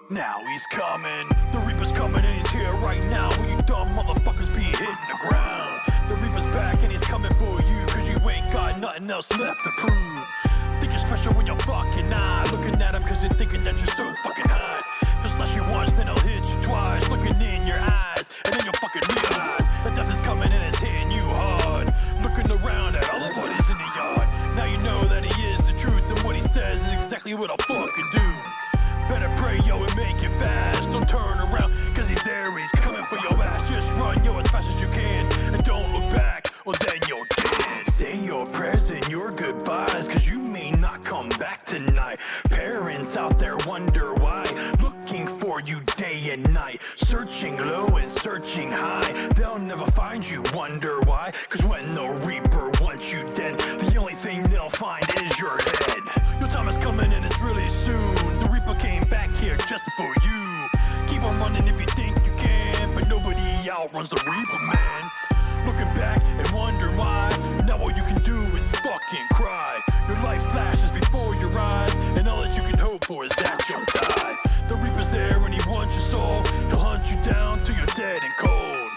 Now he's coming, the Reaper's coming and he's here right now. When you dumb motherfuckers be hitting the ground. The Reaper's back and he's coming for you, cause you ain't got nothing else left to prove. Think you're special when you're fucking not looking at him cause you're thinking that you're so fucking hot. He'll slash you once, then he'll hit you twice, looking in your eyes, and then you'll fucking realize that death is coming and it's hitting you hard. Looking around at all the bodies in the yard, now you know that he is the truth, and what he says is exactly what I'll fucking do. Better pray, yo, and make it fast. Don't turn around, cause he's there, he's coming for your ass. Just run, yo, as fast as you can, and don't look back, or then you're dead. Say your prayers and your goodbyes, cause you may not come back tonight. Parents out there wonder why, looking for you day and night. Searching low and searching high, they'll never find you, wonder why. Cause when the Reaper wants you dead, the only thing they'll find is your head. Your time is coming and it's really soon. The Reaper came back here just for you. Keep on running if you think you can, but nobody outruns the Reaper, man. Looking back and wondering why, now all you can do is fucking cry. Your life flashes before your eyes, and all that you can hope for is that you'll die. The Reaper's there and he wants your soul. He'll hunt you down till you're dead and cold.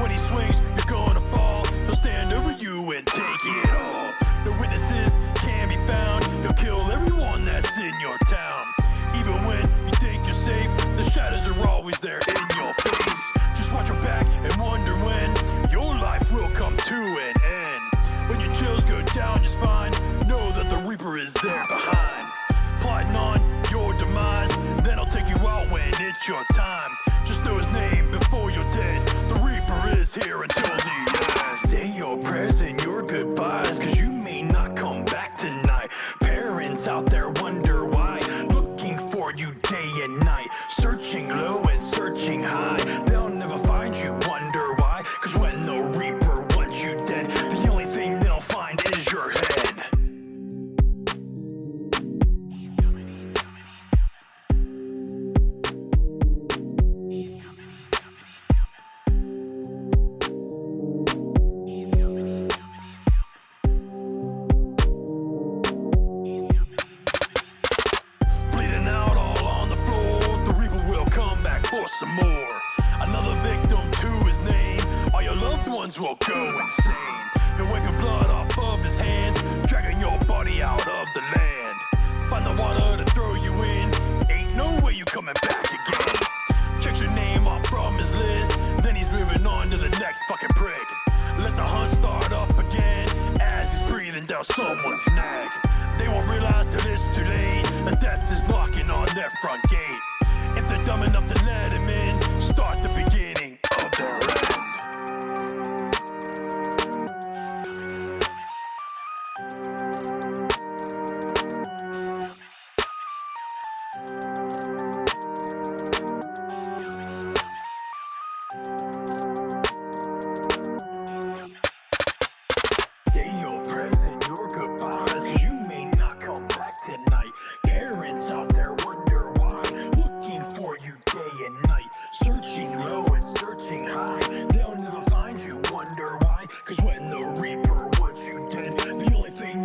When he swings, you're gonna fall. He'll stand over you and take it all. No witnesses can be found. He'll kill everyone that's in your town. Even when you think you're safe, the shadows are always there in your face. Just watch your back and wonder when your life will come to an end. When your chills go down your spine, know that the Reaper is there behind. Plotting on your demise, then I'll take you out when it's your time. Just know his name before you're dead. The Reaper is here until the end. Say your prayers and your goodbyes, cause you may not come back tonight. Parents out there wonder why, looking for you day and night. Searching low and searching high, they'll never find you, wonder why. Cause when the Reaper wants you dead, the only thing they'll find is your head. Some more, another victim to his name. All your loved ones will go insane. He'll wipe your blood off of his hands, dragging your body out of the land. Find the water to throw you in, ain't no way you coming back again. Checks your name off from his list, then he's moving on to the next fucking prick. Let the hunt start up again, as he's breathing down someone's neck. They won't realize till it's too late, that death is knocking on their front gate. If they're dumb enough to let him in, start the beginning of their end. Say your prayers and your goodbyes, cause you may not come back tonight. Parents out there wonder why, looking for you day and night. Searching low and searching high, they'll never find you, wonder why. Cause when the Reaper wants you dead, the only thing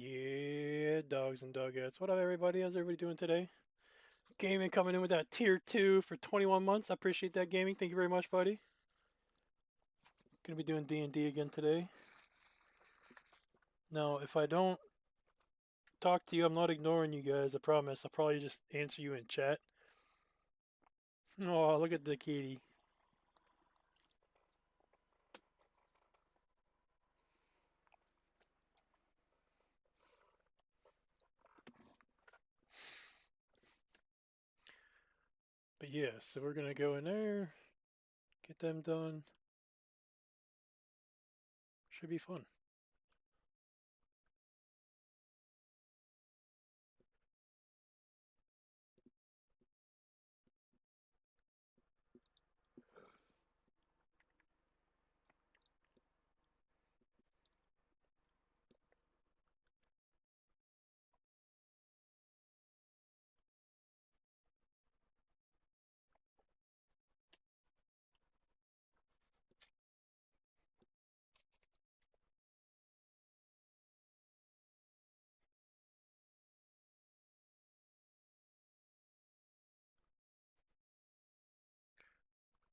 Yeah, dogs and dogettes. What up, everybody? How's everybody doing today? Gaming coming in with that tier 2 for 21 months. I appreciate that, Gaming. Thank you very much, buddy. Gonna be doing D&D again today. Now, if I don't talk to you, I'm not ignoring you guys, I promise. I'll probably just answer you in chat. Oh, look at the kitty. But yeah, so we're gonna go in there, get them done. Should be fun.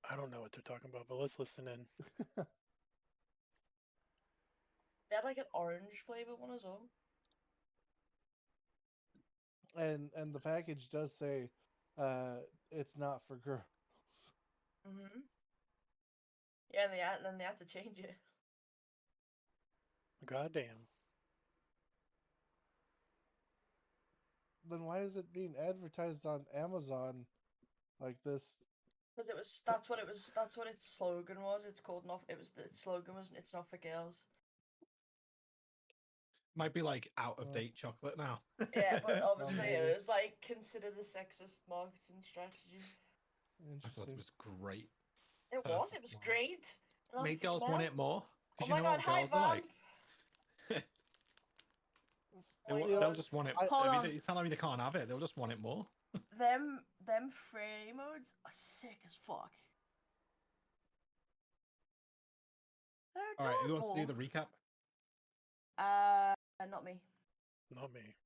I don't know what they're talking about, but let's listen in. They had like an orange flavor one as well. And the package does say it's not for girls. Mhm. Yeah, and then they had to change it. Goddamn. Then why is it being advertised on Amazon like this? Because that's what it was. That's what its slogan was. It's called not. Its slogan was it's not for girls. Might be like out of Oh. date chocolate now. Yeah, but obviously maybe. it was like considered a sexist marketing strategy. I thought it was great. It was. It was Wow. great. And I'm Made girls female. want it more. Oh Because my you know god! what Hi, girls are like. Vamp. They'll just want it. Hold I on. mean, you tell them they can't have it. They'll just want it more. Them free modes are sick as fuck. They're All right, who wants to do adorable. the recap? Not me. Not me.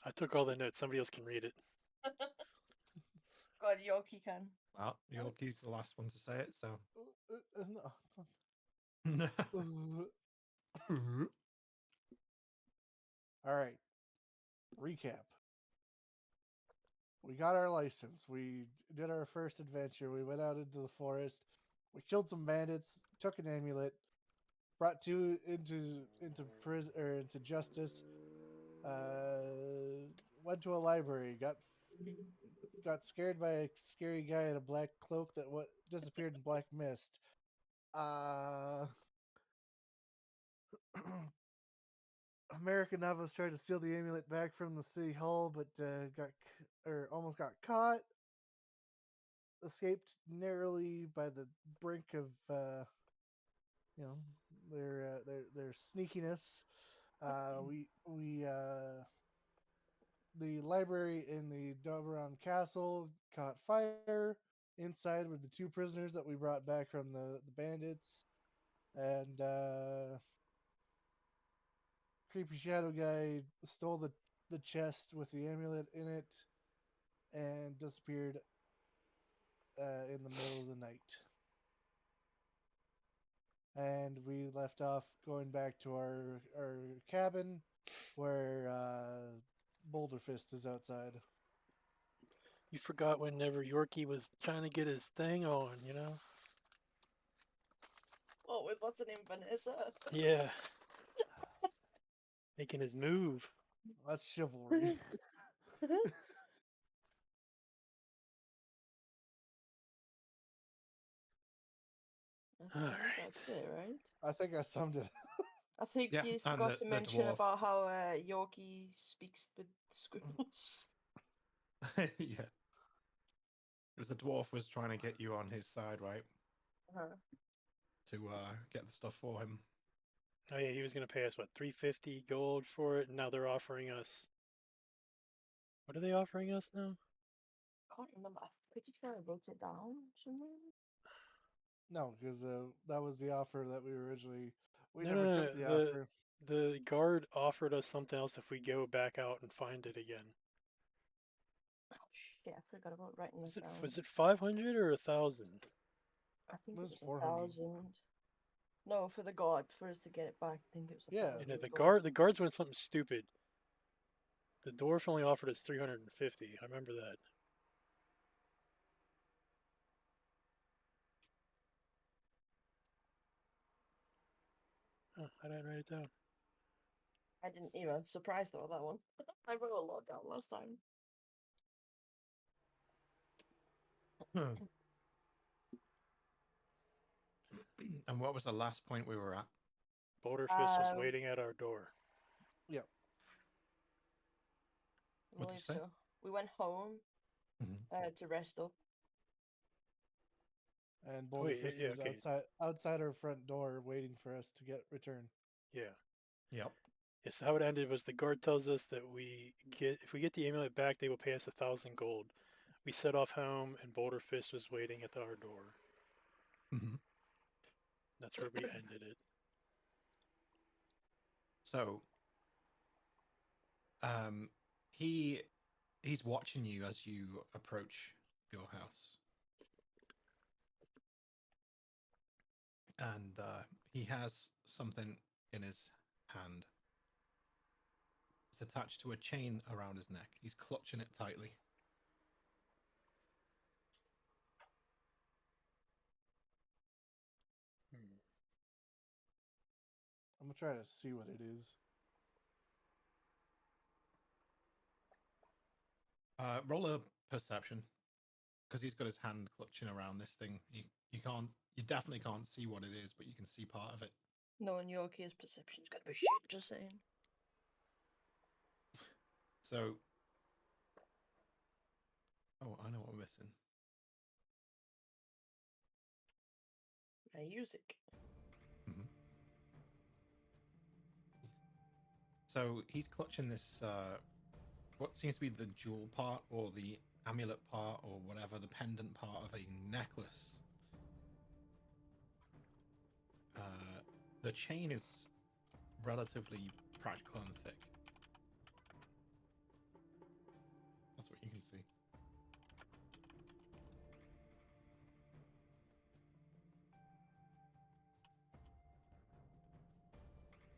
I took all the notes. Somebody else can read it. God, Yoki can. Well, Yorkie's the last one to say it, so. No. All right. Recap. We got our license. We did our first adventure. We went out into the forest. We killed some bandits. Took an amulet. Brought two into prison or into justice. Went to a library. Got scared by a scary guy in a black cloak that disappeared in black mist. American Navos tried to steal the amulet back from the city hall, but almost got caught. Escaped narrowly by the brink of their sneakiness. The library in the Dobron Castle caught fire. Inside were the two prisoners that we brought back from the bandits, and creepy shadow guy stole the chest with the amulet in it and disappeared in the middle of the night. And we left off going back to our cabin where Boulder Fist is outside. You forgot whenever Yorkie was trying to get his thing on, you know? Oh, with what's her name, Vanessa? Yeah. Making his move. That's chivalry. Alright. That's it, right? I think I summed it. I think Yeah, you and forgot to the mention dwarf. about how Yorkie speaks with squirrels. Yeah. Because the dwarf was trying to get you on his side, right? Uh-huh. To get the stuff for him. Oh yeah, he was gonna pay us what, 350 gold for it, and now they're offering us. What are they offering us now? I can't remember. I'm pretty sure I wrote it down somewhere. No, because that was the offer that we originally. We No, never no, took the offer. The guard offered us something else if we go back out and find it again. Oh shit! I forgot about writing this down. Was it 500 or 1,000? I think It it was was 400. 1,000. No, for the guard, for us to get it back. I think it was. Yeah. 1,000 You know, gold. the guards went something stupid. The dwarf only offered us 350. I remember that. Oh, I didn't write it down. I didn't either. Surprised about that one. I wrote a lot down last time. And what was the last point we were at? Boulder Fist was Um, waiting at our door. Yep. I What did you believe say? so. We went home Mhm. to rest up. And Oh, Boulder wait, Fist yeah, was okay. outside our front door waiting for us to get returned. Yeah. Yep. Yes, how it ended was the guard tells us that if we get the amulet back, they will pay us 1,000 gold. We set off home, and Boulder Fist was waiting at our door. hmm That's where we ended it. So, he's watching you as you approach your house, and he has something in his hand. It's attached to a chain around his neck. He's clutching it tightly. Hmm. I'm gonna try to see what it is. Roll a perception, because he's got his hand clutching around this thing. You definitely can't see what it is, but you can see part of it. No, in your case, perception's gonna be shit. Just saying. So, oh, I know what we're missing. Music. Mhm. So he's clutching this, what seems to be the jewel part or the amulet part or whatever, the pendant part of a necklace. The chain is relatively practical and thick. That's what you can see.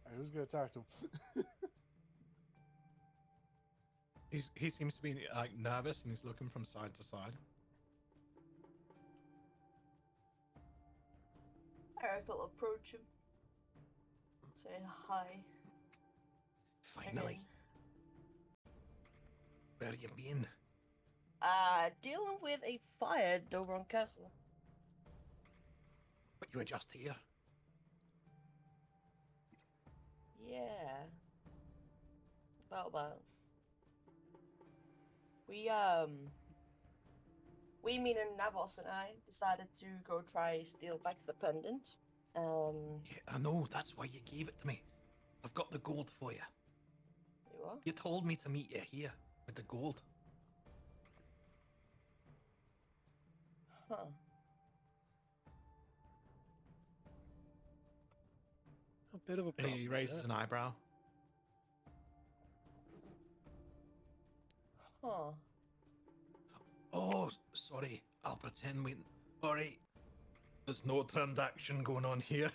Alright, who's gonna talk to him? He seems to be like nervous and he's looking from side to side. Eric will approach him. Say hi. Finally, where you been? Dealing with a fire at Dobron Castle. But you were just here. Yeah. About that. We meaning Navos and I decided to go try steal back the pendant. Yeah, I know. That's why you gave it to me. I've got the gold for you. You what? You told me to meet you here with the gold. Huh. A bit of a problem. He with raises that. an eyebrow. Huh. Oh, sorry. I'll pretend we. All right. There's no transaction going on here.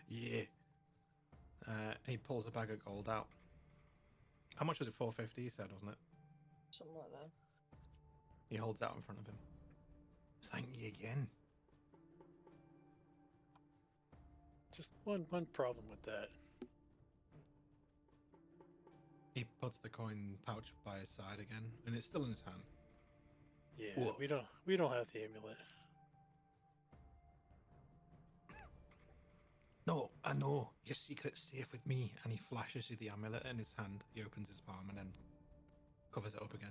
Yeah. He pulls a bag of gold out. How much was it? 450. He said, wasn't it? Something like that. He holds it out in front of him. Thank you again. Just one problem with that. He puts the coin pouch by his side again, and it's still in his hand. Yeah, What? we don't have the amulet. No, I know. Your secret's safe with me. And he flashes you the amulet in his hand. He opens his palm and then covers it up again.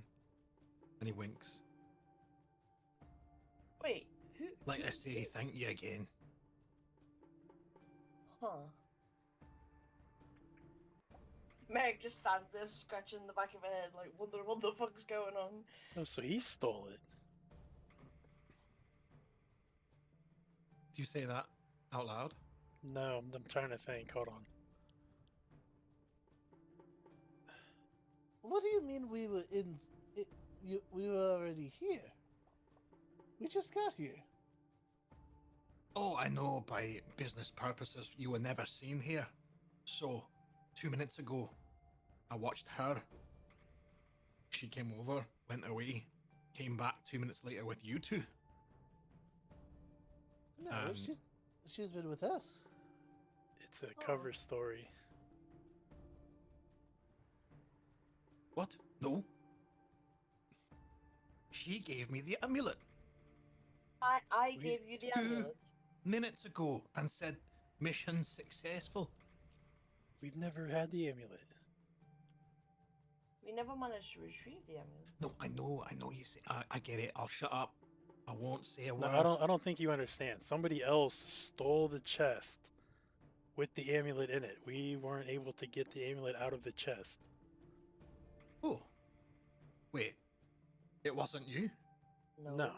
And he winks. Wait, who? Like I say, thank you again. Huh. Meg just stands there scratching the back of her head, like wondering what the fuck's going on. Oh, so he stole it. Do you say that out loud? No, I'm trying to think. Hold on. What do you mean we were in? We were already here. We just got here. Oh, I know by business purposes you were never seen here. So, 2 minutes ago, I watched her. She came over, went away, came back 2 minutes later with you two. No, Um, she's been with us. It's a cover story. What? No. She gave me the amulet I We- gave you the 2 amulet. minutes ago and said mission successful. We've never had the amulet. We never managed to retrieve the amulet. No, I know you say I get it. I'll shut up. I won't say a No, word. I don't think you understand. Somebody else stole the chest with the amulet in it. We weren't able to get the amulet out of the chest. Oh. Wait. It wasn't you? No.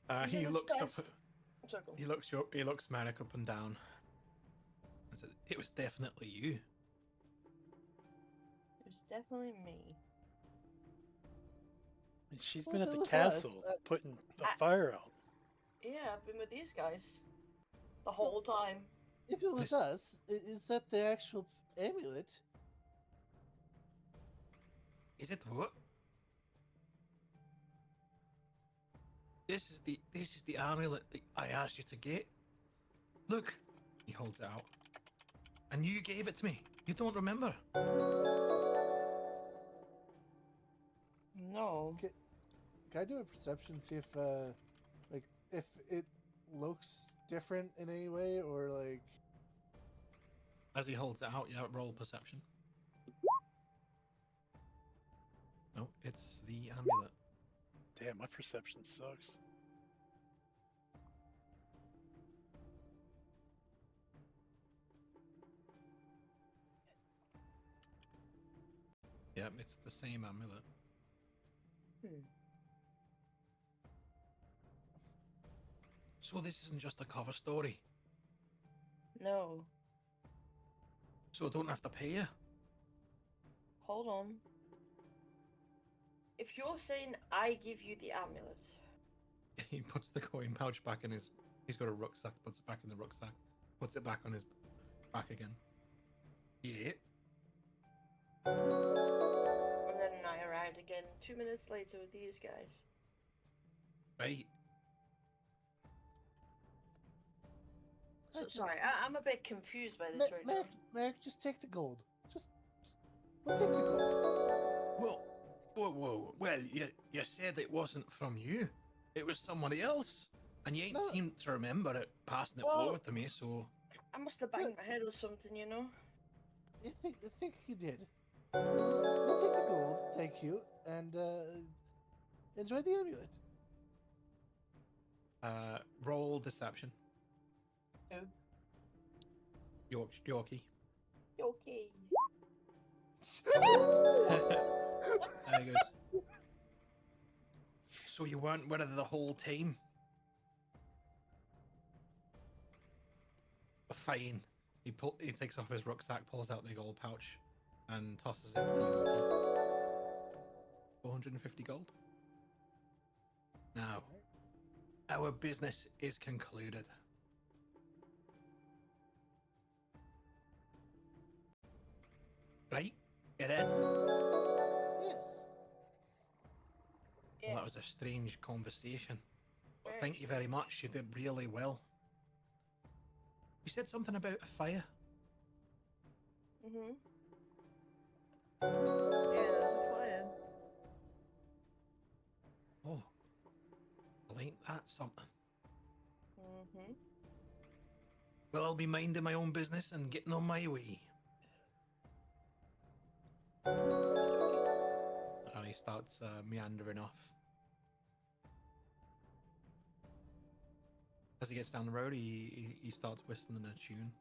Was He it a looks stress- up. Sorry, go on. He looks Merrick up and down. I said, it was definitely you. It was definitely me. And she's Well, been if at it the was castle us, putting the I- fire out. Yeah, I've been with these guys the whole time. If it was Listen. us, is that the actual amulet? Is it what? This is the amulet that I asked you to get. Look, he holds it out. And you gave it to me. You don't remember? No. Can I do a perception, see if like if it looks different in any way, or like As he holds it out, yeah, roll perception. No, it's the amulet. Damn, my perception sucks. Yep, it's the same amulet. So this isn't just a cover story. No. So I don't have to pay you. Hold on. If you're saying I give you the amulet, He puts the coin pouch back in his. He's got a rucksack. Puts it back in the rucksack. Puts it back on his back again. Yeah. and then I arrived again 2 minutes later with these guys. Right. So, just- sorry, I'm a bit confused by this right now. Merrick, just take the gold. Just we'll take the gold. Well, you said it wasn't from you. It was somebody else, and you ain't No. seemed to remember it passing it Well- over to me. So I must have banged my head or something, you know? I think you did. We'll take the gold, thank you, and enjoy the amulet. roll deception. Who? Yorkie. Okay. There he goes. So you weren't with her the whole time? Fine. He takes off his rucksack, pulls out the gold pouch, and tosses it to Yorkie. 450 gold. Now, our business is concluded. Right? It is? Yes. Yeah. Well, that was a strange conversation. But Very thank you very much. You did really well. You said something about a fire. Mm-hmm. Yeah, there's a fire. Oh. Well, ain't that something? Mm-hmm. Well, I'll be minding my own business and getting on my way. And he starts meandering off. As he gets down the road, he starts whistling a tune.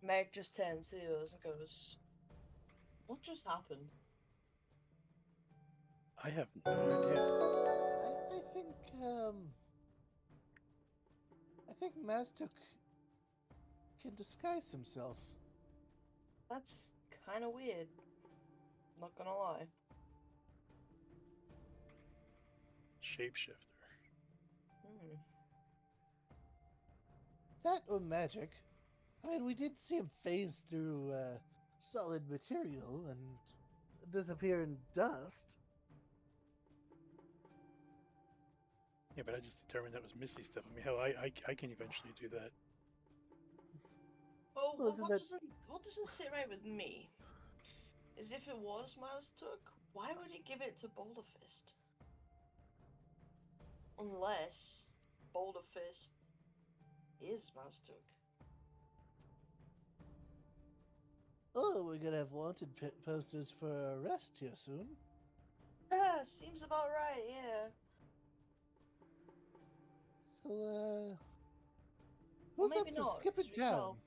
Meg just turns to the others and goes, "What just happened?" I have no idea. I think Maztuk can disguise himself. That's kind of weird. Not gonna lie. Shapeshifter. Hmm. That or magic. I mean, we did see him phase through solid material and disappear in dust. Yeah, but I just determined that was Missy stuff. I mean, hell, I can eventually do that. Well, Well, isn't that- what doesn't sit right with me is if it was Maztuk, why would he give it to Boulder Fist? Unless Boulder Fist is Maztuk. Oh, we're gonna have wanted posters for arrest here soon. Yeah, seems about right, yeah. So, Well, who's up maybe for not, skipping 'cause we can town? help.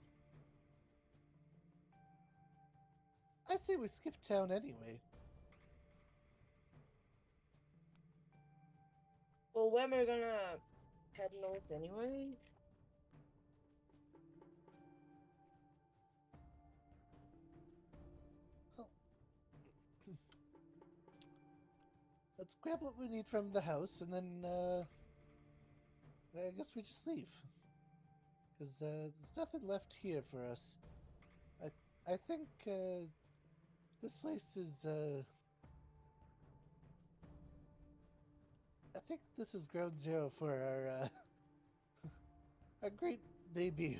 I'd say we skip town anyway. Well, when we're gonna head north anyway? Let's grab what we need from the house, and then I guess we just leave. Because there's nothing left here for us. I think this place is. I think this is ground zero for our our great debut.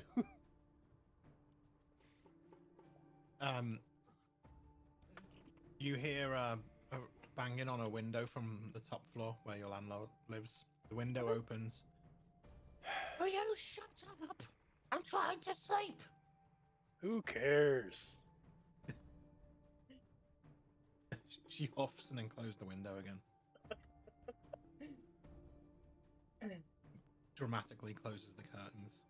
You hear a banging on a window from the top floor where your landlord lives. The window opens. Will you shut up? I'm trying to sleep. Who cares? She huffs and then closes the window again. Dramatically closes the curtains.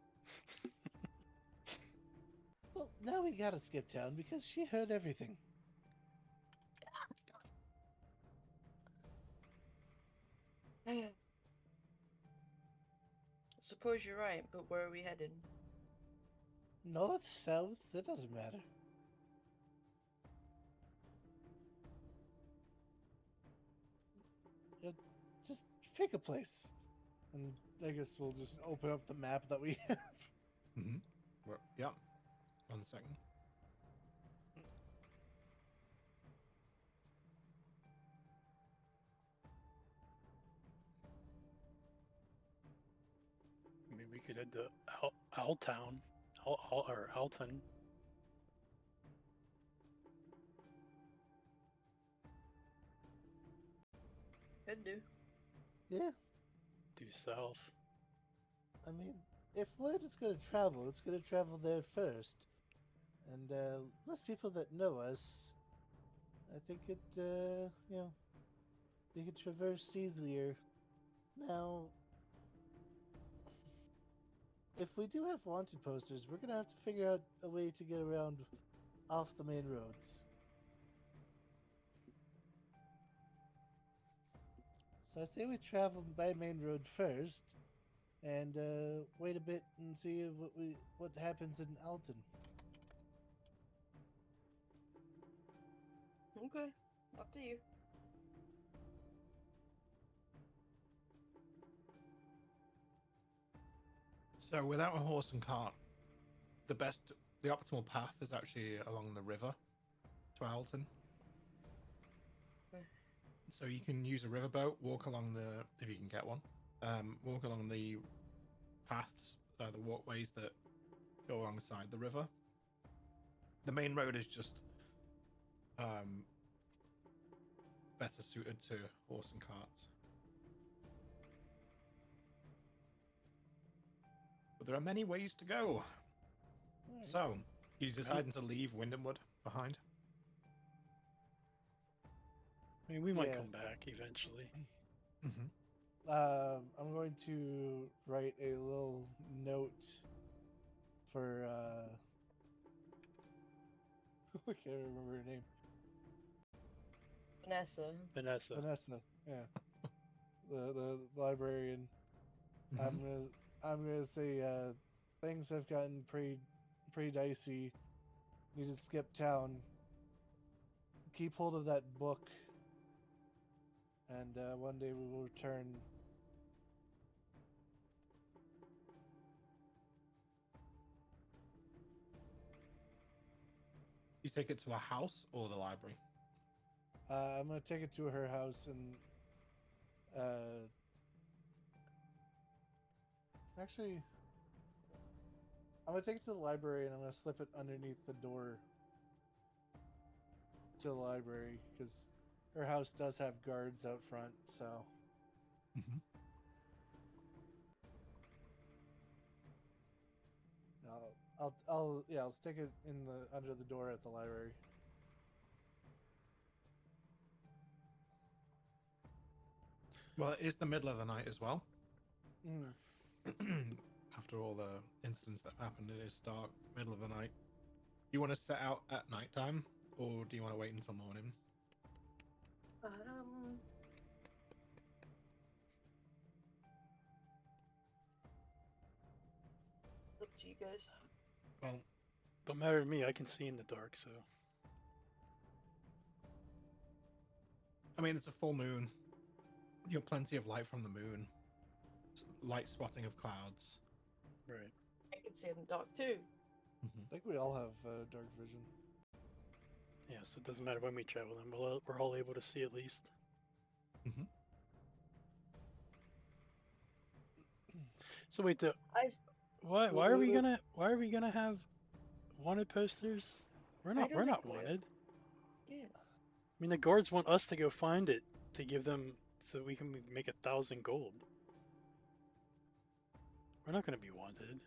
Well, now we gotta skip town because she heard everything. Suppose you're right, but where are we headed? North, south, it doesn't matter. Just pick a place. And I guess we'll just open up the map that we have. Mm-hmm. Yep. 1 second. I mean, we could head to Altown, or Alton. Could do. Yeah, Due south. I mean, if word is going to travel, it's going to travel there first. And less people that know us, I think it, they could traverse easier. Now, if we do have wanted posters, we're going to have to figure out a way to get around off the main roads. So I say we travel by main road first, and wait a bit and see what happens in Alton. Okay, up to you. So without a horse and cart, the optimal path is actually along the river to Alton. Okay. So you can use a riverboat, walk along if you can get one, walk along the paths, the walkways that go alongside the river. The main road is just better suited to horse and carts. But there are many ways to go. Alright. So, you deciding to leave Windhamwood behind? I mean, we might Yeah. come back eventually. Mm-hmm. I'm going to write a little note for I can't remember her name. Vanessa. Vanessa. Vanessa, yeah, the librarian. Mhm. I'm gonna say things have gotten pretty dicey. Need to skip town. Keep hold of that book, and one day we will return. You take it to a house or the library? I'm gonna take it to her house and actually, I'm gonna take it to the library and I'm gonna slip it underneath the door to the library because her house does have guards out front. So Mm-hmm. I'll stick it in the under the door at the library. Well, it is the middle of the night as well. Mm. After all the incidents that happened, it is dark, middle of the night. Do you want to set out at nighttime, or do you want to wait until morning? Up to you guys. Well, Don't matter to me. I can see in the dark, so. I mean, it's a full moon. You have plenty of light from the moon. Light spotting of clouds. Right. I can see in the dark too. I think we all have dark vision. Yeah, so it doesn't matter when we travel, then we're all able to see at least. Mm-hmm. So wait, why Wait, are we wait. gonna have wanted posters? We're I not don't think wanted. Yeah. I mean, the guards want us to go find it to give them so we can make 1,000 gold. We're not gonna be wanted.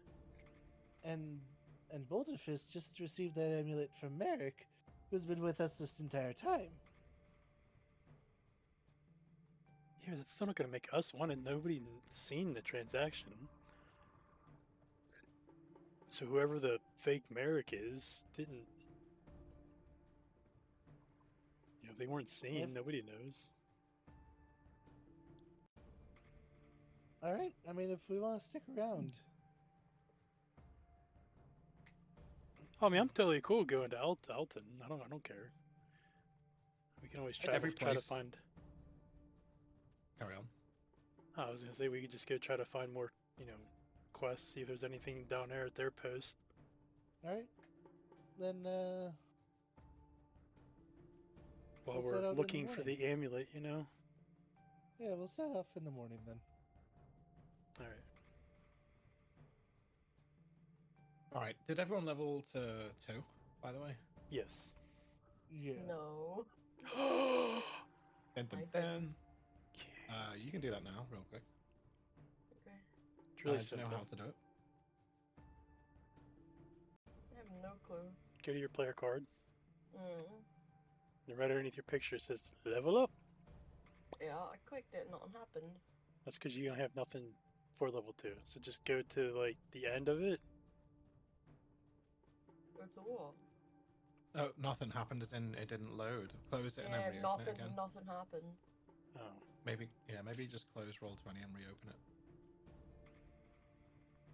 And Boulderfist just received that amulet from Merrick, who's been with us this entire time. Yeah, but that's still not gonna make us wanted. Nobody seen the transaction. So whoever the fake Merrick is didn't. You know, if they weren't seen, If- nobody knows. All right. I mean, if we want to stick around, Oh, I mean, I'm totally cool going to Alton. I don't care. We can always try Every to place- find. Carry on. I was gonna say we could just go try to find more, quests. See if there's anything down there at their post. all right. Then While We'll set we're out in the looking for morning. the amulet, yeah, we'll set off in the morning then. All right. All right. Did everyone level to 2, by the way? Yes. Yeah. No. Dun, dun, I did. dun. You can do that now, real quick. Okay. It's really Do you know simple. how to do it? I have no clue. Go to your player card, Mm. and right underneath your picture it says level up. Yeah, I clicked it, nothing happened. That's because you don't have nothing for level 2. So just go to the end of it. Go to what? Oh, nothing happened as in it didn't load. Close it and Yeah, then reopen it again. nothing happened. Oh, Maybe just close Roll20 and reopen it.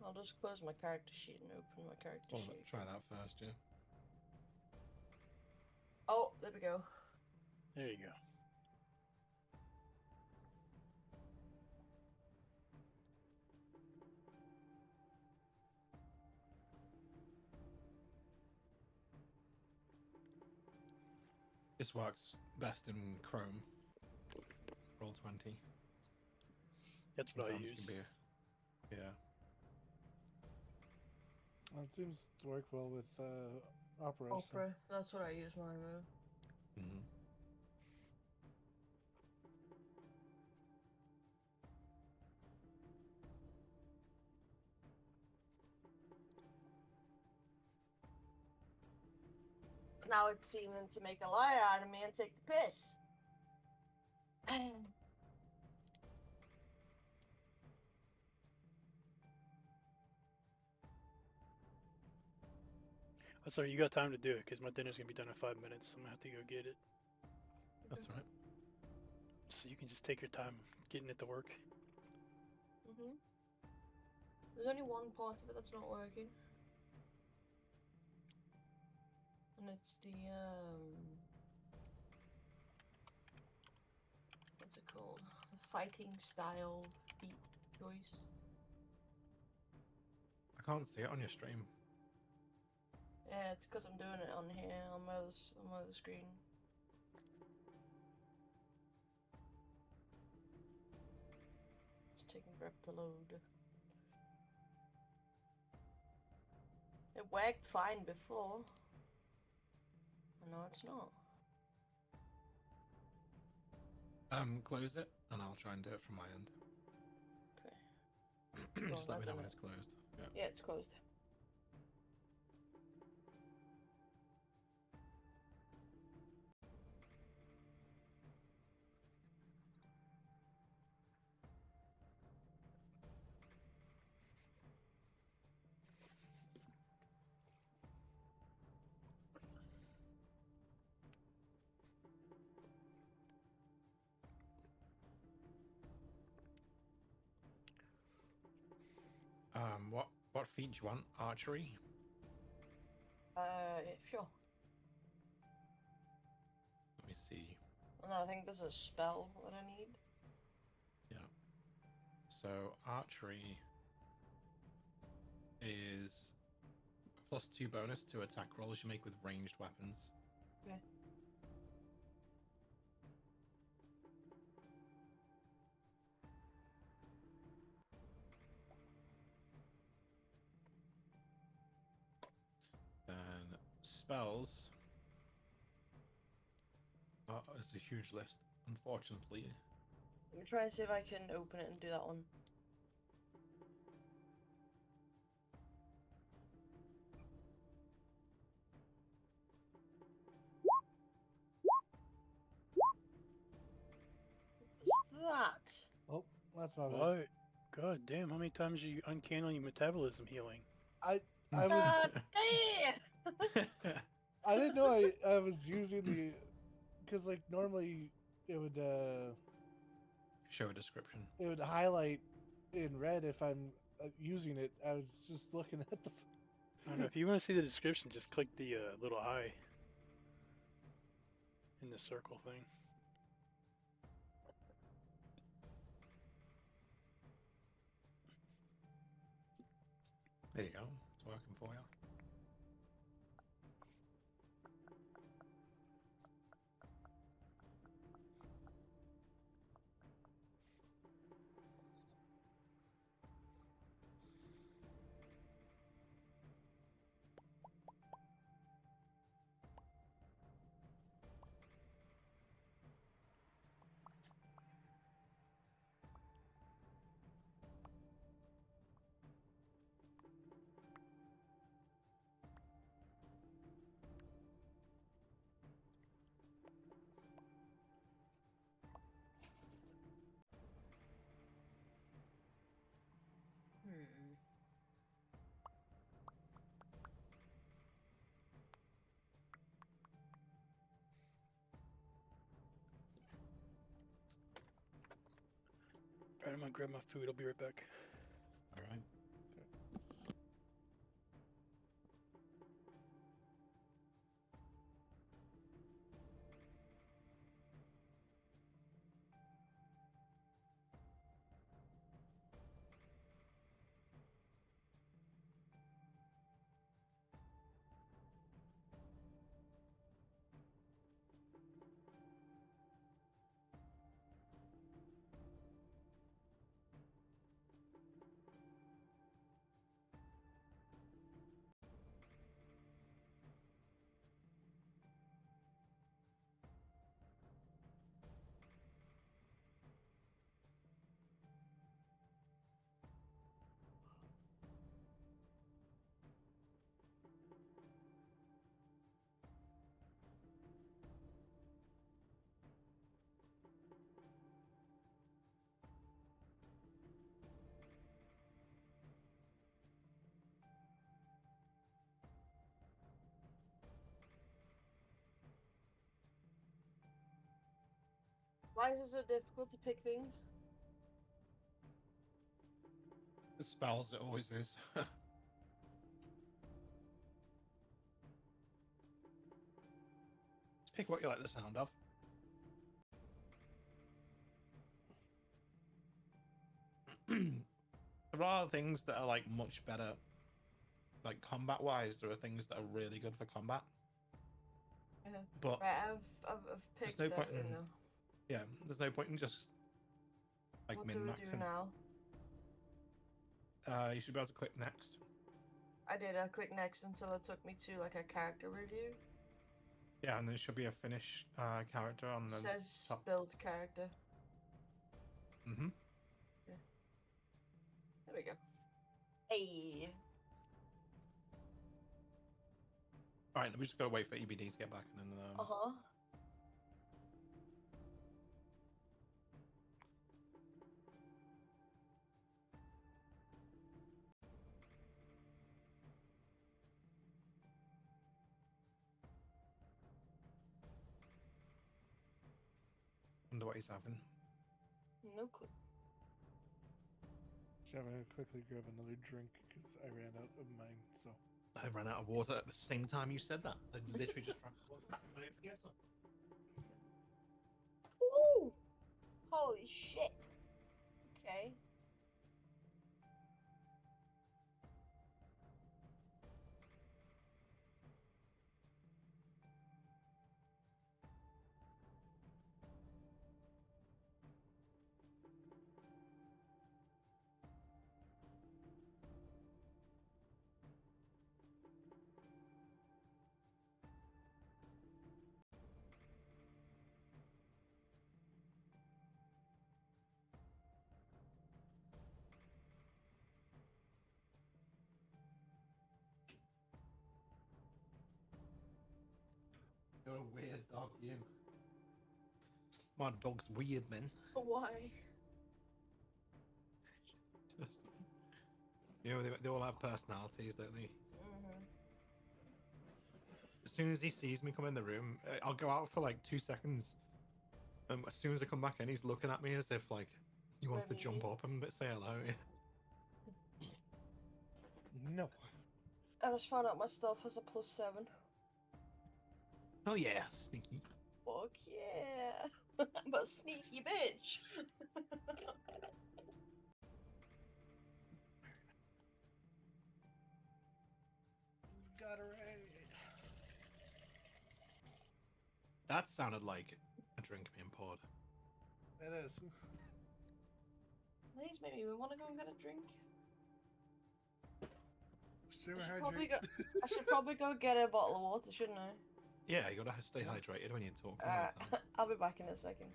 I'll just close my character sheet and open my character Well, sheet. try that first, yeah. Oh, there we go. there you go. This works best in Chrome. Roll20. That's what I Sometimes it use. can be yeah. Well, it seems to work well with Opera. so- Opera, that's what I use mine with. Mm-hmm. Now it's seeming to make a liar out of me and take the piss. Oh, sorry, you got time to do it because my dinner's gonna be done in 5 minutes. So I'm gonna have to go get it. That's all right. So you can just take your time getting it to work. Mhm. There's only one part of it that's not working. And it's the what's it called? The fighting style feat choice. I can't see it on your stream. Yeah, it's because I'm doing it on here on my other screen. It's taking forever to load. It worked fine before. No, it's not. Close it, and I'll try and do it from my end. Okay. Just let me know done when it. it's closed. Yeah. Yeah, it's closed. What feat do you want? Archery? Yeah, sure. Let me see. And I think there's a spell that I need. Yeah. So archery is a +2 bonus to attack rolls you make with ranged weapons. Okay. Then spells. It's a huge list, unfortunately. Let me try and see if I can open it and do that one. What's that? Oh, that's my bad. What? God damn, how many times are you uncannily metabolism healing? I was God damn! I didn't know I was using the because like normally it would Show a description. it would highlight in red if I'm using it. I was just looking at the. I don't know. If you want to see the description, just click the little eye in the circle thing. There you go. It's working for you. Hmm. Alright, I'm gonna grab my food. I'll be right back. All right. Why is it so difficult to pick things? The spells, it always is. Pick what you like the sound of. There are things that are like much better, like combat wise. There are things that are really good for combat. Yeah. But Right, I've there's picked no that, point you in know. there's no point in just like What min do we do maxing. now? You should be able to click next. I did. I clicked next until it took me to like a character review. Yeah, and there should be a finish character on the Says top. build character. Mm-hmm. There we go. Hey. All right, we just gotta wait for EBD to get back, and then Uh-huh. wonder what he's having. No clue. I'm gonna quickly grab another drink because I ran out of mine. So I ran out of water at the same time you said that. I literally just grabbed water. Ooh! Holy shit. Okay. You're a weird dog, you. My dog's weird, man. Why? Just, they all have personalities, don't they? Mm-hmm. As soon as he sees me come in the room, I'll go out for like 2 seconds. As soon as I come back in, he's looking at me as if like he wants to Ready? jump up and say hello. no. I just found out my stuff has a +7. Oh yeah, sneaky. Fuck yeah. I'm a sneaky bitch. Got it right. That sounded like a drink being poured. It is. Please, maybe we want to go and get a drink. Super I should probably go get a bottle of water, shouldn't I? Yeah, you gotta stay hydrated when you talk all the time. I'll be back in a second.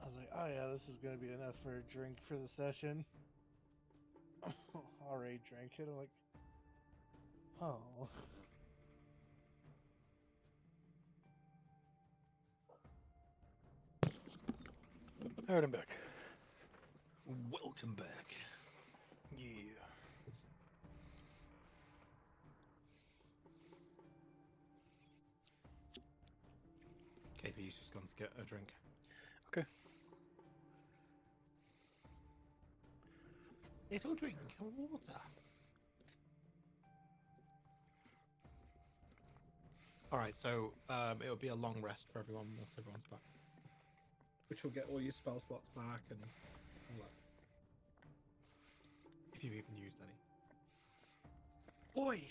I was like, oh yeah, this is gonna be enough for a drink for the session. Already drank it. I'm like, oh. Alright, I'm back. Welcome back. Yeah. KP's just gone to get a drink. Okay. Little drink of water. Alright, so it'll be a long rest for everyone once everyone's back. Which will get all your spell slots back and all that. If you've even used any. Oi!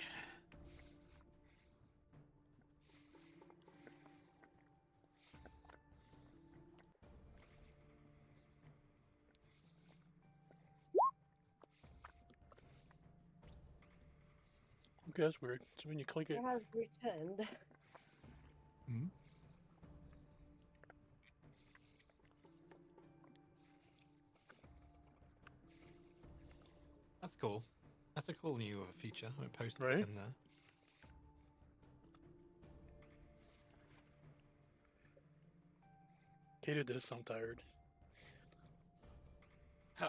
Okay, that's weird. So when you click it, It has returned. Hmm? That's cool. That's a cool new feature. I posted Right? it in there. Kato does sound tired.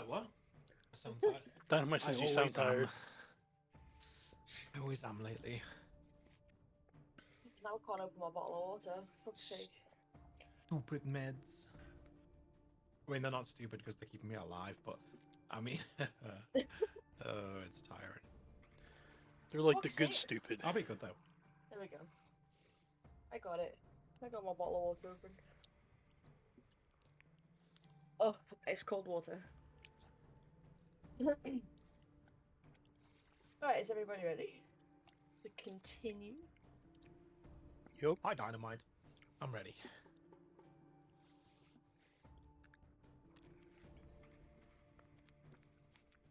What? I sound tired. Dynamite says you sound tired. I always am lately. Now I can't open my bottle of water. Fuck's sake. Stupid meds. I mean, they're not stupid because they're keeping me alive, but I mean, oh, it's tiring. They're like the Fuck's good sake. stupid. I'll be good though. There we go. I got it. I got my bottle of water open. Oh, ice cold water. Alright, is everybody ready to continue? Yup. Hi, Dynamite. I'm ready.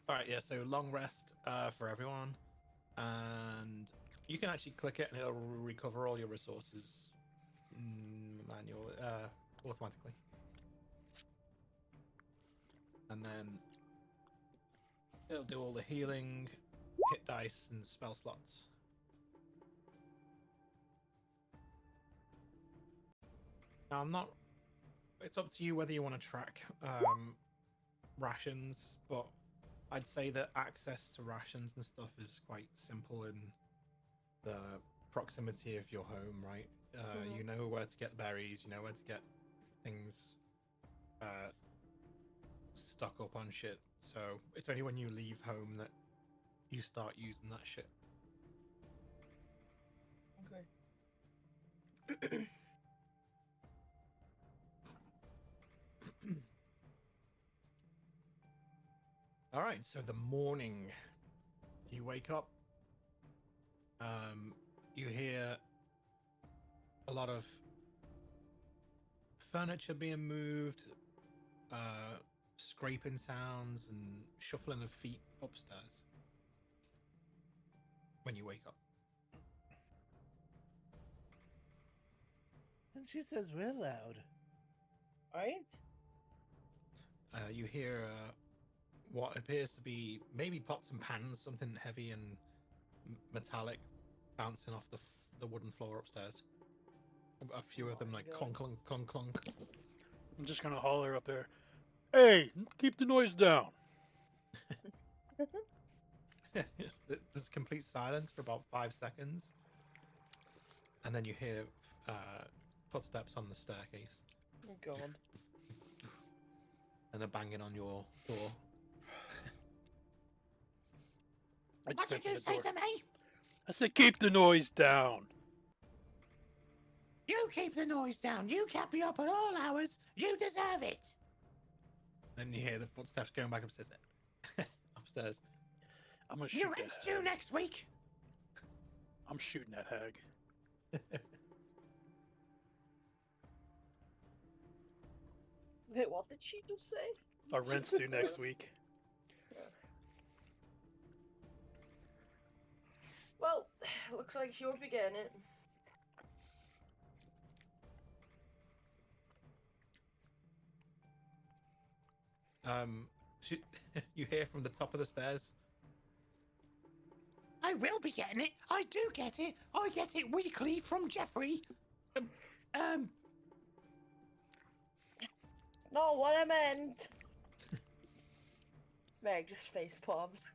All right, yeah. So long rest for everyone, and you can actually click it, and it'll recover all your resources automatically. And then it'll do all the healing, hit dice, and spell slots. Now, I'm not. It's up to you whether you want to track rations, but I'd say that access to rations and stuff is quite simple in the proximity of your home, right? You know where to get berries, you know where to get things stock up on shit. So it's only when you leave home that you start using that shit. Okay. All right, so the morning you wake up, you hear a lot of furniture being moved, scraping sounds and shuffling of feet upstairs when you wake up. And she says real loud. Alright. You hear what appears to be maybe pots and pans, something heavy and metallic, bouncing off the wooden floor upstairs. A few of them like clunk, clunk, clunk, clunk. I'm just gonna holler up there. Hey, keep the noise down. There's complete silence for about 5 seconds, and then you hear footsteps on the staircase Oh god. and a banging on your door. I What stepped did in you the say door. to me? I said keep the noise down. You keep the noise down. You kept me up at all hours. You deserve it. And you hear the footsteps going back upstairs. Upstairs. I'm gonna You shoot that rent due hag. next week. I'm shooting that hag. Wait, what did she just say? Our rent's due next week. Well, looks like she won't be getting it. You hear from the top of the stairs. I will be getting it. I do get it. I get it weekly from Jeffrey. No, what I meant. Meg just face palms.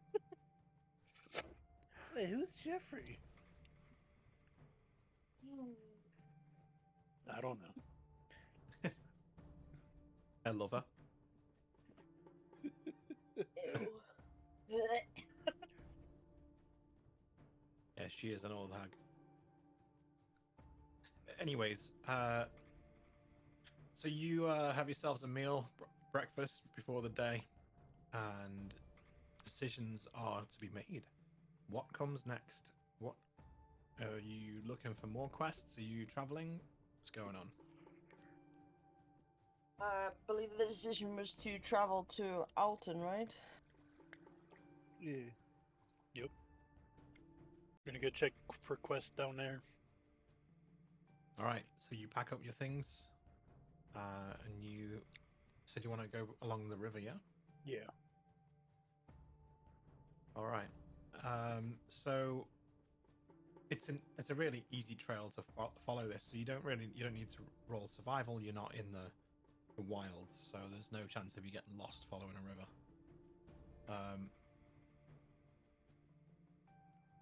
Hey, who's Jeffrey? I don't know. I love her. Ew. Yeah, she is an old hag. Anyways, so you have yourselves a meal, breakfast before the day, and decisions are to be made. What comes next? What are you looking for? More quests? Are you traveling? What's going on? I believe the decision was to travel to Alton, right? Yeah. Gonna go check for quests down there. All right, so you pack up your things, and you said you want to go along the river, yeah? Yeah. All right. So it's a really easy trail to follow this. So you don't need to roll survival. You're not in the wilds, so there's no chance of you getting lost following a river.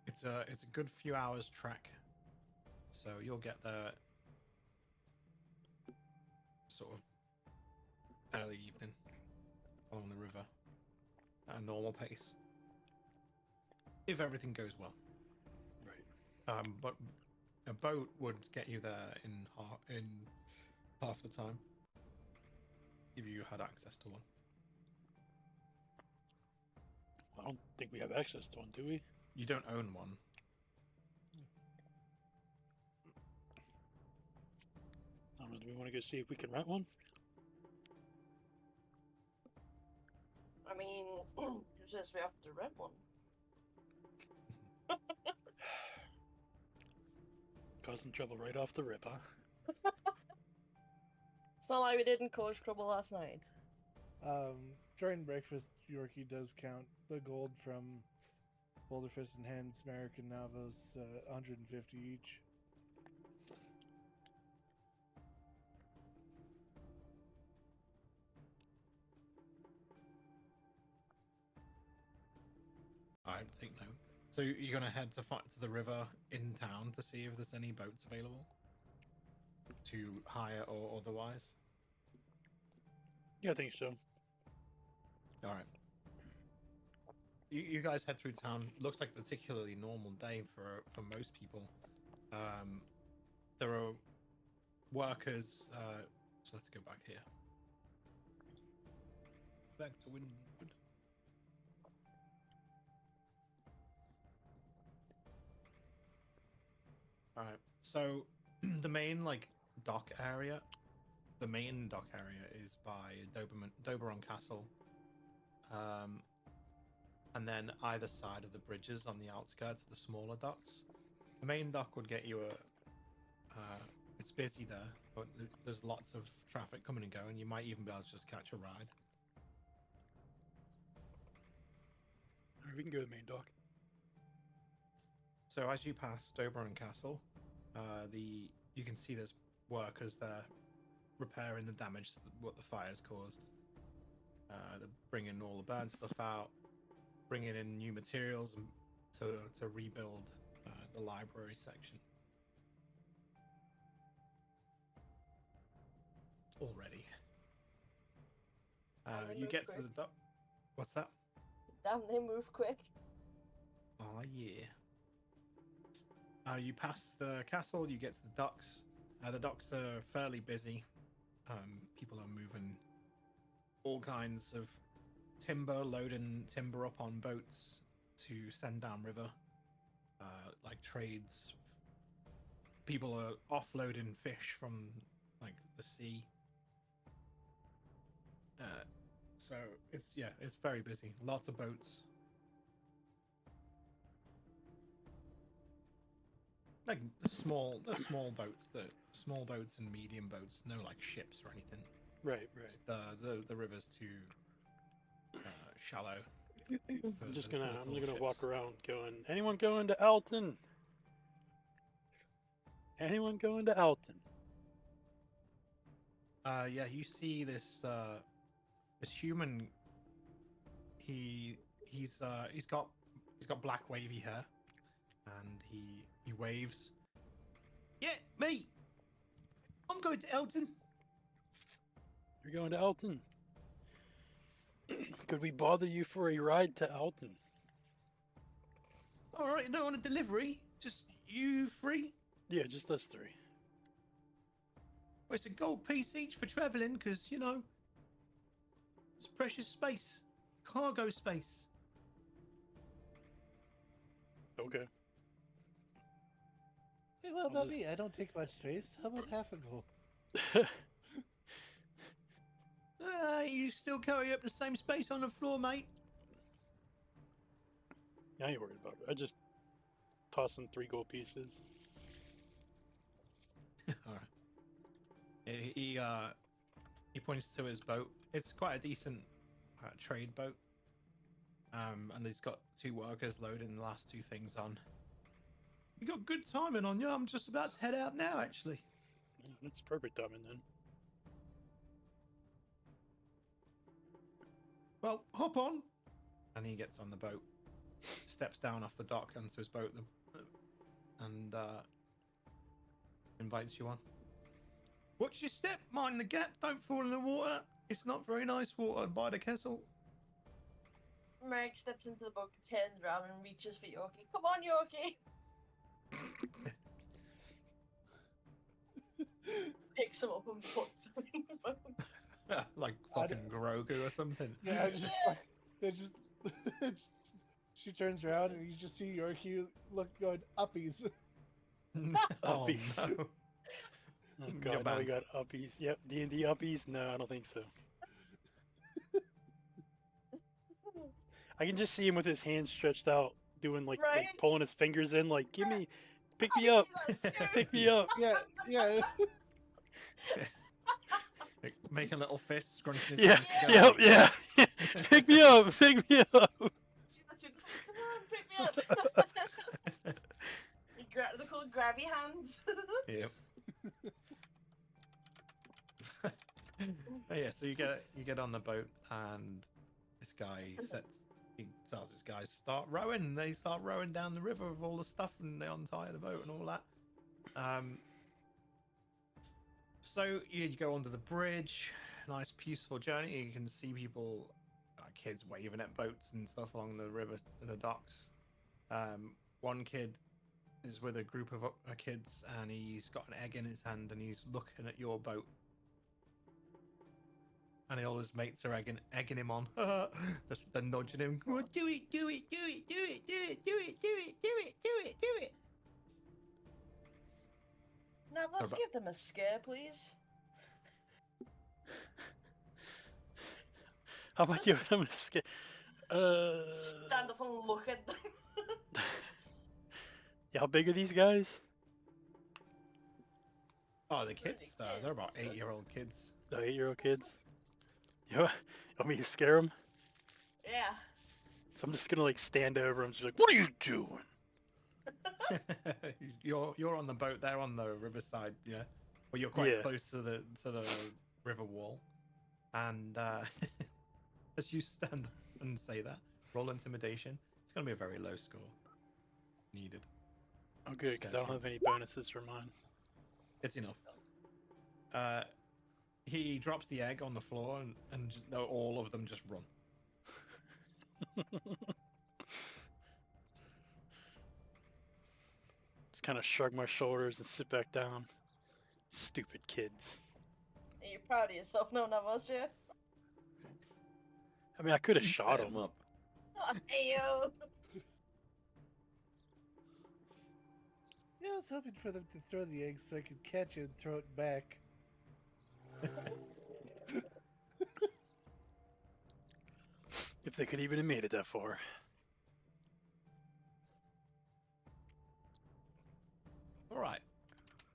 It's a good few hours trek, so you'll get there sort of early evening along the river at a normal pace, if everything goes well. Right. But a boat would get you there in half the time if you had access to one. I don't think we have access to one, do we? You don't own one. I don't know. Do we want to go see if we can rent one? I mean, who says we have to rent one? Causing trouble right off the rip, huh? It's not like we didn't cause trouble last night. During breakfast, Yorkie does count the gold from Boulderfist and hands Merrick and Navos 150 each. Alright, take note. So you're gonna head to the river in town to see if there's any boats available to hire or otherwise. Yeah, I think so. All right. You guys head through town. Looks like a particularly normal day for most people. There are workers. So let's go back here. Back to Windwood. All right. So the main dock area, is by Doberon Castle. And then either side of the bridges on the outskirts of the smaller docks. The main dock would get you it's busy there, but there's lots of traffic coming and going. You might even be able to just catch a ride. All right, we can go to the main dock. So as you pass Doberon Castle, you can see there's workers there repairing the damage what the fires caused. They're bringing all the burned stuff out, bringing in new materials to rebuild the library section. Already. You get to the dock. What's that? Damn, they move quick. Oh yeah. You pass the castle, you get to the docks. The docks are fairly busy. People are moving all kinds of loading timber up on boats to send downriver, like trades. People are offloading fish from the sea. So it's very busy. Lots of boats. Like small boats and medium boats, no ships or anything. Right. It's the river's too shallow. I'm just gonna ships. walk around going, anyone going to Alton? Anyone going to Alton? Yeah, you see this human. He's got black wavy hair, and he waves. Yeah, me. I'm going to Elton. You're going to Alton? Could we bother you for a ride to Alton? All right, no, on a delivery. Just you free? Yeah, just us three. Well, it's a gold piece each for traveling, because it's precious space, cargo space. Okay. Hey, well, I'll not just- me. I don't take much space. How about half a goal? You still carry up the same space on the floor, mate. I ain't worried about it. I just toss in 3 gold pieces. All right. He points to his boat. It's quite a decent trade boat. And he's got 2 workers loading the last 2 things on. You got good timing on you. I'm just about to head out now, actually. It's perfect timing then. Well, hop on. And he gets on the boat, steps down off the dock onto his boat, and invites you on. Watch your step, mind the gap, don't fall in the water. It's not very nice water by the castle. Merrick steps into the boat, turns around, and reaches for Yorkie. Come on, Yorkie! Picks him up and puts him in the boat. Like fucking Grogu or something. Yeah, she turns around and you just see Yorkie going uppies. Oh, Uppies. no. Oh You're god, now we banned. got uppies. Yep, D&D uppies? No, I don't think so. I can just see him with his hands stretched out, doing like Right? pulling his fingers in, like, give me, pick I me up, see that too. pick me up. Yeah. Like, making little fists, scrunching his Yeah, hands together. yep, yeah. Pick me up, pick me up. See that too. Come on, pick me up. They're called grabby hands. Yep. Oh, yeah, so you get on the boat, and this guy tells his guys to start rowing, and they start rowing down the river with all the stuff, and they untie the boat and all that. So you go onto the bridge, nice peaceful journey. You can see people, kids waving at boats and stuff along the river, the docks. One kid is with a group of kids, and he's got an egg in his hand, and he's looking at your boat. And all his mates are egging him on. They're nudging him. Go on, do it, do it, do it, do it, do it, do it, do it, do it, do it, do it. Now let's About- give them a scare, please. How am I giving him a scare? Stand up and look at them. Yeah, how big are these guys? Oh, the kids, they're about 8-year-old kids. The 8-year-old kids. You want me to scare them? Yeah. So I'm just gonna like stand over him, just like, what are you doing? You're on the boat. They're on the riverside. Yeah, well, you're quite Yeah. close to the river wall, and as you stand up and say that, roll intimidation. It's gonna be a very low score needed. Oh, good, because I don't have any bonuses for mine. It's enough. He drops the egg on the floor, and all of them just run. Just kind of shrug my shoulders and sit back down. Stupid kids. Are you proud of yourself? No, Navos, yeah? I mean, I could have You shot set him. up. Ayo! Yeah, I was hoping for them to throw the egg so I could catch it and throw it back. If they could even have made it that far. All right.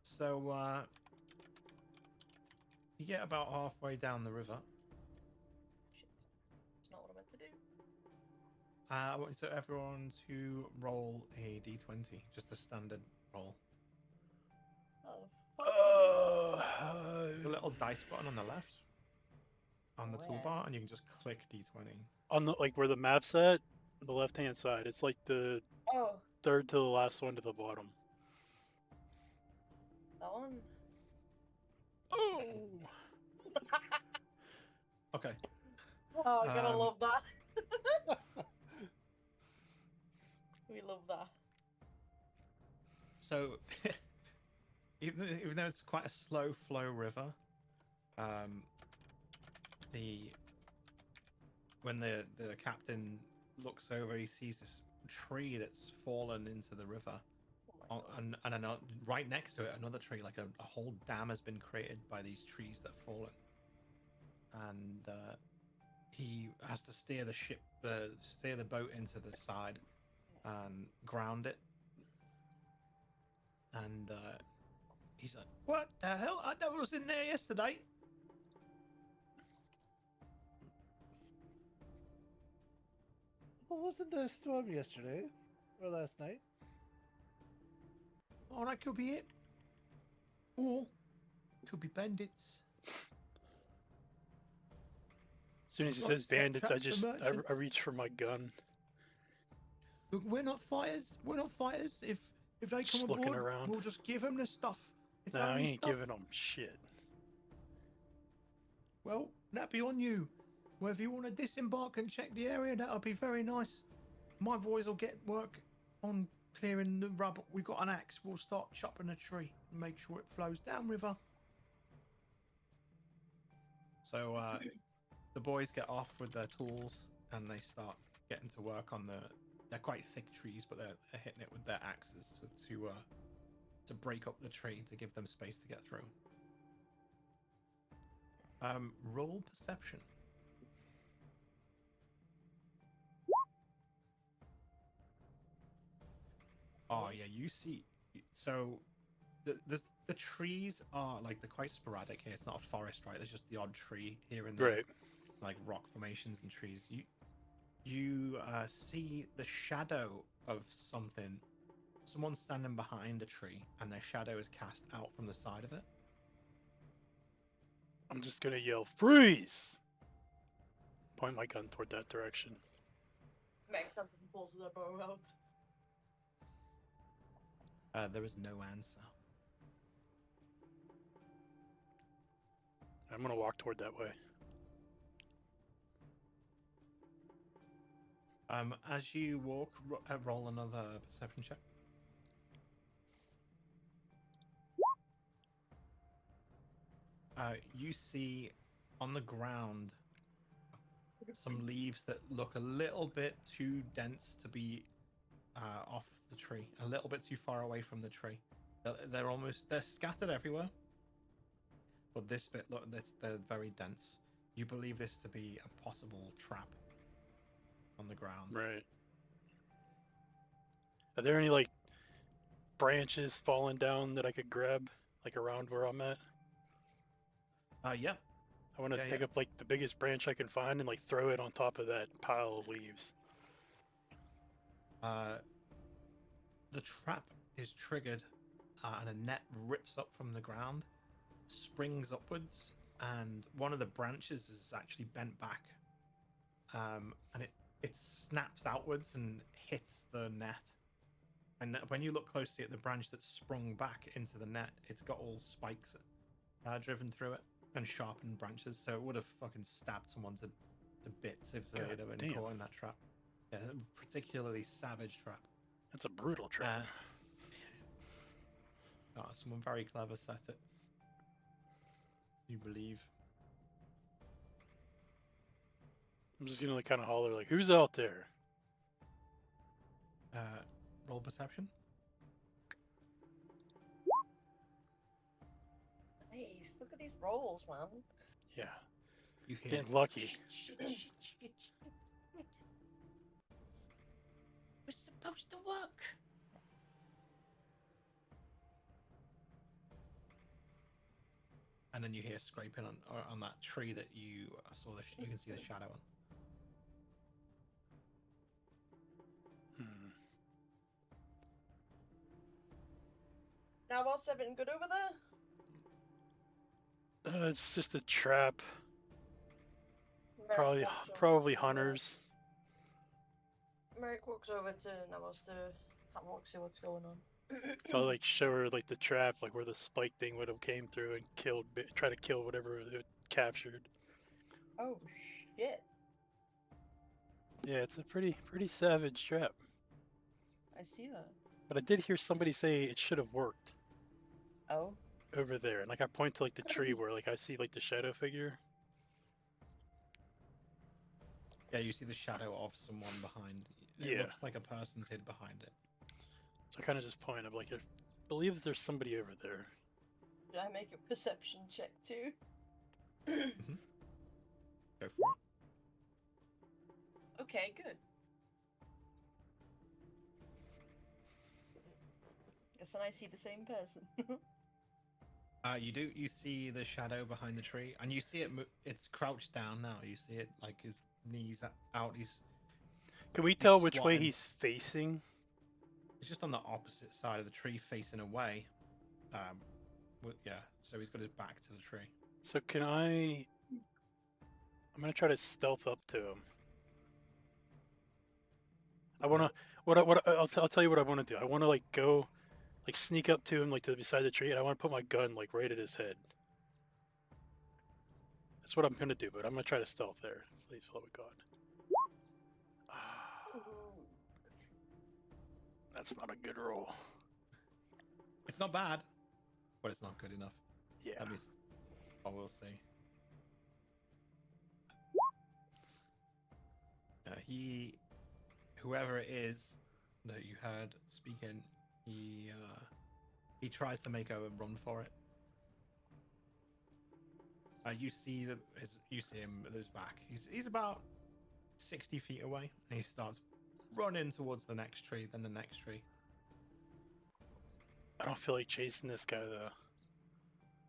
So you get about halfway down the river. Shit. It's not what I meant to do. I want so everyone to roll a d20, just a standard roll. Oh, There's a little dice button on the left, on the Where? toolbar, and you can just click d20. On the like where the map's at, the left-hand side. It's like the oh, third to the last one to the bottom. that one. Oh. Okay. Oh, I'm gonna Um, love that. We love that. So, even though it's quite a slow flow river, when the captain looks over, he sees this tree that's fallen into the river, Oh my God. and right next to it, another tree, like a whole dam has been created by these trees that have fallen, and he has to steer the boat into the side and ground it. And he's like, "What the hell? I was in there yesterday." Well, wasn't there a storm yesterday? Or last night? Oh, that could be it. Or could be bandits. soon as he Got says set bandits, I traps for just I merchants. reach for my gun. Look, we're not fighters. We're not fighters. If they come Just looking aboard, around. we'll just give them the stuff. It's No, I only ain't stuff. giving them shit. Well, that'd be on you. Well, if you want to disembark and check the area, that'll be very nice. My boys will get work on clearing the rubble. We've got an axe. We'll start chopping a tree and make sure it flows downriver. So the boys get off with their tools and they start getting to work on they're quite thick trees, but they're hitting it with their axes to break up the tree to give them space to get through. Roll perception. Oh yeah, you see. So the trees are like they're quite sporadic here. It's not a forest, right? There's just the odd tree here and there, Right. like rock formations and trees. You see the shadow of something. Someone's standing behind a tree, and their shadow is cast out from the side of it. I'm just gonna yell, freeze! Point my gun toward that direction. Make something pulls the bow out. There is no answer. I'm gonna walk toward that way. As you walk, roll another perception check. You see on the ground some leaves that look a little bit too dense to be off the tree, a little bit too far away from the tree. They're scattered everywhere, but this bit, look, they're very dense. You believe this to be a possible trap on the ground. Right. Are there any, like, branches falling down that I could grab, like, around where I'm at? Yeah. I want to Yeah, pick yeah. up, like, the biggest branch I can find and, like, throw it on top of that pile of leaves. The trap is triggered, and a net rips up from the ground, springs upwards, and one of the branches is actually bent back, and it snaps outwards and hits the net. And when you look closely at the branch that's sprung back into the net, it's got all spikes driven through it and sharpened branches, so it would have fucking stabbed someone to bits if they'd have been damn. caught in that trap. Yeah, a particularly savage trap. That's a brutal trap. Someone very clever set it. You believe. I'm just gonna, like, kind of holler, like, who's out there? Roll perception. Nice. Look at these rolls, man. Yeah. You hear Getting lucky. Shit. We're supposed to work. and then you hear scraping on that tree that you saw. You can see the shadow on. Navos, everything good over there? It's just a trap. Merrick walks over Probably to, hunters. Merrick walks over to Navos to have a look, see what's going on. So I'll, like, show her, like, the trap, like where the spike thing would have came through and try to kill whatever it captured. Oh shit! Yeah, it's a pretty savage trap. I see that. But I did hear somebody say it should have worked Oh, over there, and like I point to like the tree where like I see like the shadow figure. Yeah, you see the shadow of someone behind. It Yeah. looks like a person's hid behind it. So I kind of just point. I'm like, I believe that there's somebody over there. did I make a perception check too? Go for it. Okay, good. Guess then I see the same person. You do. You see the shadow behind the tree, and you see it. It's crouched down now. You see it like his knees out. Can we tell which way squatting. he's facing? He's just on the opposite side of the tree, facing away. Yeah. So he's got his back to the tree. So can I'm I'm gonna try to stealth up to him. I wanna. I'll tell you what I want to do. I want to like go, like sneak up to him like to beside the tree, and I want to put my gun like right at his head. That's what I'm gonna do, but I'm gonna try to stealth there. Please, oh my God. That's not a good roll. It's not bad, but it's not good enough. Yeah. I will say. Whoever it is that you heard speaking, he tries to make a run for it. You see him with his back. He's about 60 feet away, and he starts running towards the next tree, then the next tree. I don't feel like chasing this guy though.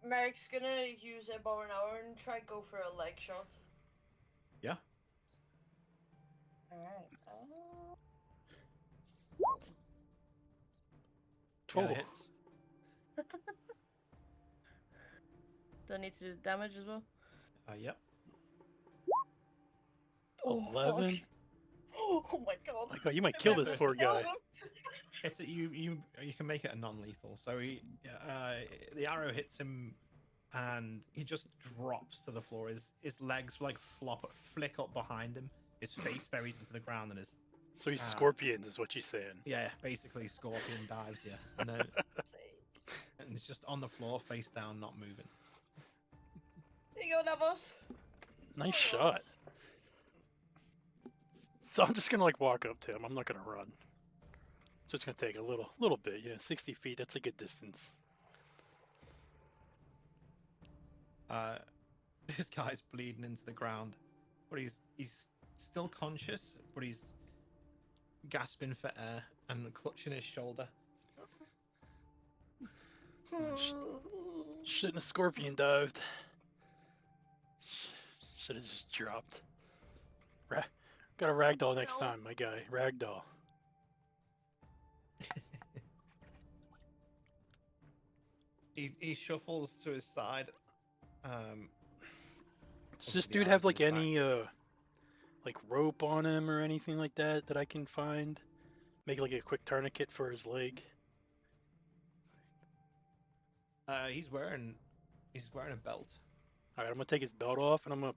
Merrick's gonna use a bow and arrow and try go for a leg shot. Yeah. Alright. Yeah, that hits. Do I need to do damage as well? Yep. 11. Fuck. Oh my God. My God, you might kill this poor guy. You can make it a non-lethal. So the arrow hits him, and he just drops to the floor. His legs like flick up behind him. His face buries into the ground, and his So he's scorpions, is what you're saying. yeah, basically scorpion dives. Yeah, and then and it's just on the floor, face down, not moving. There you go, Navos. Nice shot. So I'm just gonna like walk up to him. I'm not gonna run. So it's gonna take a little bit. 60 feet. That's a good distance. This guy's bleeding into the ground, but he's still conscious, but he's gasping for air and clutching his shoulder. Shouldn't have scorpion dived. Should have just dropped. Got a ragdoll next time, my guy. Ragdoll. He shuffles to his side. Does this dude have like any like rope on him or anything like that I can find? Make like a quick tourniquet for his leg. He's wearing a belt. All right, I'm gonna take his belt off and I'm gonna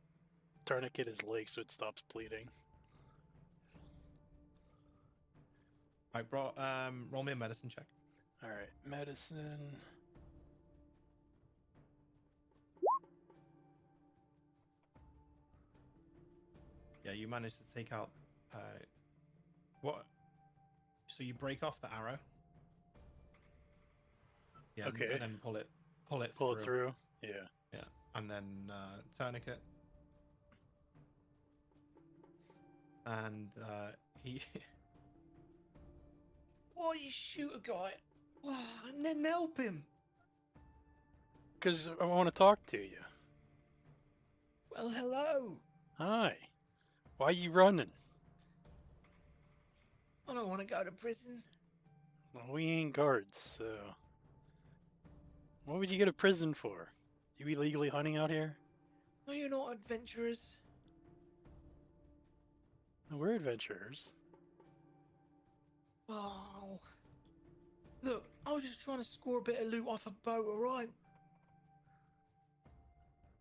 tourniquet his leg so it stops bleeding. Alright, bro. Roll me a medicine check. All right, medicine. Yeah, you managed to take out. What? So you break off the arrow. Yeah. Okay. And then pull it through. Yeah. Yeah, and then tourniquet. And he. Why you shoot a guy? And then help him. Because I want to talk to you. Well, hello. Hi. Why are you running? I don't want to go to prison. Well, we ain't guards, so... What would you go to prison for? You illegally hunting out here? Are you not adventurers? We're adventurers. Oh. Look, I was just trying to score a bit of loot off a boat, alright?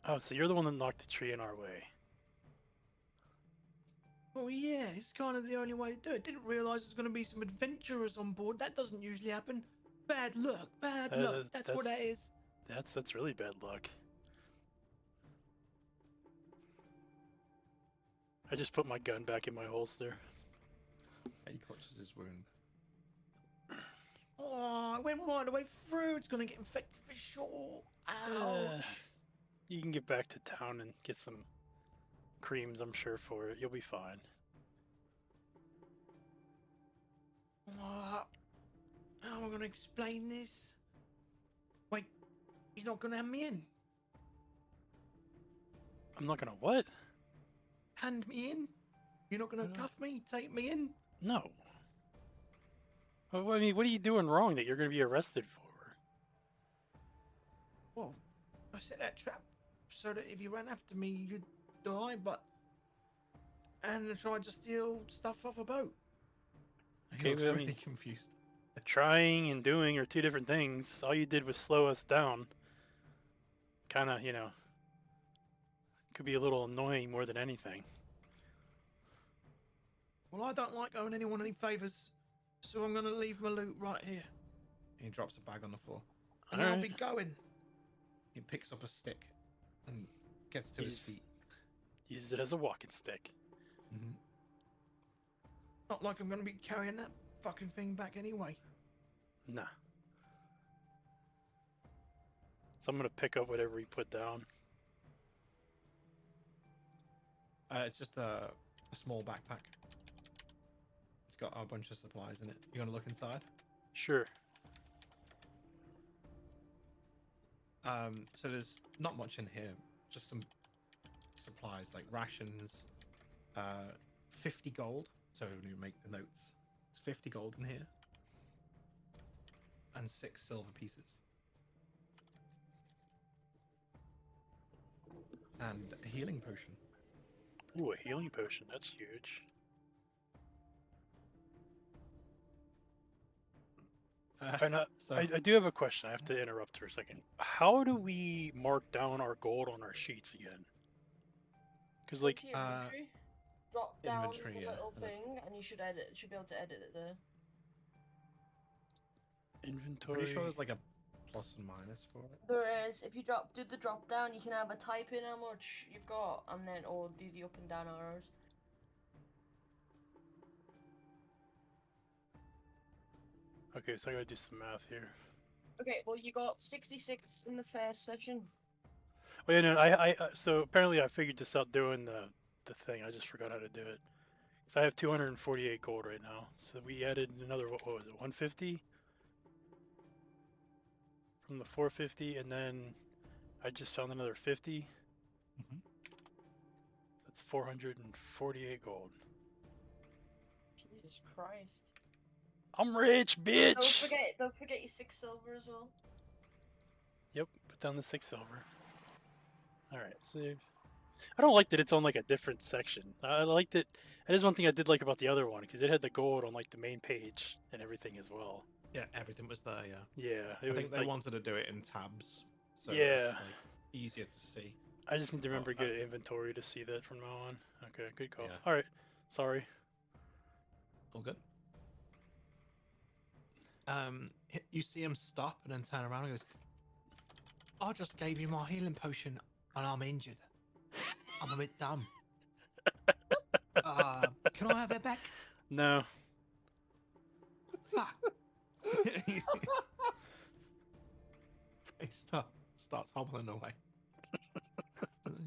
Oh, so you're the one that knocked the tree in our way. Oh yeah, it's kind of the only way to do it. Didn't realise there's going to be some adventurers on board. That doesn't usually happen. Bad luck, bad luck. That's what that is. That's really bad luck. I just put my gun back in my holster. He clutches his wound. Oh, it went right the way through. It's going to get infected for sure. Ouch. You can get back to town and get some creams, I'm sure, for it. You'll be fine. How am I going to explain this? Wait, you're not going to hand me in? I'm not gonna what? Hand me in? You're not going to cuff me? Take me in? No. Well, I mean, what are you doing wrong that you're gonna be arrested for? Well, I set that trap so that if you ran after me, you'd die, but and they tried to steal stuff off a boat. He Okay, looks but I really mean- confused. Trying and doing are two different things. All you did was slow us down. Kind of, could be a little annoying more than anything. Well, I don't like owing anyone any favors, so I'm gonna leave my loot right here. He drops a bag on the floor, and then I'll be Alright. going. He picks up a stick and gets to his He's- feet. Use it as a walking stick. Mhm. Not like I'm gonna be carrying that fucking thing back anyway. Nah. So I'm gonna pick up whatever he put down. It's just a small backpack. It's got a bunch of supplies in it. You want to look inside? Sure. So there's not much in here. Just some supplies like rations. 50 gold. So when you make the notes, it's 50 gold in here, and 6 silver pieces, and a healing potion. Ooh, a healing potion. That's huge. And So I do have a question. I have to interrupt for a second. How do we mark down our gold on our sheets again? Because, Go like, to your inventory, drop down inventory, the yeah, little and then- thing, and you should be able to edit it there. inventory. pretty sure there's like a plus and minus for it. There is. If you do the drop down, you can have a type in how much you've got, and then or do the up and down arrows. Okay, so I gotta do some math here. Okay, well you got 66 in the first session. Oh, yeah, no, so apparently I figured this out doing the thing. I just forgot how to do it. So I have 248 gold right now. So we added another, what was it, 150? From the 450, and then I just found another 50. Mhm. That's 448 gold. Jesus Christ. I'm rich, bitch! Don't forget your 6 silver as well. Yep, put down the 6 silver. Alright, save. I don't like that it's on like a different section. I liked it. That is one thing I did like about the other one, because it had the gold on like the main page and everything as well. Yeah, everything was there. Yeah, Yeah, I it was think they like, wanted to do it in tabs, so Yeah. it's like easier to see. I just need to remember to Oh, get an inventory to see that from now on. Okay, good call. Yeah. Alright, sorry. All good. You see him stop and then turn around and goes, "I just gave you my healing potion and I'm injured. I'm a bit dumb. Can I have it back?" No. Fuck. He starts hobbling away.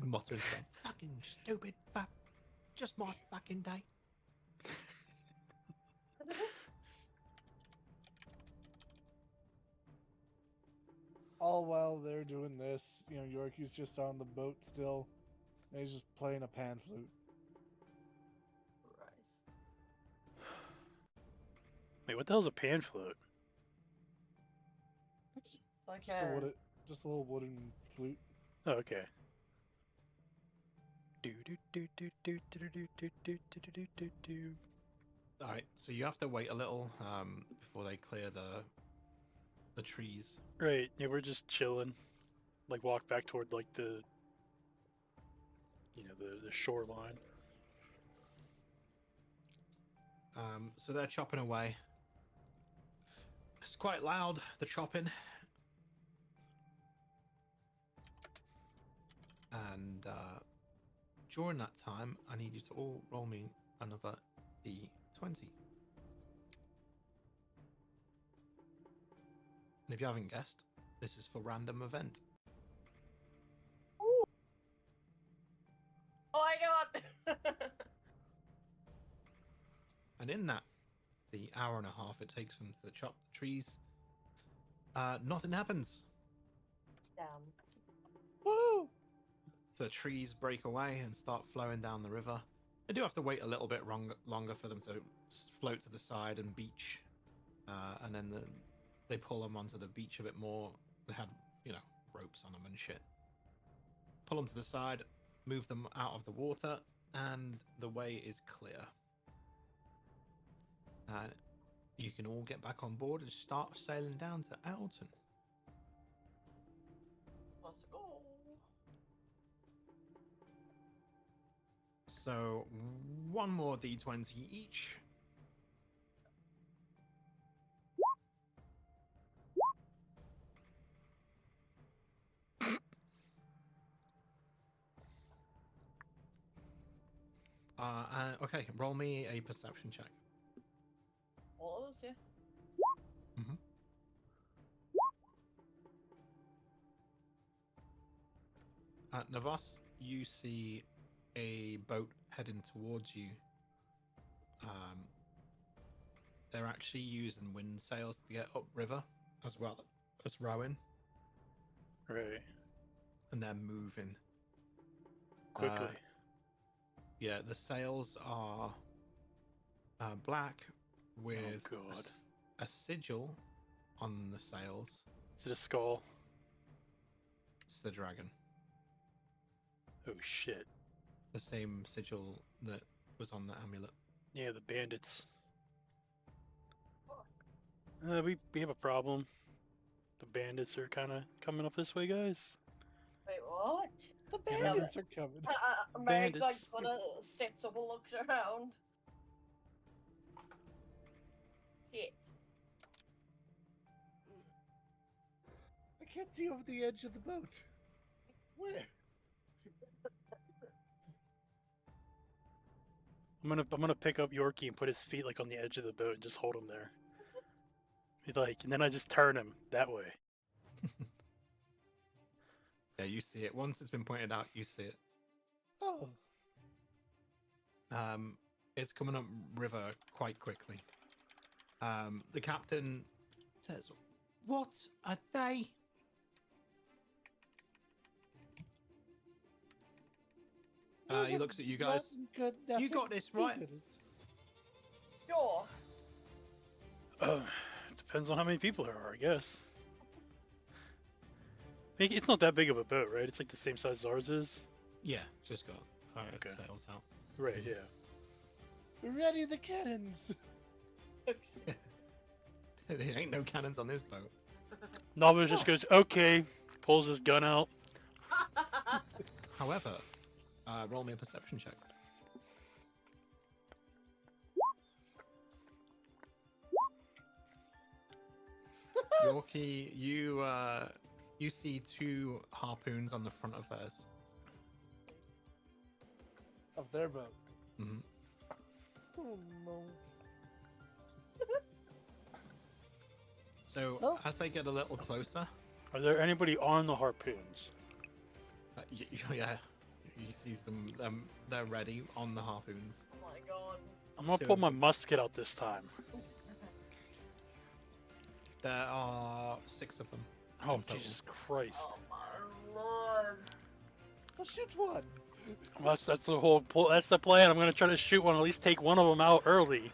Muttering stuff. "Fucking stupid fuck. Just my fucking day." All while they're doing this, Yorkie's just on the boat still, and he's just playing a pan flute. Christ. Wait, what the hell's a pan float? It's like Just a little wooden flute. Oh, okay. Do do do do do do do do do do do do do. All right, so you have to wait a little before they clear the trees. Right, yeah, we're just chilling. Like, walk back toward, like, the shoreline. So they're chopping away. It's quite loud, the chopping. And during that time, I need you to all roll me another D20. And if you haven't guessed, this is for random event. Oh my god! And in that, the hour and a half it takes them to chop the trees, nothing happens. Damn. Woo! The trees break away and start flowing down the river. They do have to wait a little bit longer for them to float to the side and beach, and then they pull them onto the beach a bit more. They had, ropes on them and shit. Pull them to the side, move them out of the water, and the way is clear. And you can all get back on board and start sailing down to Alton. Let's go. So, one more d20 each. Okay, roll me a perception check. All of us, yeah. Mm-hmm. Navos, you see a boat heading towards you. They're actually using wind sails to get upriver as well as rowing, Right. and they're moving Quickly. Yeah, the sails are black with God. a sigil on the sails. Is it a skull? It's the dragon. Oh shit. The same sigil that was on the amulet. Yeah, the bandits. We have a problem. The bandits are kind of coming up this way, guys. Wait, what? The Yeah, bandits are coming. Meg, like, Bandits. kind of sits up and looks around. Shit. I can't see over the edge of the boat. Where? I'm gonna pick up Yorkie and put his feet like on the edge of the boat and just hold him there. He's like, and then I just turn him that way. Yeah, you see it. Once it's been pointed out, you see it. Oh, It's coming up river quite quickly. The captain says, "What are they?" He looks at you guys. nothing good, You got nothing this, right? good. Sure. Depends on how many people there are, I guess. It's not that big of a boat, right? It's like the same size as ours is. Yeah, just got Okay. sails out. Right, yeah. Ready the cannons. There ain't no cannons on this boat. Navos just goes, okay, pulls his gun out. However, roll me a perception check. Yorkie, you see two harpoons on the front of theirs. Of their boat. Mm-hmm. Oh no. So Oh. as they get a little closer, Are there anybody on the harpoons? yeah, you see them. They're ready on the harpoons. Oh my god. I'm gonna Two pull of my them. musket out this time. There are 6 of them. Oh, in total. Jesus Christ. Oh my lord. I'll shoot one. Well, that's the whole. That's the plan. I'm gonna try to shoot one. At least take one of them out early.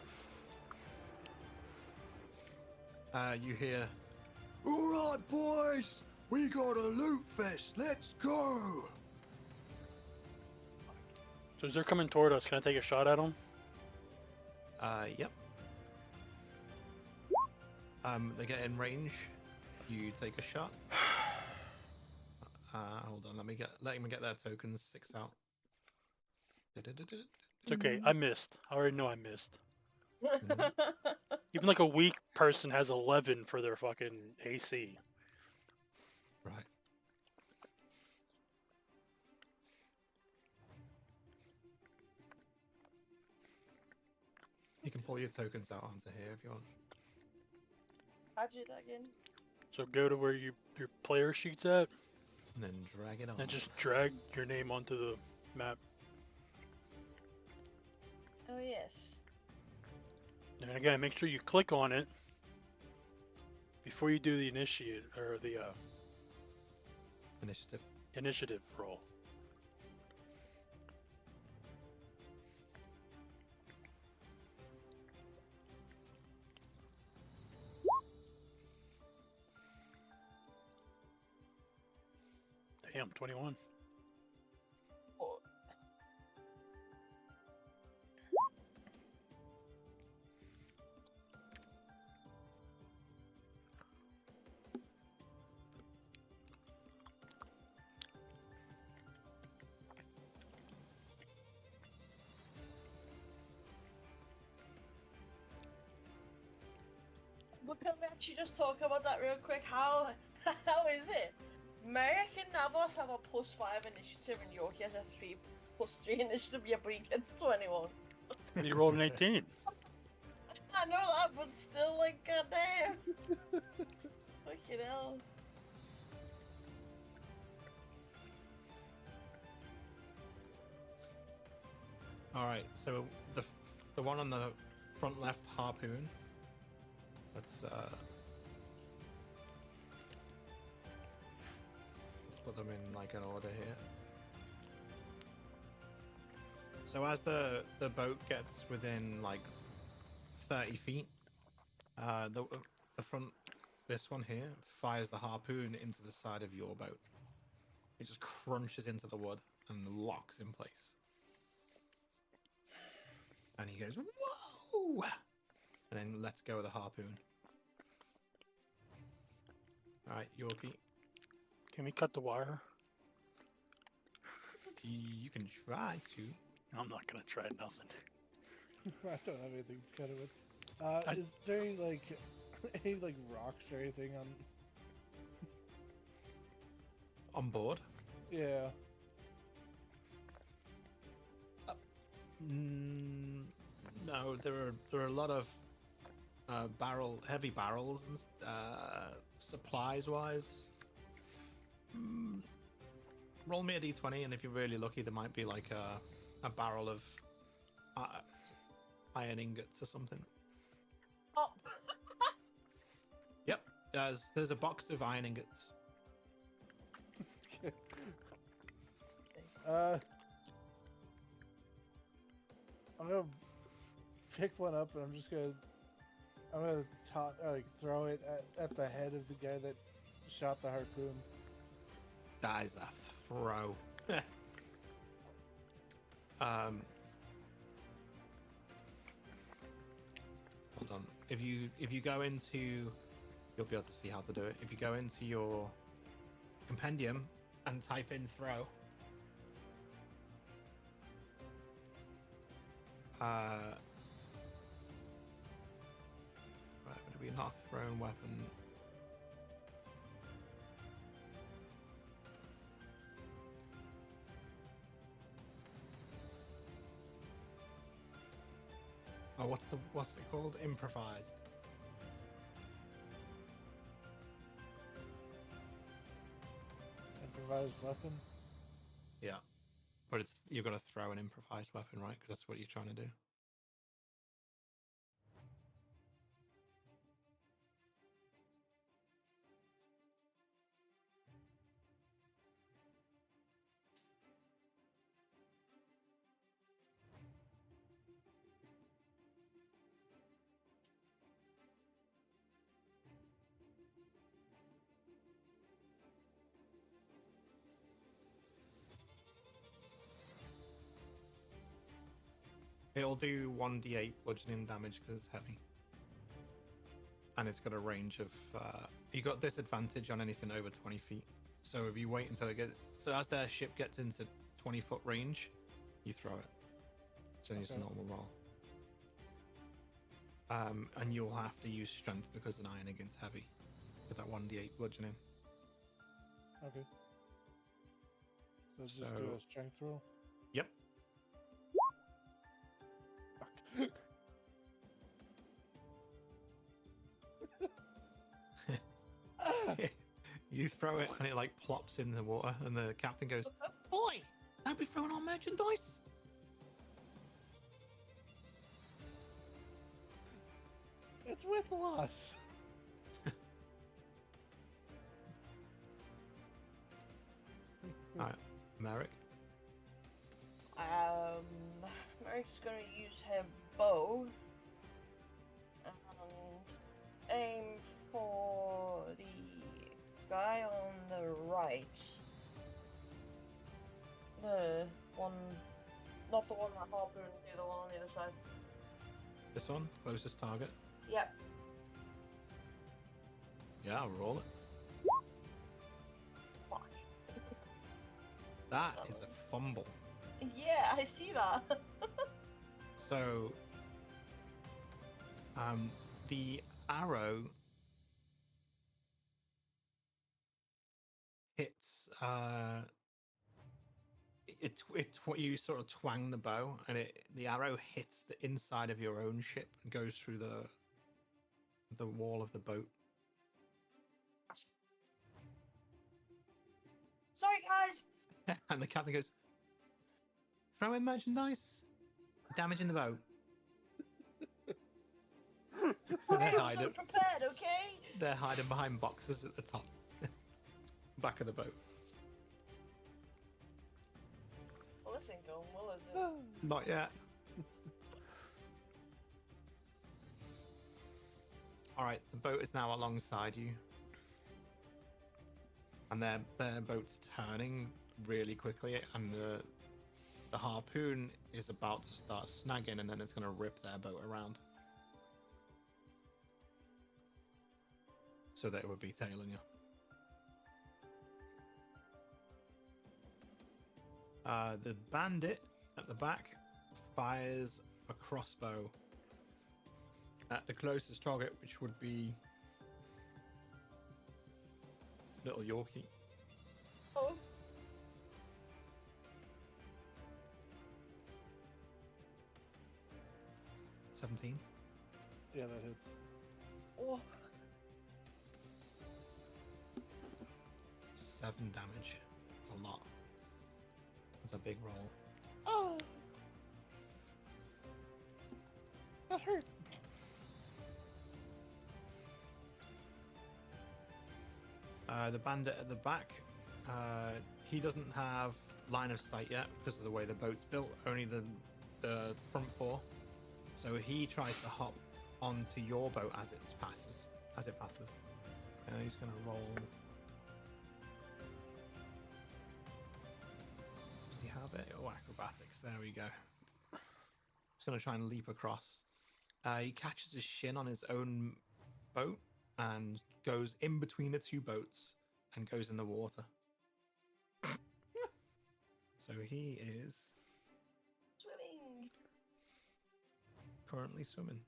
You hear, "All right, boys, we got a loot fest. Let's go." So as they're coming toward us, can I take a shot at them? Yep. They get in range. You take a shot. Hold on. Let me get their tokens 6 out. It's okay. I missed. I already know I missed. Mhm. Even like a weak person has 11 for their fucking AC. Right. You can pull your tokens out onto here if you want. How'd you do that again? So go to where your player sheet's at, And then drag it on. and just drag your name onto the map. Oh yes. And again, make sure you click on it before you do the initiate or the Initiative. initiative roll. Damn, 21. Oh, But can we actually just talk about that real quick? How is it? Merrick and Navos have a +5 initiative, and Yorkie has a 3+3 initiative. Yeah, but he gets 21. You rolled an 18. I know that, but still, like, goddamn. Fucking hell. All right, so the one on the front left harpoon. Let's put them in like an order here. So as the boat gets within like 30 feet, the front, this one here, fires the harpoon into the side of your boat. It just crunches into the wood and locks in place. And he goes, whoa! And then lets go of the harpoon. All right, Yorkie, Can we cut the wire? you can try to. I'm not gonna try nothing. I don't have anything to cut it with. Is there any like rocks or anything on? On board? Yeah. No, there are a lot of heavy barrels and supplies wise. Roll me a d20, and if you're really lucky, there might be like a barrel of iron ingots or something. Oh. Yep, there's a box of iron ingots. I'm gonna pick one up, and I'm gonna throw it at the head of the guy that shot the harpoon. That is a throw. Hold on. If you go into, you'll be able to see how to do it. If you go into your compendium and type in throw, right, would it be not a thrown weapon? Oh, what's it called? Improvised. Improvised weapon. Yeah, but you've got to throw an improvised weapon, right? Because that's what you're trying to do. It'll do 1d8 bludgeoning damage because it's heavy. And it's got a range of... you got disadvantage on anything over 20 feet. So if you wait until it gets... So as their ship gets into 20-foot range, you throw it. So it's a normal roll. And you'll have to use strength because an iron against heavy. With that 1d8 bludgeoning. Okay. So just do a strength roll? Yep. Fuck. You throw it and it like plops in the water and the captain goes, Boy, don't be throwing our merchandise. It's with loss. alright, Merrick. Merrick's gonna use her bow and aim for the guy on the right. The one, not the one that harpooned, the other one on the other side. This one, closest target. Yep. Yeah, I'll roll it. Fuck. That is a fumble. Yeah, I see that. So, the arrow hits. You sort of twang the bow, and the arrow hits the inside of your own ship and goes through the wall of the boat. Sorry, guys. And the captain goes, "Throw in merchandise, damaging the boat." I wasn't prepared, okay? They're hiding behind boxes at the top, back of the boat. Well, this ain't going well, is it? Not yet. All right, the boat is now alongside you, and their boat's turning really quickly, and the harpoon is about to start snagging, and then it's going to rip their boat around, so that it would be tailing you. The bandit at the back fires a crossbow at the closest target, which would be little Yorkie. Oh. 17. Yeah, that hits. Oh. 7 damage. It's a lot. It's a big roll. Oh, that hurt. The bandit at the back, he doesn't have line of sight yet because of the way the boat's built, only the front four. So he tries to hop onto your boat as it passes. And he's going to roll. Does he have it? Oh, acrobatics. There we go. He's going to try and leap across. He catches his shin on his own boat and goes in between the two boats and goes in the water. So he is Swimming. currently swimming.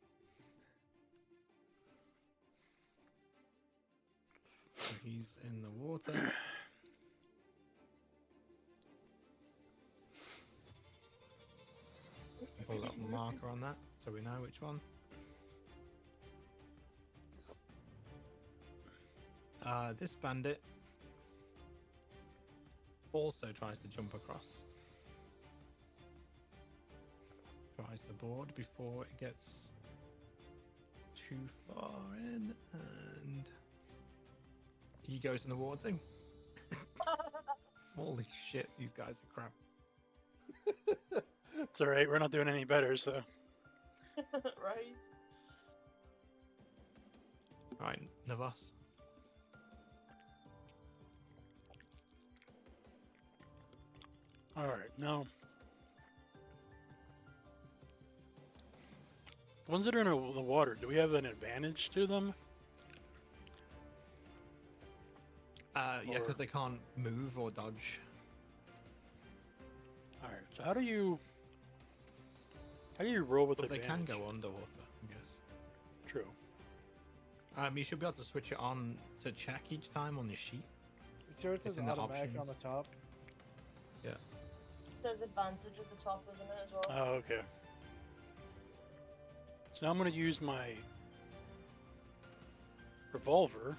So he's in the water. Put a little marker on that so we know which one. This bandit also tries to jump across. Tries to board before it gets too far in, and he goes in the water too. Holy shit, these guys are crap. It's all right. We're not doing any better, so. Right. All right, Navos. All right, now. The ones that are in the water, do we have an advantage to them? Yeah, because Or- they can't move or dodge. All right, so how do you roll with But they advantage? can go underwater, I guess. True. You should be able to switch it on to check each time on your sheet. See where it says in the automatic on options. the top? Yeah. There's advantage at the top, isn't it, as well? Oh, okay. So now I'm going to use my revolver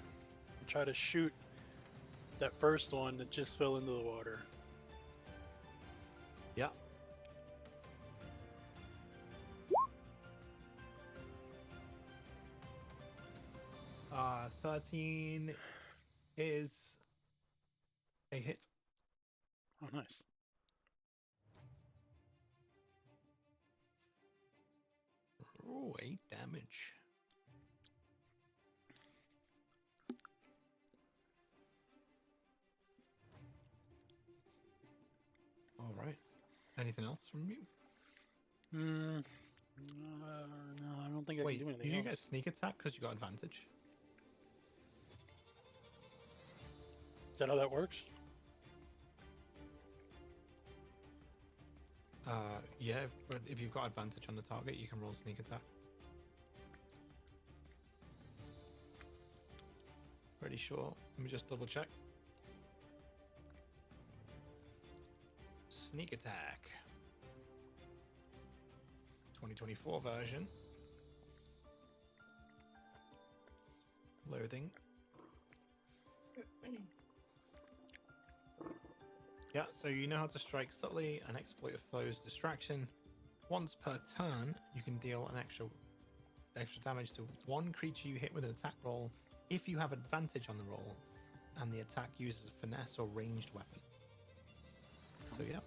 and try to shoot that first one that just fell into the water. Yeah. Uh, 13 is a hit. Oh, nice. Oh, 8 damage. All right. Anything else from you? No, I don't think I Wait, can do did anything you else. get sneak attack because you got advantage? Is that how that works? Yeah, but if you've got advantage on the target, you can roll sneak attack. Pretty sure. Let me just double check. sneak attack. 2024 version. Loading. Yeah, so you know how to strike subtly and exploit a foe's distraction. Once per turn, you can deal an extra damage to one creature you hit with an attack roll if you have advantage on the roll and the attack uses a finesse or ranged weapon. So yeah.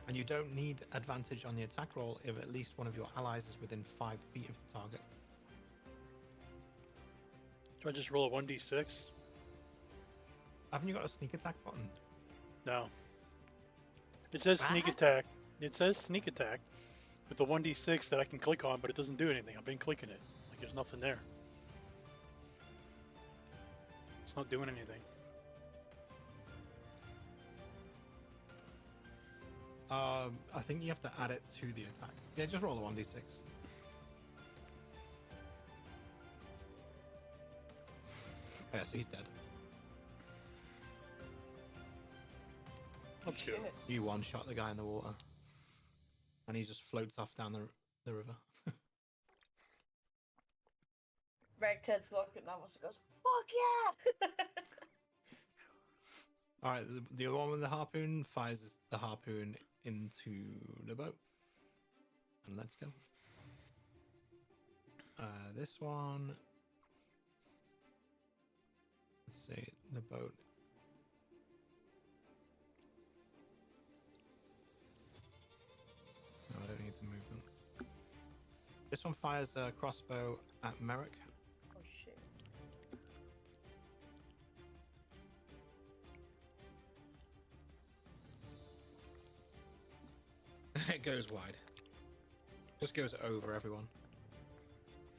And you don't need advantage on the attack roll if at least one of your allies is within 5 feet of the target. Do I just roll a 1d6? Haven't you got a sneak attack button? No. It says sneak What? attack. It says sneak attack with the 1d6 that I can click on, but it doesn't do anything. I've been clicking it. Like there's nothing there. It's not doing anything. I think you have to add it to the attack. Yeah, just roll a 1d6. Yeah, so he's dead. Let's go. Shit. You one-shot the guy in the water. And he just floats off down the river. Reg Ted's looking at us and goes, fuck yeah! Alright, the other one with the harpoon fires the harpoon into the boat. And let's go. This one... Let's see, the boat... No, I don't need to move them. This one fires a crossbow at Merrick. Oh shit. It goes wide. Just goes over everyone.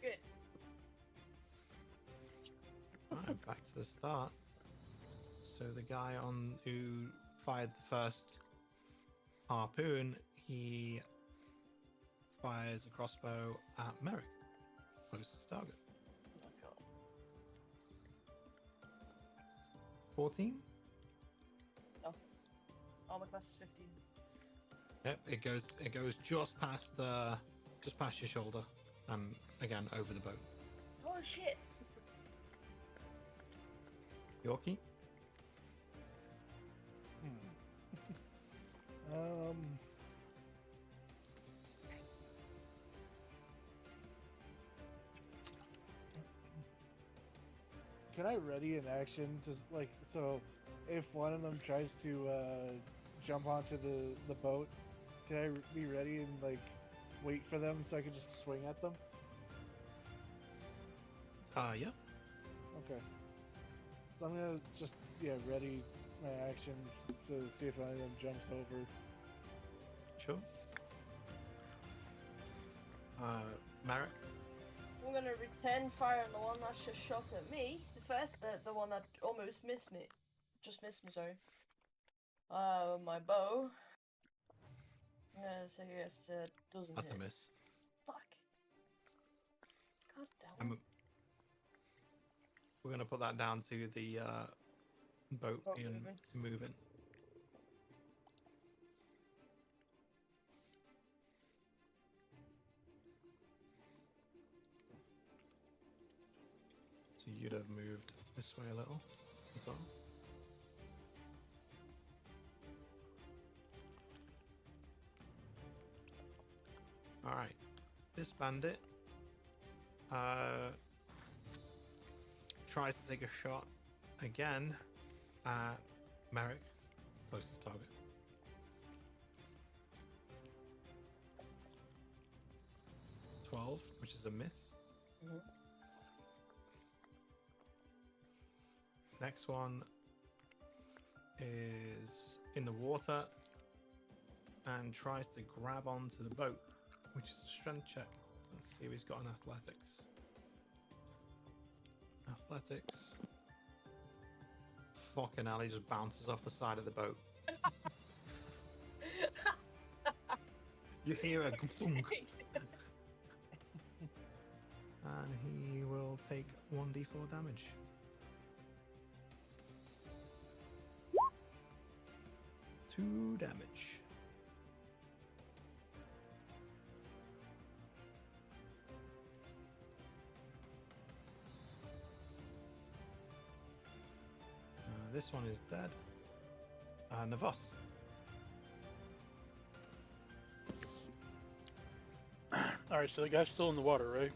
Good. Alright, back to the start. So the guy who fired the first harpoon, he fires a crossbow at Merrick. Closest target. Oh my god. 14? No. Armor class is 15. Yep, it goes just past your shoulder and again over the boat. Oh shit! Yorkie? Can I ready an action to like so? If one of them tries to jump onto the boat, can I be ready and like wait for them so I can just swing at them? Yeah. Okay. So I'm gonna just ready my action to see if any of them jumps over. Sure. Merrick? I'm gonna return fire on the one that just shot at me. The one that almost missed me. Just missed me, sorry. My bow. So yes, doesn't That's hit. a miss. Fuck. God damn it. We're going to put that down to the boat Boat in moving. moving. So you'd have moved this way a little as well. Alright, this bandit tries to take a shot again at Merrick, closest target. Which is a miss. Mhm. Next one is in the water and tries to grab onto the boat, which is a strength check. Let's see if he's got an athletics. Athletics. Fucking hell, he just bounces off the side of the boat. You hear a gunk, and he will take 1d4 damage. 2 damage. This one is dead. Navos. Alright, so the guy's still in the water, right?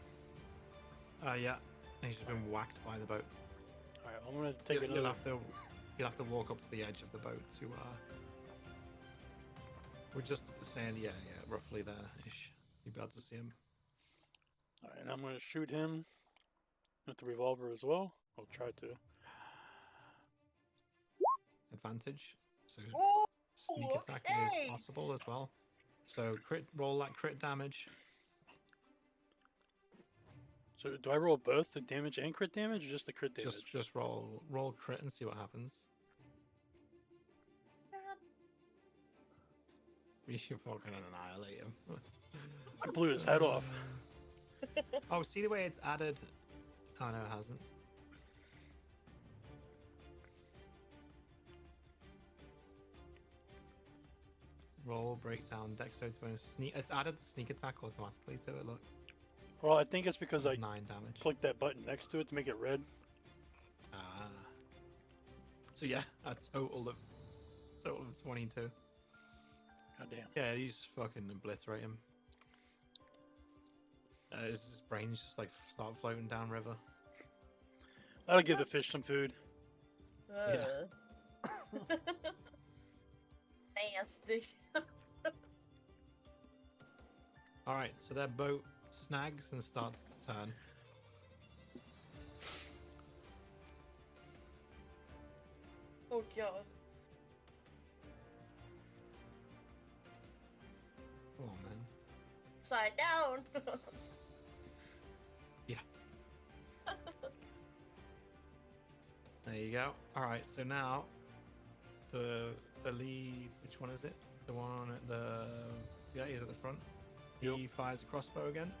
Yeah. He's just been whacked by the boat. Alright, I'm gonna take You'll another. you'll have to walk up to the edge of the boat to we're just saying roughly there-ish. You'll be able to see him. Alright, and I'm gonna shoot him with the revolver as well. I'll try to. Advantage. So Oh, sneak attack okay. is possible as well. So roll that crit damage. So do I roll both the damage and crit damage, or just the crit damage? Just roll crit and see what happens. You fucking annihilate him. I blew his head off. Oh, see the way it's added? Oh no, it hasn't. Roll, breakdown, dexterity bonus, sneak. It's added the sneak attack automatically to it. Look, Well, I think it's because I 9 damage. clicked that button next to it to make it red. Ah. So yeah, a total of 22. God damn. Yeah, you just fucking obliterate him. His brains just like start floating down river. That'll give the fish some food. Nasty. All right, so their boat snags and starts to turn. Oh god. Come on, man. Upside down. Yeah. There you go. All right, so now the lead. Which one is it? The one at the he's at the front. Yep. He fires a crossbow again.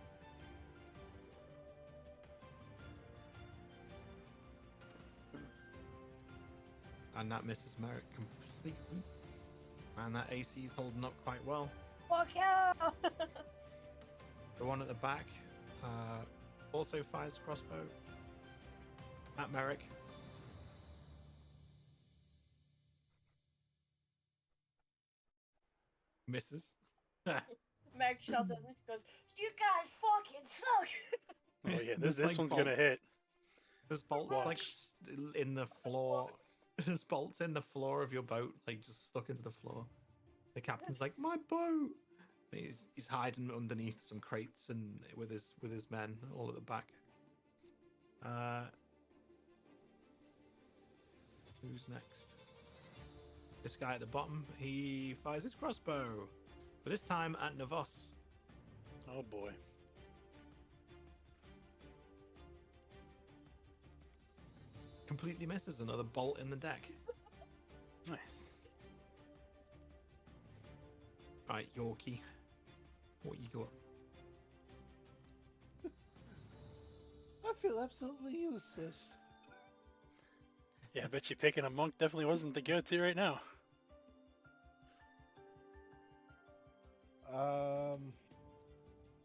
And that misses Merrick completely. And that AC is holding up quite well. Fuck yeah. The one at the back also fires a crossbow at Merrick. Misses. Meg shouts at me, goes, "You guys fucking suck." Oh yeah, There's, this like, one's gonna bolts. hit. There's bolts like in the floor. There's bolts in the floor of your boat, like just stuck into the floor. The captain's like, "My boat!" And he's hiding underneath some crates and with his men all at the back. Who's next? This guy at the bottom. He fires his crossbow, but this time at Navos. Oh boy. Completely misses. Another bolt in the deck. Nice. Right, Yorkie. What you got? I feel absolutely useless. Yeah, I bet you picking a monk definitely wasn't the go-to right now.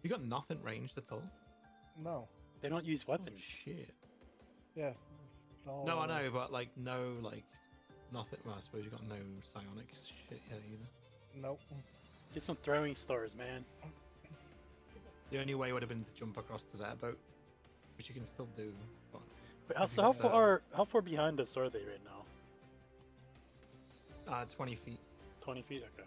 You got nothing ranged at all? No. They don't use weapons. Shit. Yeah. It's all, No, I know, but like no, like nothing. Well, I suppose you got no psionic shit yet either. Nope. Get some throwing stars, man. The only way would have been to jump across to their boat, which you can still do. But Wait, so how far behind us are they right now? 20 feet. 20 feet. Okay.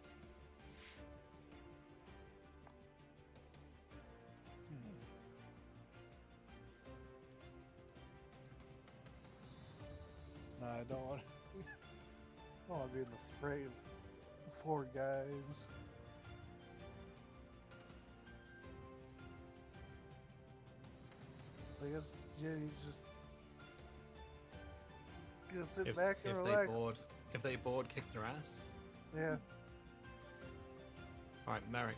No, I don't want. I don't want to be in the fray of 4 guys. I guess he's just gonna sit back and relax. If they board, kick their ass. Yeah. All right, Merrick.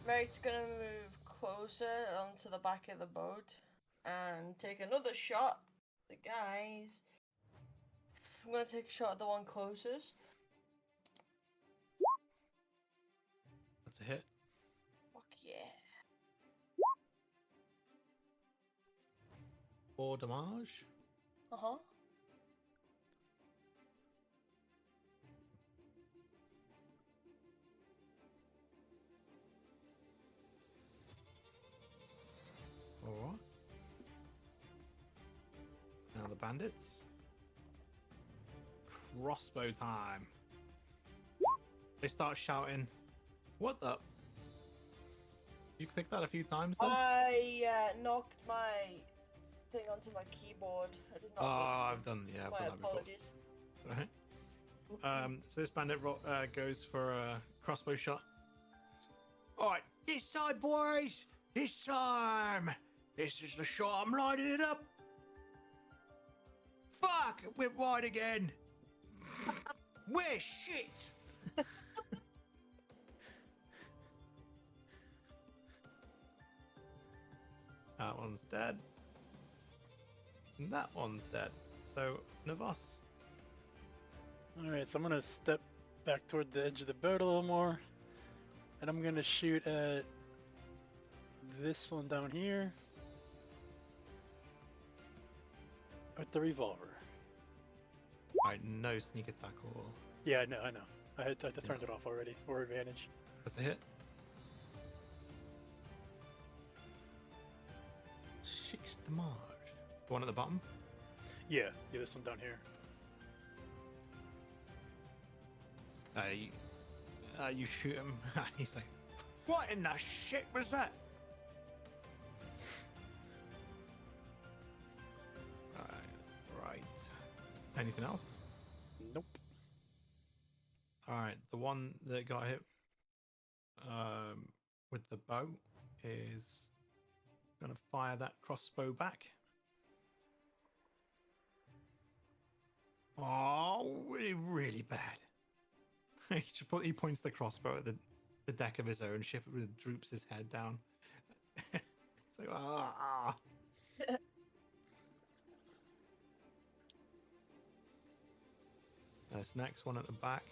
Merrick's gonna move closer onto the back of the boat and take another shot. The guys. I'm gonna take a shot at the one closest. a hit. Fuck yeah. 4 damage. Uh huh. Alright. Now the bandits. Crossbow time. They start shouting, "What the?" You clicked that a few times then? I knocked my thing onto my keyboard. I did not. Oh, mean to. I've done, yeah, I've My done that before. apologies. It's alright. So this bandit goes for a crossbow shot. Alright, this side, boys! This time! This is the shot, I'm lining it up! Fuck! We're wide again! We're shit! That one's dead. And that one's dead. So, Navos. Alright, so I'm gonna step back toward the edge of the boat a little more. And I'm gonna shoot at this one down here with the revolver. Alright, no sneak attack or... Yeah, I know. I turned it off already. Or advantage. That's a hit. 6 damage. The one at the bottom? Yeah, this one down here. You shoot him. He's like, "What in the shit was that?" Right. Anything else? Nope. Alright, the one that got hit with the bow is gonna fire that crossbow back. Oh, really bad. He points the crossbow at the deck of his own ship. It droops his head down. It's like, ah. This next one at the back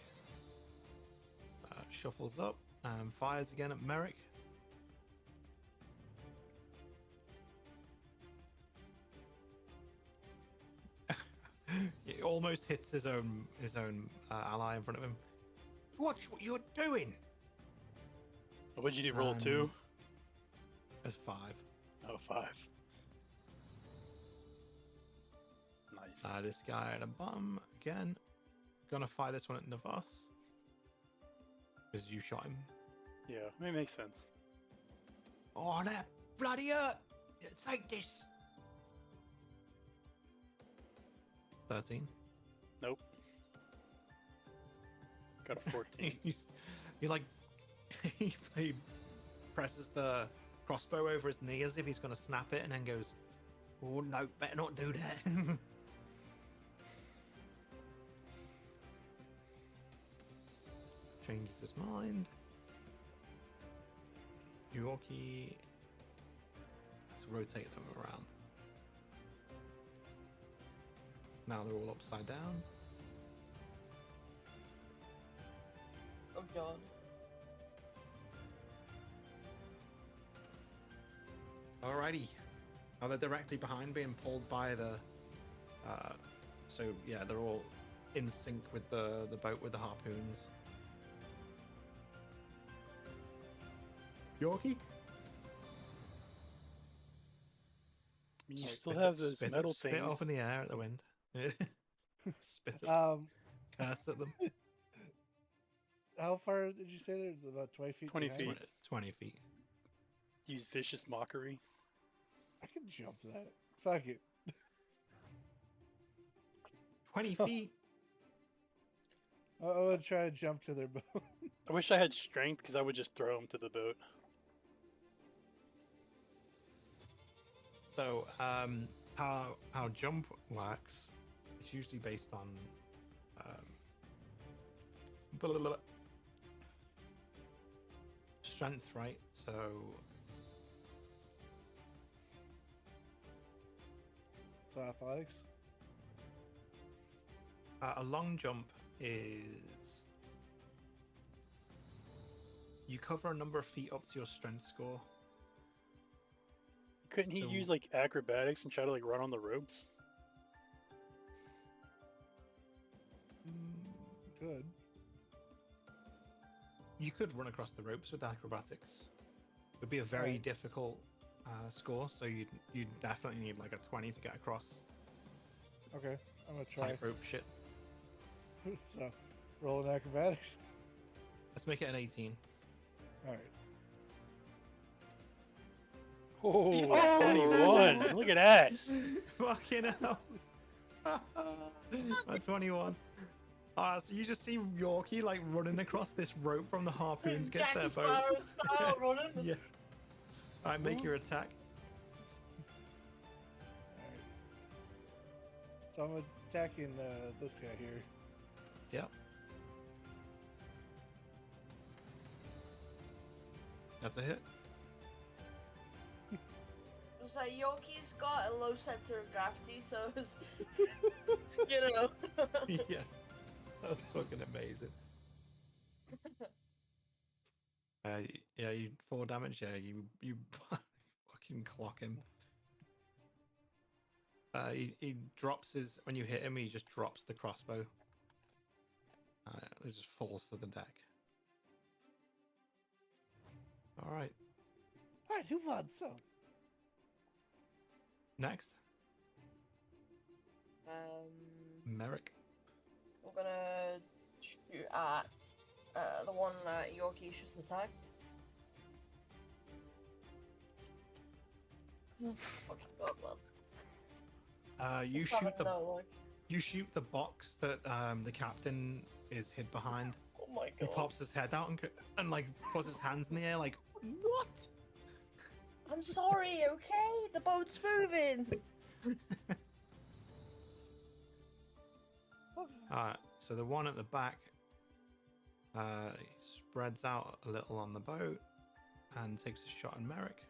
shuffles up and fires again at Merrick. It almost hits his own ally in front of him. Watch what you're doing. What'd you do? Roll 2? That's 5. Oh, 5. Nice. This guy at the bottom again. Gonna fire this one at Navos. Because you shot him. Yeah, it makes sense. Oh, that bloody hurt! Take this! 13. Nope. Got a 14. he like he presses the crossbow over his knee as if he's gonna snap it and then goes, "Oh no, better not do that." Changes his mind. Yorkie. Let's rotate them around. Now they're all upside down. Oh god. Alrighty. Now they're directly behind, being pulled by the. So yeah, they're all in sync with the boat with the harpoons. Yorkie. You Sorry, still spit have it- those spit it- metal spit things. off in the air at the wind. Spit it. Curse at them. How far did you say there? It's about 20 feet. 20 behind? feet. 20 feet. Use vicious mockery. I can jump that. Fuck it. 20 So- feet. I would try to jump to their boat. I wish I had strength because I would just throw them to the boat. So, how jump works is usually based on strength, right? So, So athletics. a long jump is You cover a number of feet up to your strength score. Couldn't he So- use like acrobatics and try to like run on the ropes? Good. You could run across the ropes with acrobatics. It would be a very Alright. difficult score, so you'd definitely need like a 20 to get across. Okay, I'm gonna try. Tightrope shit. So, rolling acrobatics. Let's make it an 18. All right. Oh, 21. Look at that. Fucking hell. A 21. So you just see Yorkie like running across this rope from the harpoon to get Jack to their Sparrow boat. style running. Yeah. Alright, make your attack. All right. So I'm attacking this guy here. Yep. That's a hit. It's like Yorkie's got a low center of gravity, so it's, you know. Yeah. That's fucking amazing. Yeah, you 4 damage. Yeah, you fucking clock him. He drops his when you hit him. He just drops the crossbow. It just falls to the deck. All right. All right, who wants some? Next, Merrick. We're gonna shoot at the one that Yorkie's just attacked. Okay, God, well. You Let's shoot have the another look. you shoot the box that the captain is hid behind. Oh my He god. pops his head out and like puts his hands in the air like what? I'm sorry, okay? The boat's moving. So the one at the back spreads out a little on the boat and takes a shot at Merrick.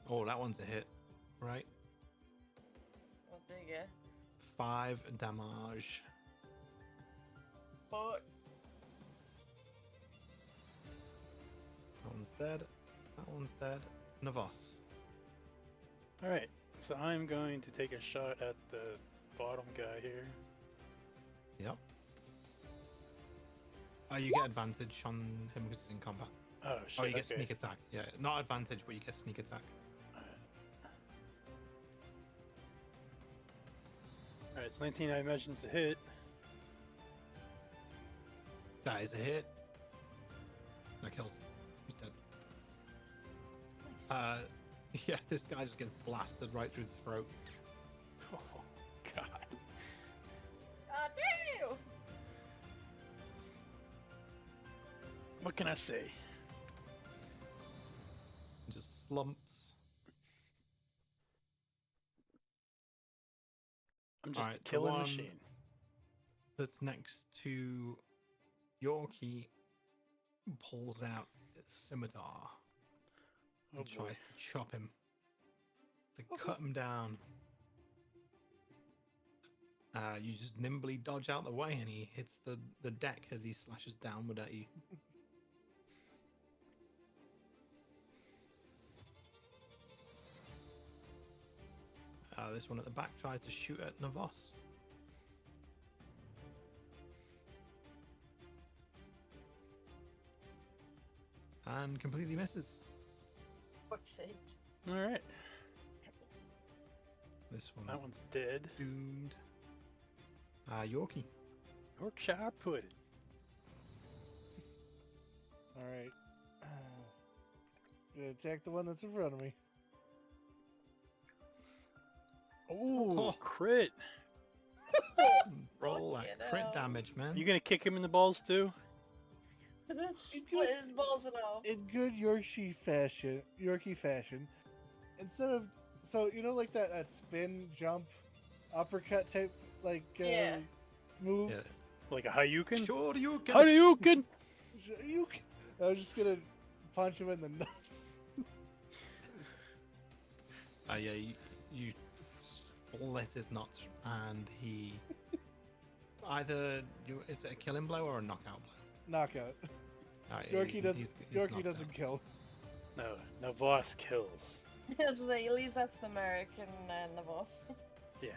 Oh, that one's a hit, right? What do you get? 5 damage. Fuck. That one's dead. That one's dead. Navos. All right, so I'm going to take a shot at the bottom guy here. Yep. You get advantage on him because he's in combat. Oh shit! Oh, you get okay. sneak attack. Yeah, not advantage, but you get sneak attack. All right, it's 19. I imagine it's a hit. That is a hit. That kills. He's dead. Nice. Yeah, this guy just gets blasted right through the throat. Oh god. Ah, damn! What can I say? Just slumps. I'm just Alright, a the killing one machine. That's next to Yorkie pulls out his scimitar Oh and boy. tries to chop him. To cut him down. You just nimbly dodge out the way and he hits the deck as he slashes downward at you. This one at the back tries to shoot at Navos. And completely misses. Fuck's sake. All right, This one's that one's dead. doomed. Yorkie. Yorkshire pudding. All right. Gonna attack the one that's in front of me. Oh, Oh. crit! Roll Fucking that crit hell. damage, man. You gonna kick him in the balls too? Split his balls in half. In good Yorkie fashion, instead of like that spin jump uppercut type Yeah. move. Yeah. Like a Hayukin? Sure, you can. Hayukin! I was just gonna punch him in the nuts. Yeah, you split his nuts and he either is it a killing blow or a knockout blow? Knockout. Alright, Yorkie he's knocked doesn't out. kill. No, Navos kills. So he leaves that to the American Navos. Yeah.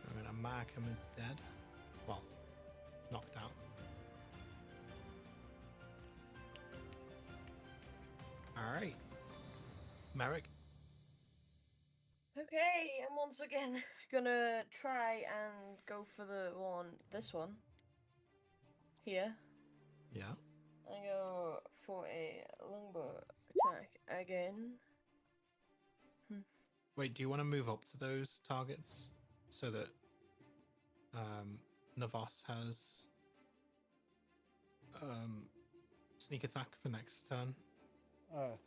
I mean, Markham is dead. Well, knocked out. Alright. Merrick. Okay, I'm once again gonna try and go for this one. Here. Yeah. I go for a longbow attack again. Wait, do you want to move up to those targets so that Navos has sneak attack for next turn? I'll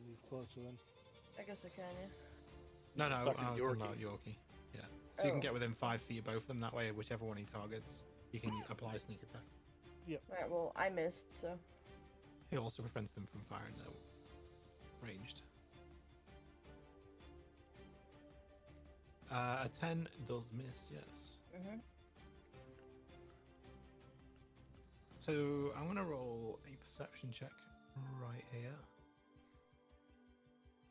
move closer then. I guess I can, yeah. No, He's no, talking I was Yorkie. talking about Yorkie. Yeah. So you can Oh. get within 5 feet of both of them. That way, whichever one he targets, you can apply sneak attack. Alright, well, I missed, so. It also prevents them from firing though. Ranged. A 10 does miss, yes. Mm-hmm. So I'm gonna roll a perception check right here.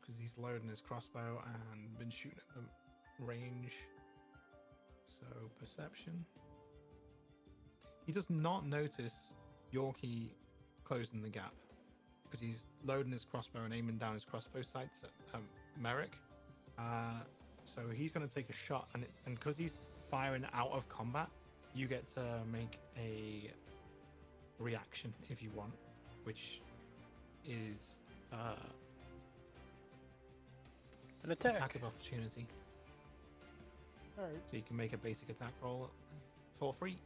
Because he's loading his crossbow and been shooting at the range. So perception. He does not notice Yorkie closing the gap. Because he's loading his crossbow and aiming down his crossbow sights at Merrick. So he's going to take a shot, and because he's firing out of combat, you get to make a reaction if you want, which is An attack. of opportunity. Alright. So you can make a basic attack roll for free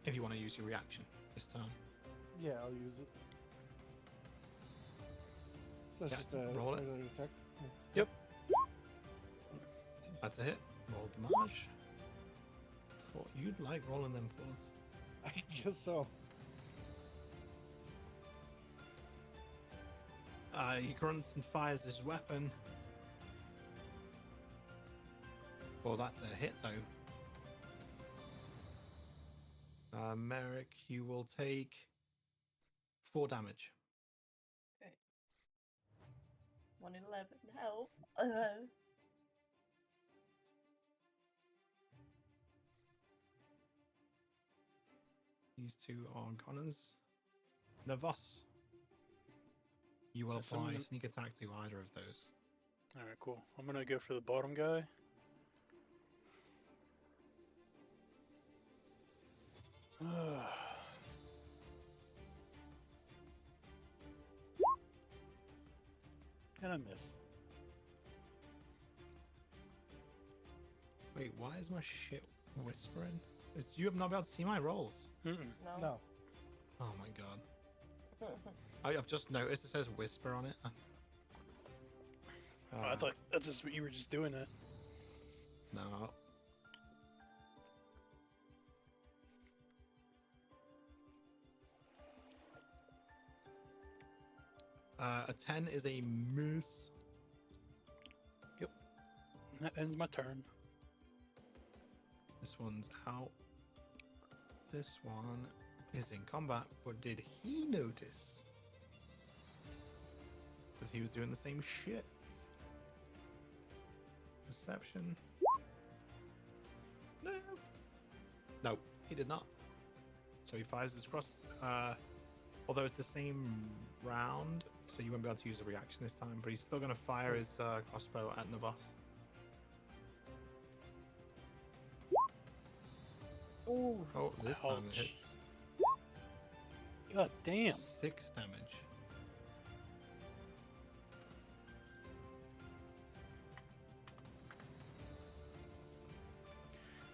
if you want to use your reaction this turn. Yeah, I'll use it. So it's Yeah, just a roll it. regular attack. Yep. That's a hit. Roll damage. Thought you'd like rolling them fours. I guess so. He grunts and fires his weapon. Well, that's a hit, though. Merrick, you will take 4 damage. 1 in 11. Help. These two are Connors. Navos. You will Yes, I'm apply gonna- sneak attack to either of those. Alright, cool. I'm gonna go for the bottom guy. And I miss. Wait, why is my shit whispering? You have not been able to see my rolls. Mm-mm. No. No. Oh my god. I've just noticed it says whisper on it. Oh, I thought that's just what you were just doing that. No. A 10 is a miss. That ends my turn. This one's out. This one is in combat, but did he notice? Because he was doing the same shit. Perception. No. No, he did not. So he fires his cross. Although it's the same round, so you won't be able to use a reaction this time, but he's still going to fire his crossbow at Navos. Ooh. Oh, this time it Ouch. hits. God damn. 6 damage.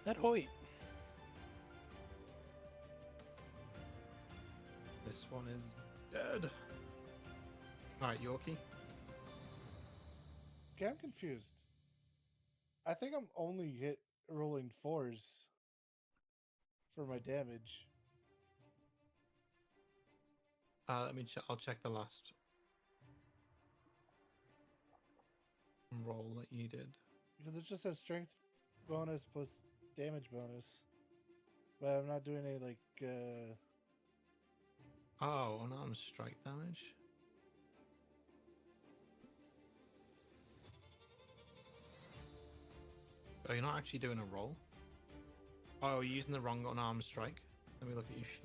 That Hoyt. This one is dead. Alright, Yorkie. Okay, I'm confused. I think I'm only rolling 4s for my damage. I'll check the last roll that you did? Because it just has strength bonus plus damage bonus. But I'm not doing any like Oh, unarmed strike damage. Oh, you're not actually doing a roll? Oh, you're using the wrong unarmed strike. Let me look at your sheet.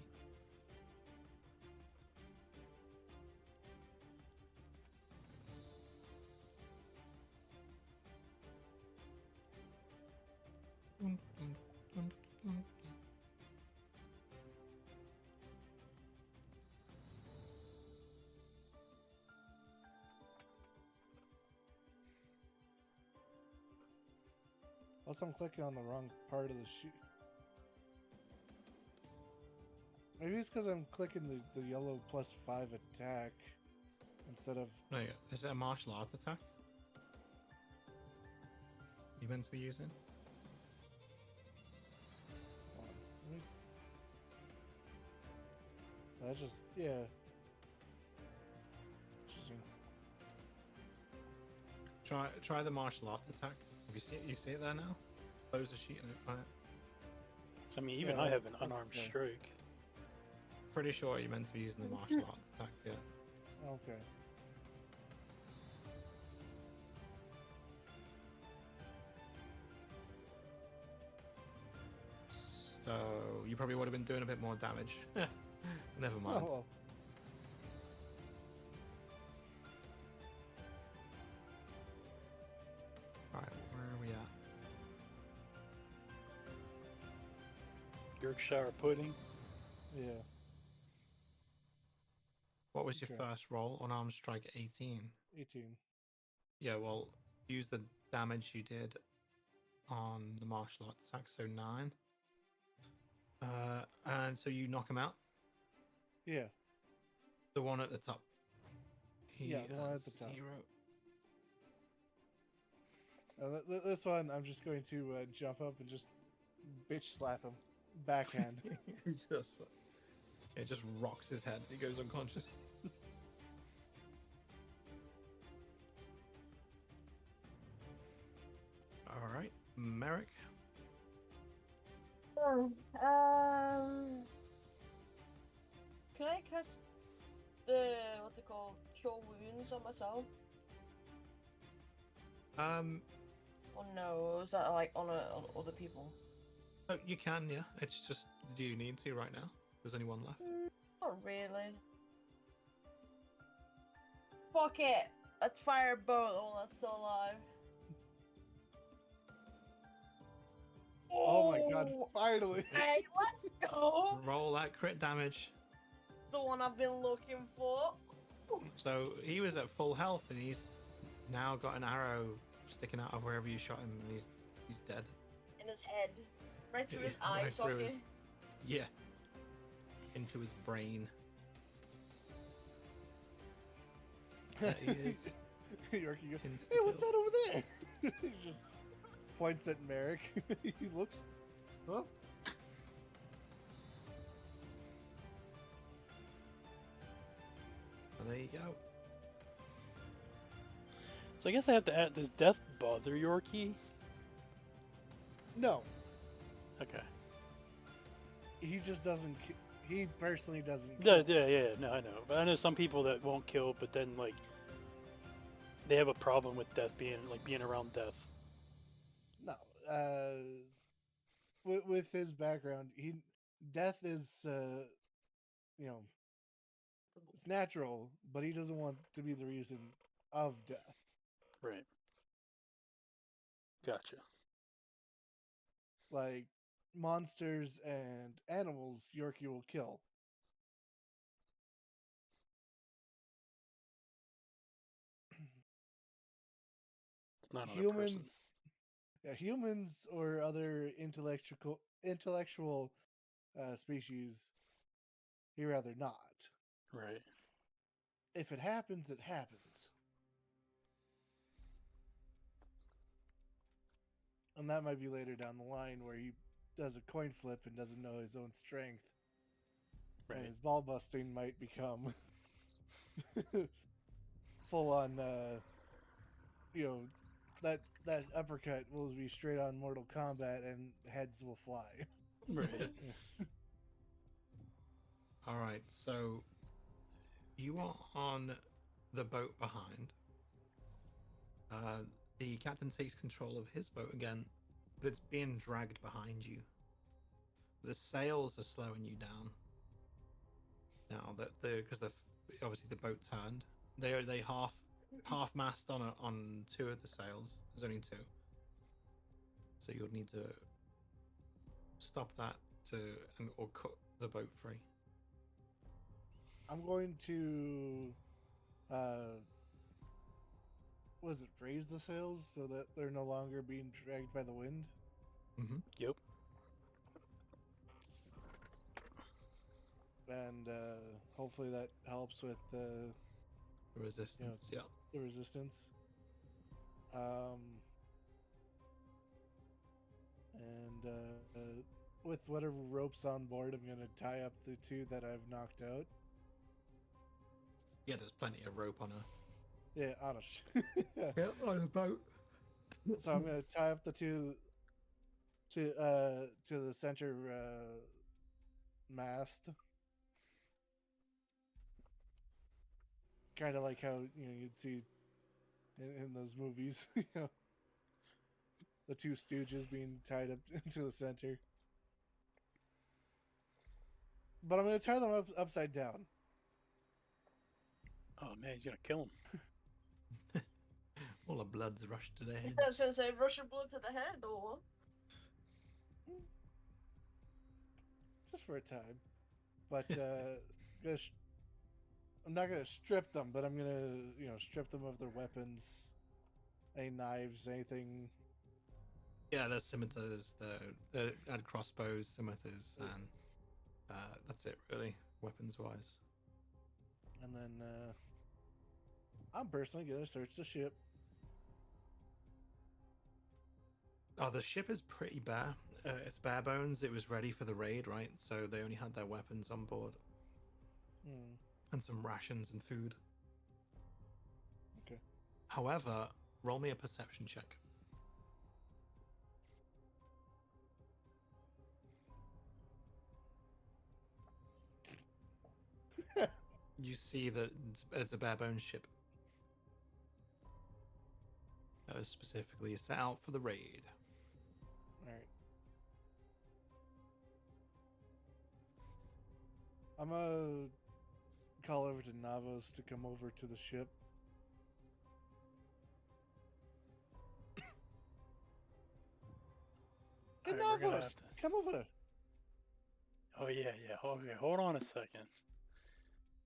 also I'm clicking on the wrong part of the sheet. Maybe it's because I'm clicking the yellow +5 attack instead of There you go. Is it a martial arts attack? You meant to be using? hold on, that's just yeah. Interesting. Try the martial arts attack. Have you see it there now? Close the sheet and find it. So, I mean, even Yeah, I have an okay. unarmed strike. Pretty sure you're meant to be using the martial arts attack. Yeah. Okay. So you probably would have been doing a bit more damage. Never mind. Oh well. Right, where are we at? Yorkshire pudding. Yeah. What was your Okay. first roll? Unarmed strike 18. 18. Yeah, well, use the damage you did on the martial arts attack, so 9. And so you knock him out. Yeah. The one at the top. Yeah, the one has at the top. 0. This one, I'm just going to jump up and just bitch slap him. Backhand. It just rocks his head. He goes unconscious. All right, Merrick. Can I cast the what's it called? Cure wounds on myself? Or no? Or is that like on other people? Oh, you can, yeah. It's just, do you need to right now? There's only one left. Not really. Fuck it! Let's fire a bolt, the one that's still alive. Oh my god, finally! Hey, let's go! Roll that crit damage. The one I've been looking for. So he was at full health, and he's now got an arrow sticking out of wherever you shot him, and he's dead. In his head. Right through his Yeah, eye right through socket. his- Yeah. Into his brain. There he is. Yorkie goes, Insta hey, what's kill. that over there? He just points at Merrick. He looks, huh? Well, there you go. So I guess I have to add, does death bother Yorkie? No, Okay. he just doesn't. He personally doesn't. Yeah, no, I know. But I know some people that won't kill, but then, like, they have a problem with death being around death. No. With his background, death is, you know, it's natural, but he doesn't want to be the reason of death. Right. Gotcha. Like monsters and animals, Yorkie will kill. It's not on a person. Humans or other intellectual species, he'd rather not. Right. If it happens, it happens. And that might be later down the line where he does a coin flip and doesn't know his own strength. Right. And his ball busting might become full on, that uppercut will be straight on Mortal Kombat and heads will fly. Right. All right, so you are on the boat behind. The captain takes control of his boat again, but it's being dragged behind you. The sails are slowing you down. Now that because obviously the boat turned, they half mast on two of the sails. There's only two, so you'll need to stop that or cut the boat free. I'm going to was it raise the sails so that they're no longer being dragged by the wind? Mm-hmm. Yep. And hopefully that helps with the Resistance, yeah. the resistance. And with whatever ropes on board, I'm gonna tie up the two that I've knocked out. Yeah, there's plenty of rope on her. Yeah, on a Yeah, on the boat. So I'm gonna tie up the two to the center mast. Kind of like how you'd see in those movies, the two stooges being tied up into the center. But I'm gonna tie them up upside down. Oh man, he's gonna kill him. All the blood's rushed to their I was heads. gonna say Russian blood to the head, or Just for a time. But I'm not gonna strip them, but I'm gonna strip them of their weapons, any knives, anything. Yeah, there's scimitars, they had crossbows, scimitars, and that's it really, weapons wise. And then I'm personally gonna search the ship. Oh, the ship is pretty bare. It's bare bones. It was ready for the raid, right? So they only had their weapons on board and some rations and food. Okay. However, roll me a perception check. You see that it's a bare bones ship. That was specifically set out for the raid. All right. I'm gonna call over to Navos to come over to the ship. Hey, Alright, we're gonna Navos, have to- come over. Oh yeah. Okay, hold on a second.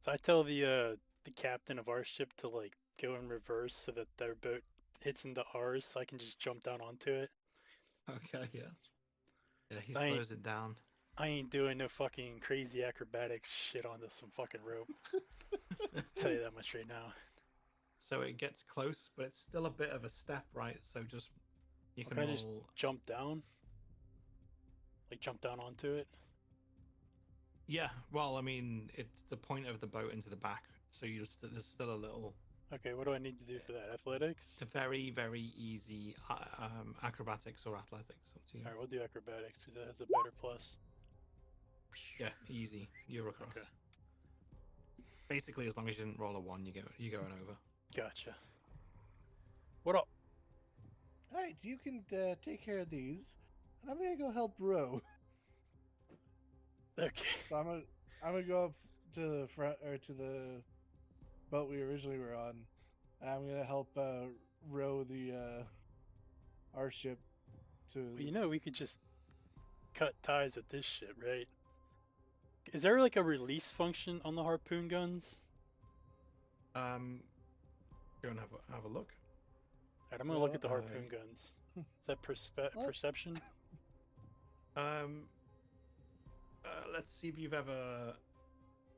So I tell the captain of our ship to like go in reverse so that their boat hits into ours, so I can just jump down onto it. Okay, yeah. Yeah, he I ain't- slows it down. I ain't doing no fucking crazy acrobatics shit onto some fucking rope. Tell you that much right now. So it gets close, but it's still a bit of a step, right? So just you can Can I just roll. jump down? Like jump down onto it? Yeah, well, I mean, it's the point of the boat into the back, so there's still a little. Okay, what do I need to do for that? Athletics? It's a very, very easy acrobatics or athletics. Up to you. Alright, we'll do acrobatics because it has a better plus. Yeah, easy. You're across. Okay. Basically, as long as you didn't roll a 1, you're going over. Gotcha. What up? All right, you can take care of these, and I'm gonna go help row. Okay. So I'm gonna go up to the front or to the boat we originally were on. And I'm gonna help row the our ship to. Well, we could just cut ties with this shit, right? Is there like a release function on the harpoon guns? Go and have a look. Alright, I'm gonna look at the Well, harpoon guns. Is that perception? Let's see if you've ever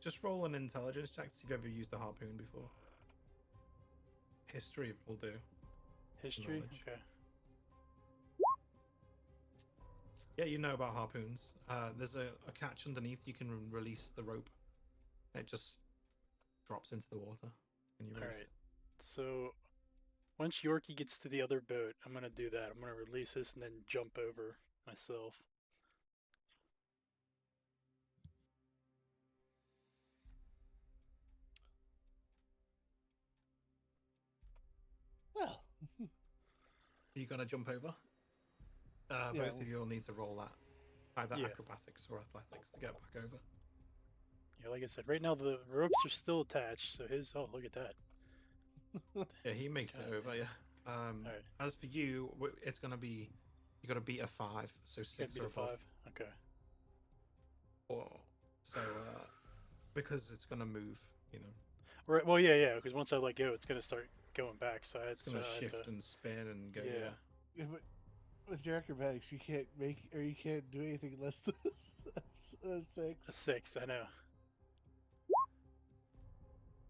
just roll an intelligence check to see if you've ever used the harpoon before. History will do. History? Knowledge. Okay. Yeah, you know about harpoons. There's a catch underneath. You can release the rope. It just drops into the water, and you release Alright. it. So Once Yorkie gets to the other boat, I'm gonna do that. I'm gonna release this and then jump over myself. Well, Are you gonna jump over? Yeah, Both of you will need to roll that, either Yeah. acrobatics or athletics to get back over. Yeah, like I said, right now the ropes are still attached, so his. Oh, look at that. Yeah, he makes it God over. Yeah. Alright. As for you, it's gonna be you got to beat a 5, so Gotta 6 be or the above. 5. Okay. Or so because it's gonna move. You know, Right. Well, yeah. Because once I let go, it's gonna start going back. So it's gonna I had to. shift and spin and go. Yeah. Yeah. yeah, but with your acrobatics, you can't make or you can't do anything less than a 6. A 6. I know.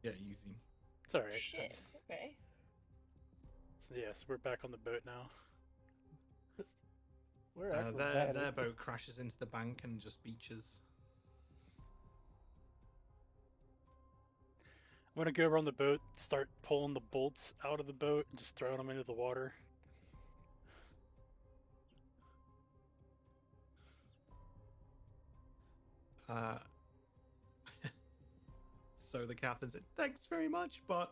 Yeah, easy. It's all right. Shit. Okay. Yes, we're back on the boat now. We're Their acrobatic. boat crashes into the bank and just beaches. I'm gonna go over on the boat, start pulling the bolts out of the boat, and just throwing them into the water. Uh, so the captain said, "Thanks very much, but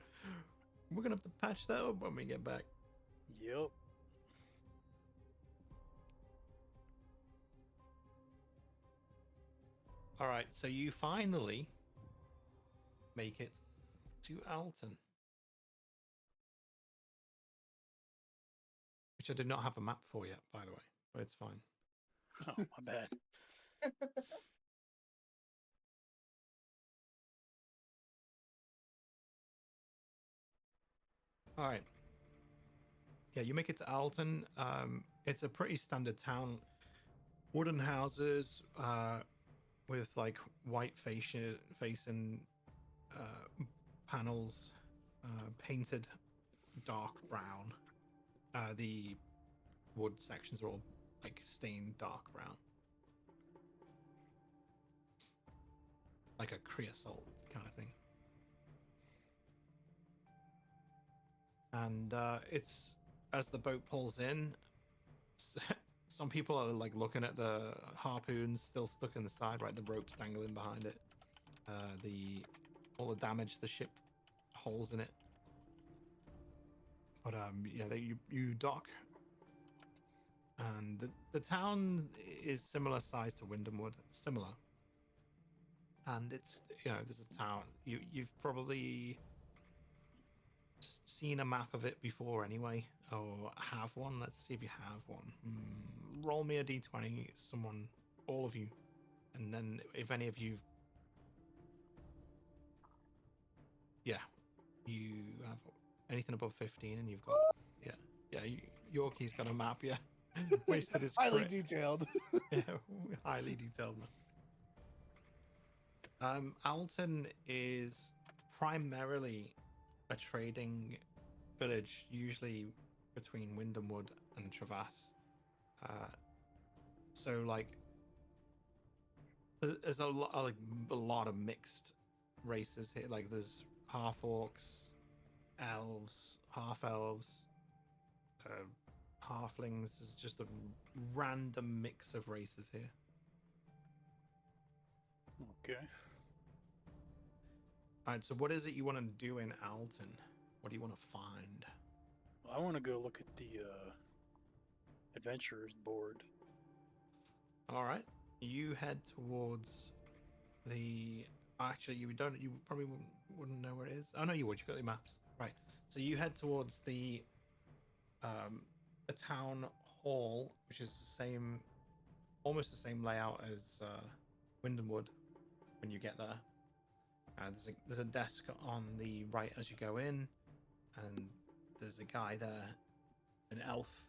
we're gonna have to patch that up when we get back." Yep. All right, so you finally make it to Alton, which I did not have a map for yet, by the way, but it's fine. Oh, my bad. All right. Yeah, you make it to Alton. It's a pretty standard town. Wooden houses with like white facing panels, painted dark brown. The wood sections are all like stained dark brown, like a creosote kind of thing. And it's as the boat pulls in, some people are like looking at the harpoons still stuck in the side, right? The ropes dangling behind it. All the damage the ship holes in it. But yeah, you dock, and the town is similar size to Windhamwood, similar. And it's there's a town you've probably seen a map of it before anyway, or have one. Let's see if you have one. Roll me a d20, someone, all of you, and then if any of you, yeah, you have anything above 15, and you've got Yorkie's got a map, yeah. Wasted his Highly crit. detailed. Yeah, highly detailed map. Alton is primarily a trading village, usually between Windhamwood and Travasse. So like, there's a lot of mixed races here. Like there's half orcs, elves, half elves, halflings. There's just a random mix of races here. Okay. All right. So what is it you want to do in Alton? What do you want to find? Well, I want to go look at the adventurers board. All right. You head towards the. Actually, you don't. You probably wouldn't know where it is. Oh no, you would. You got the maps, right? So you head towards the town hall, which is the same, almost the same layout as Windhamwood. When you get there, there's a desk on the right as you go in, and there's a guy there, an elf,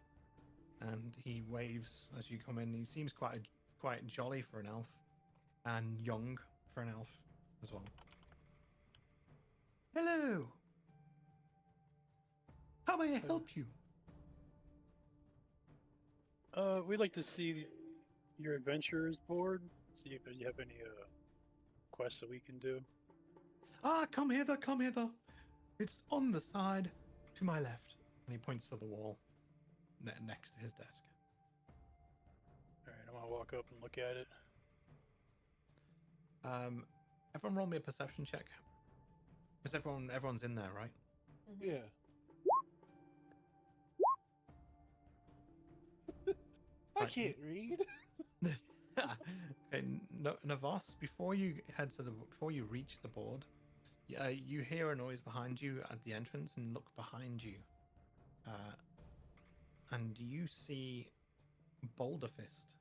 and he waves as you come in. He seems quite jolly for an elf, and young for an elf as well. Hello. How may I help you? We'd like to see your adventurers board. See if you have any quests that we can do. Come hither, come hither. It's on the side to my left. And he points to the wall next to his desk. Alright, I'm gonna walk up and look at it. Everyone roll me a perception check. Because everyone's in there, right? Yeah. I Right, can't read. Okay, Navos, before you reach the board, you hear a noise behind you at the entrance and look behind you. And you see Boulder Fist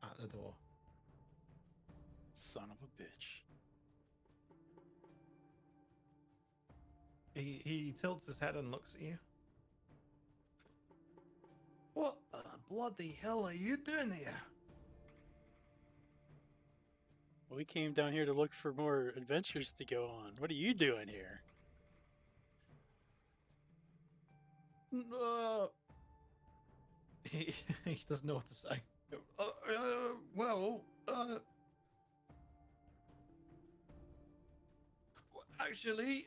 at the door. Son of a bitch. He tilts his head and looks at you. What the bloody hell are you doing here? We came down here to look for more adventures to go on. What are you doing here? He doesn't know what to say. Actually,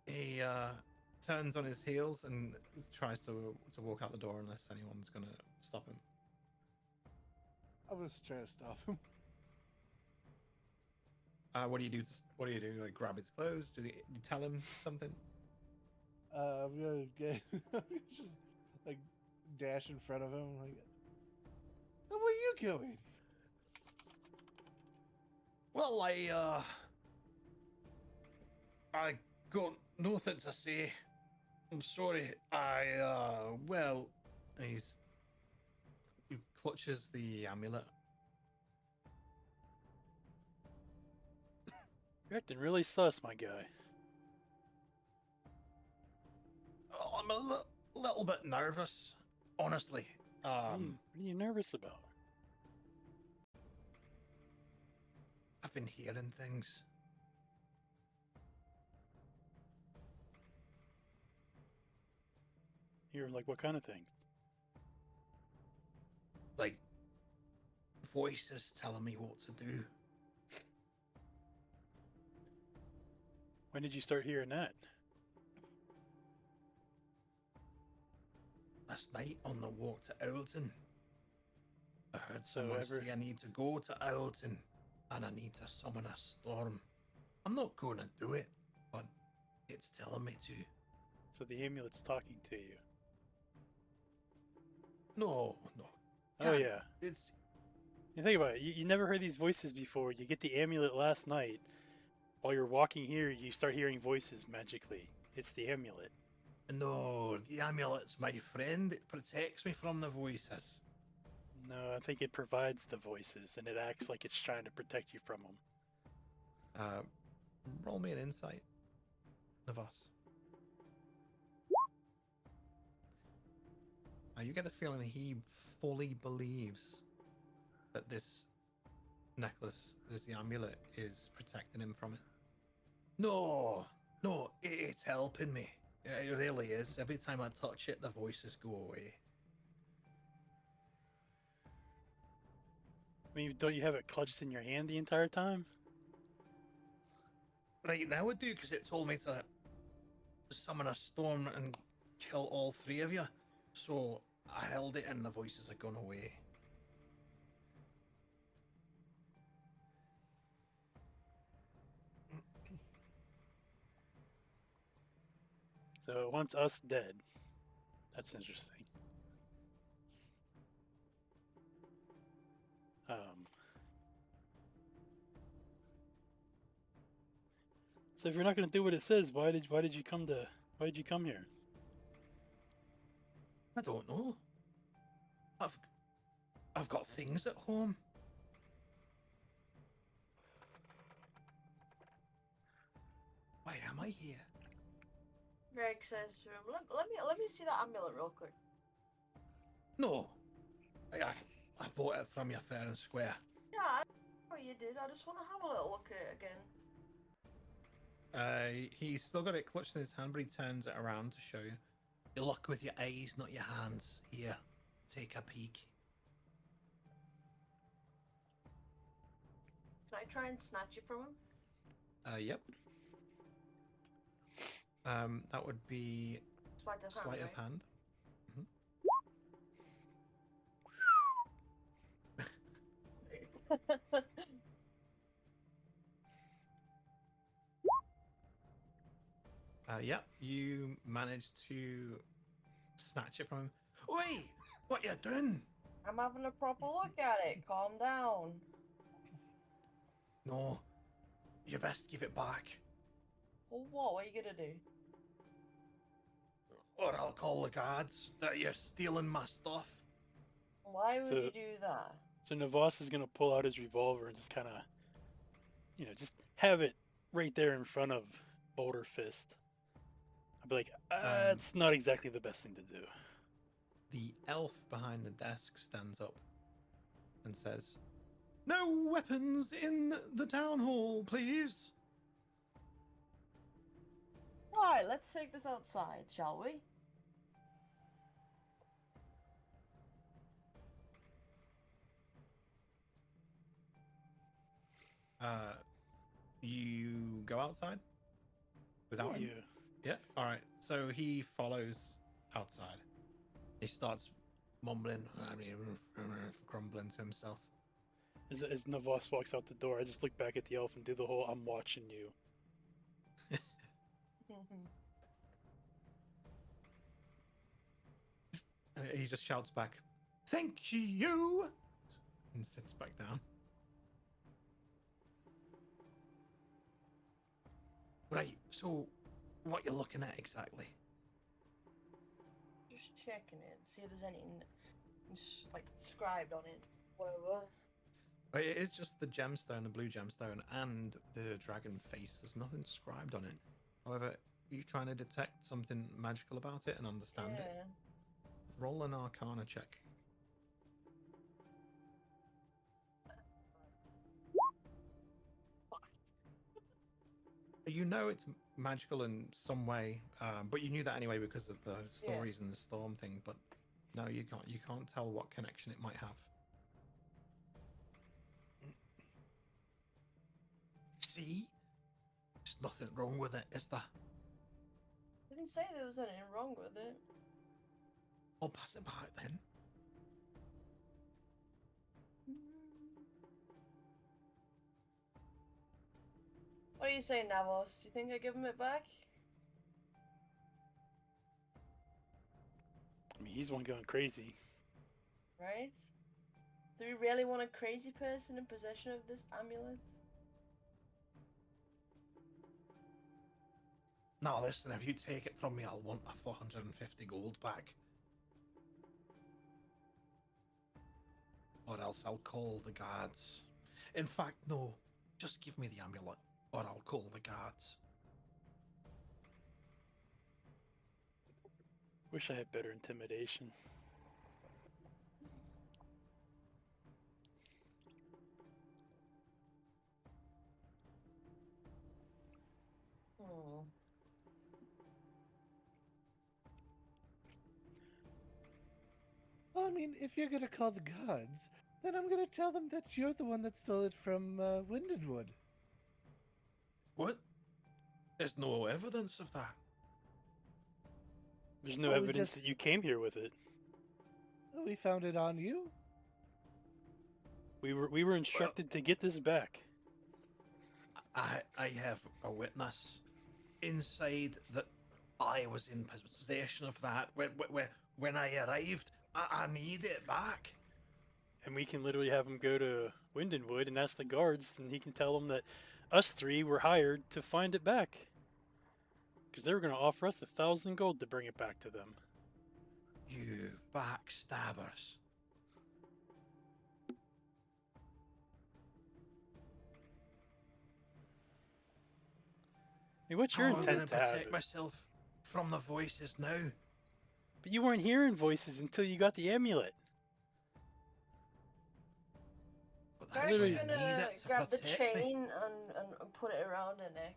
he turns on his heels and tries to walk out the door unless anyone's gonna stop him. I was trying to stop him. What do you do? What do you do? Like grab his clothes? Do you tell him something? I'm gonna get just like dash in front of him. Like, where are you going? Well, I got nothing to say. I'm sorry. Well, he clutches the amulet. You're acting really sus, my guy. Oh, I'm a little bit nervous, honestly. What are you nervous about? I've been hearing things. You're like, what kind of things? Like, voices telling me what to do. When did you start hearing that? Last night on the walk to Owlton, I heard So someone say I need to go to Owlton and I need to summon a storm. I'm not going to do it, but it's telling me to. So the amulet's talking to you. No. Oh yeah. It's You think about it. You never heard these voices before. You get the amulet last night. While you're walking here, you start hearing voices magically. It's the amulet. no, the amulet's my friend. It protects me from the voices. No, I think it provides the voices, and it acts like it's trying to protect you from them. Roll me an insight, Navas. You get the feeling he fully believes that this necklace, the amulet, is protecting him from it. No, it's helping me. It really is. Every time I touch it, the voices go away. I mean, don't you have it clutched in your hand the entire time? Right now I do, because it told me to summon a storm and kill all three of you. So I held it and the voices had gone away. So it wants us dead. That's interesting. So if you're not going to do what it says, why did you come here? I don't know. I've got things at home. Why am I here? Greg says to him, let me see that amulet real quick. No. I bought it from you fair and square. Yeah, I know you did. I just want to have a little look at it again. He's still got it clutched in his hand, but he turns it around to show you. You look with your eyes, not your hands. Here, take a peek. Can I try and snatch it from him? Yep. That would be Sleight of hand. Sleight of right? hand. Yeah, you managed to snatch it from him. Oi! What you doing? I'm having a proper look at it. Calm down. No, you best give it back, Well, what? What are you gonna do? or I'll call the guards that you're stealing my stuff. Why would So- you do that? So Navos is gonna pull out his revolver and just kind of, just have it right there in front of Boulder Fist. I'd be like, it's not exactly the best thing to do. The elf behind the desk stands up and says, "No weapons in the town hall, please." Alright, let's take this outside, shall we? You go outside without him? Yeah. Yeah. All right. So he follows outside. He starts mumbling, grumbling to himself. As Navos walks out the door, I just look back at the elf and do the whole "I'm watching you." And he just shouts back, "Thank you," and sits back down. Right. So, what you're looking at exactly? Just checking it, see if there's anything like inscribed on it. Whatever. It is just the gemstone, the blue gemstone, and the dragon face. There's nothing inscribed on it. However, are you trying to detect something magical about it and understand it? Yeah. Roll an Arcana check. You know it's magical in some way, but you knew that anyway because of the stories and the storm thing. But no, you can't. You can't tell what connection it might have. See, there's nothing wrong with it, is there? Didn't say there was anything wrong with it. I'll pass it back then. What do you say, Navos? You think I give him it back? I mean, he's the one going crazy. Right? Do we really want a crazy person in possession of this amulet? No, listen, if you take it from me, I'll want a 450 gold back. Or else I'll call the guards. In fact, no, just give me the amulet, or I'll call the guards. Wish I had better intimidation. Hmm. Well, I mean, if you're gonna call the gods, then I'm gonna tell them that you're the one that stole it from Windedwood. What? There's no evidence of that. There's no Oh, we evidence just- that you came here with it. We found it on you. We were instructed to get this back. I have a witness inside that I was in possession of that when I arrived. I need it back. And we can literally have him go to Windenwood and ask the guards, and he can tell them that us three were hired to find it back. Because they were going to offer us 1,000 gold to bring it back to them. You backstabbers. I mean, what's your How am I intent gonna to have protect it? myself from the voices now? But you weren't hearing voices until you got the amulet. But that's Garrick's why I need gonna it to grab the protect me. chain and put it around her neck.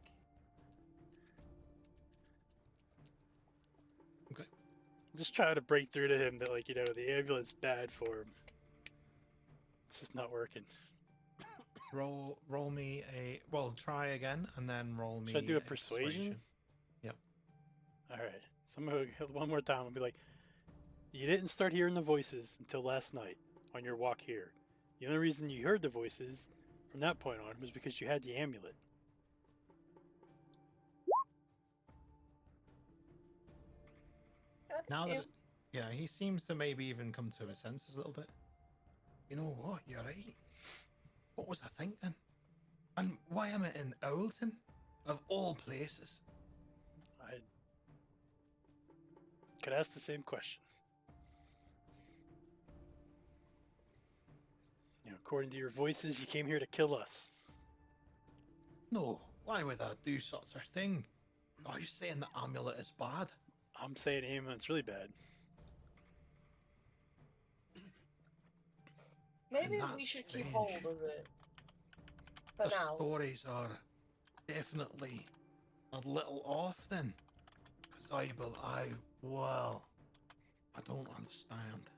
Okay. Just try to break through to him that, like, the amulet's bad for him. It's just not working. Roll me a try again and then roll me. Should I do a persuasion? Yep. Alright. So I'm gonna go one more time. I'll be like, you didn't start hearing the voices until last night on your walk here. The only reason you heard the voices from that point on was because you had the amulet. Now that, yeah, he seems to maybe even come to his senses a little bit. You know what? You're right. What was I thinking? And why am I in Owlton? Of all places. I could ask the same question. You know, according to your voices, you came here to kill us. No, why would I do such a thing? Are you saying the amulet is bad? I'm saying the amulet's really bad. Maybe we that's should keep strange. hold of it. For The now. stories are definitely a little off then. Because I don't understand.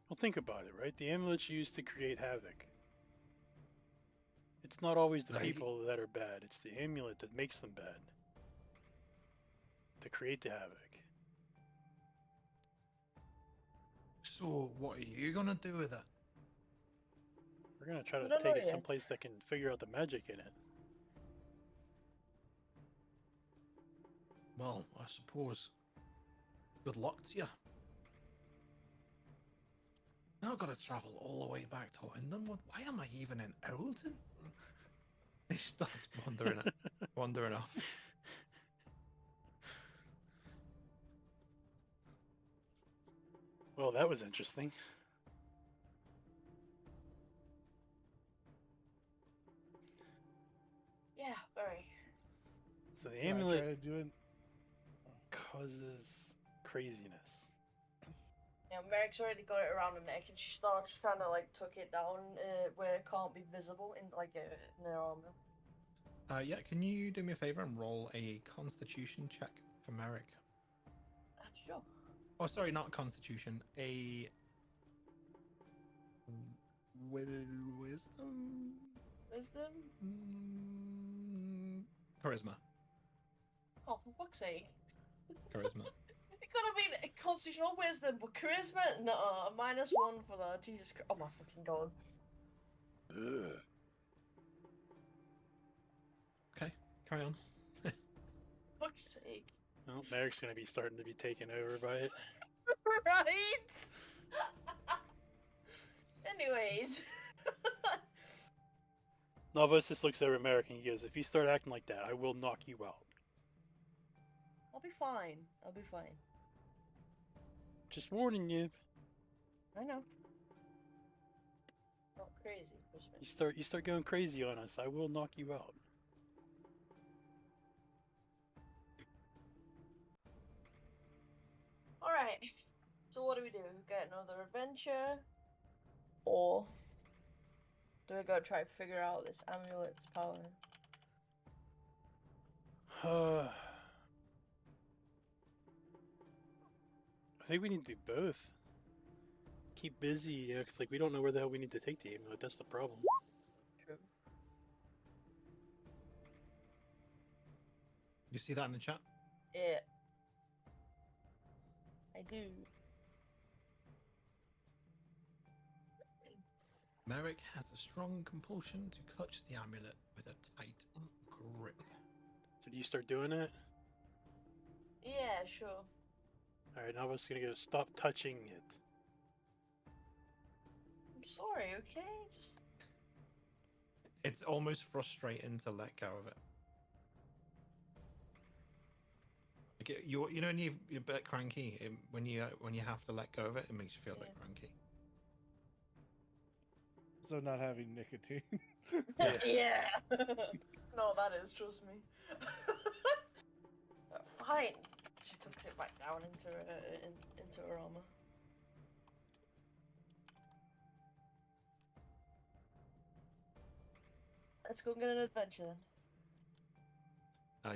Well, think about it, right? The amulet's used to create havoc. It's not always the Right. people that are bad, it's the amulet that makes them bad. To create the havoc. So, what are you gonna do with it? We're gonna try We to don't know take it yet. someplace that can figure out the magic in it. Well, I suppose. Good luck to you. Now I've got to travel all the way back to Wyndham. Why am I even in Owlton? He starts wandering off. Well, that was interesting. Yeah, very. So the Can I amulet try to do it? causes craziness. Yeah, Merrick's already got it around her neck, and she starts trying to like tuck it down where it can't be visible in like in her armor. Yeah, can you do me a favor and roll a Constitution check for Merrick? Sure. Oh, sorry, not Constitution. A wisdom. Wisdom? Charisma. Oh, for fuck's sake. Charisma. It could have been a constitutional wisdom, but charisma? No, a -1 for that. Jesus Christ. Oh my fucking god. Okay, carry on. Fuck's sake. Well, Merrick's gonna be starting to be taken over by it. Right? Anyways. Navos just looks over at Merrick and he goes, if you start acting like that, I will knock you out. I'll be fine. I'll be fine. Just warning you. I know. Not crazy, Christmas. You start going crazy on us, I will knock you out. Alright. So what do? Get another adventure? Or do we go try to figure out this amulet's power? I think we need to do both. Keep busy, you know, because like we don't know where the hell we need to take the amulet. That's the problem. True. You see that in the chat? Yeah. I do. Merrick has a strong compulsion to clutch the amulet with a tight grip. So do you start doing it? Yeah, sure. Alright, Nava's gonna go, stop touching it. I'm sorry, okay? Just It's almost frustrating to let go of it. Like you know when you're a bit cranky, when you have to let go of it, it makes you feel a bit Yeah. cranky. So not having nicotine. yeah. No, that is, trust me. Fine. She tucks it back down into her armor. Let's go and get an adventure then.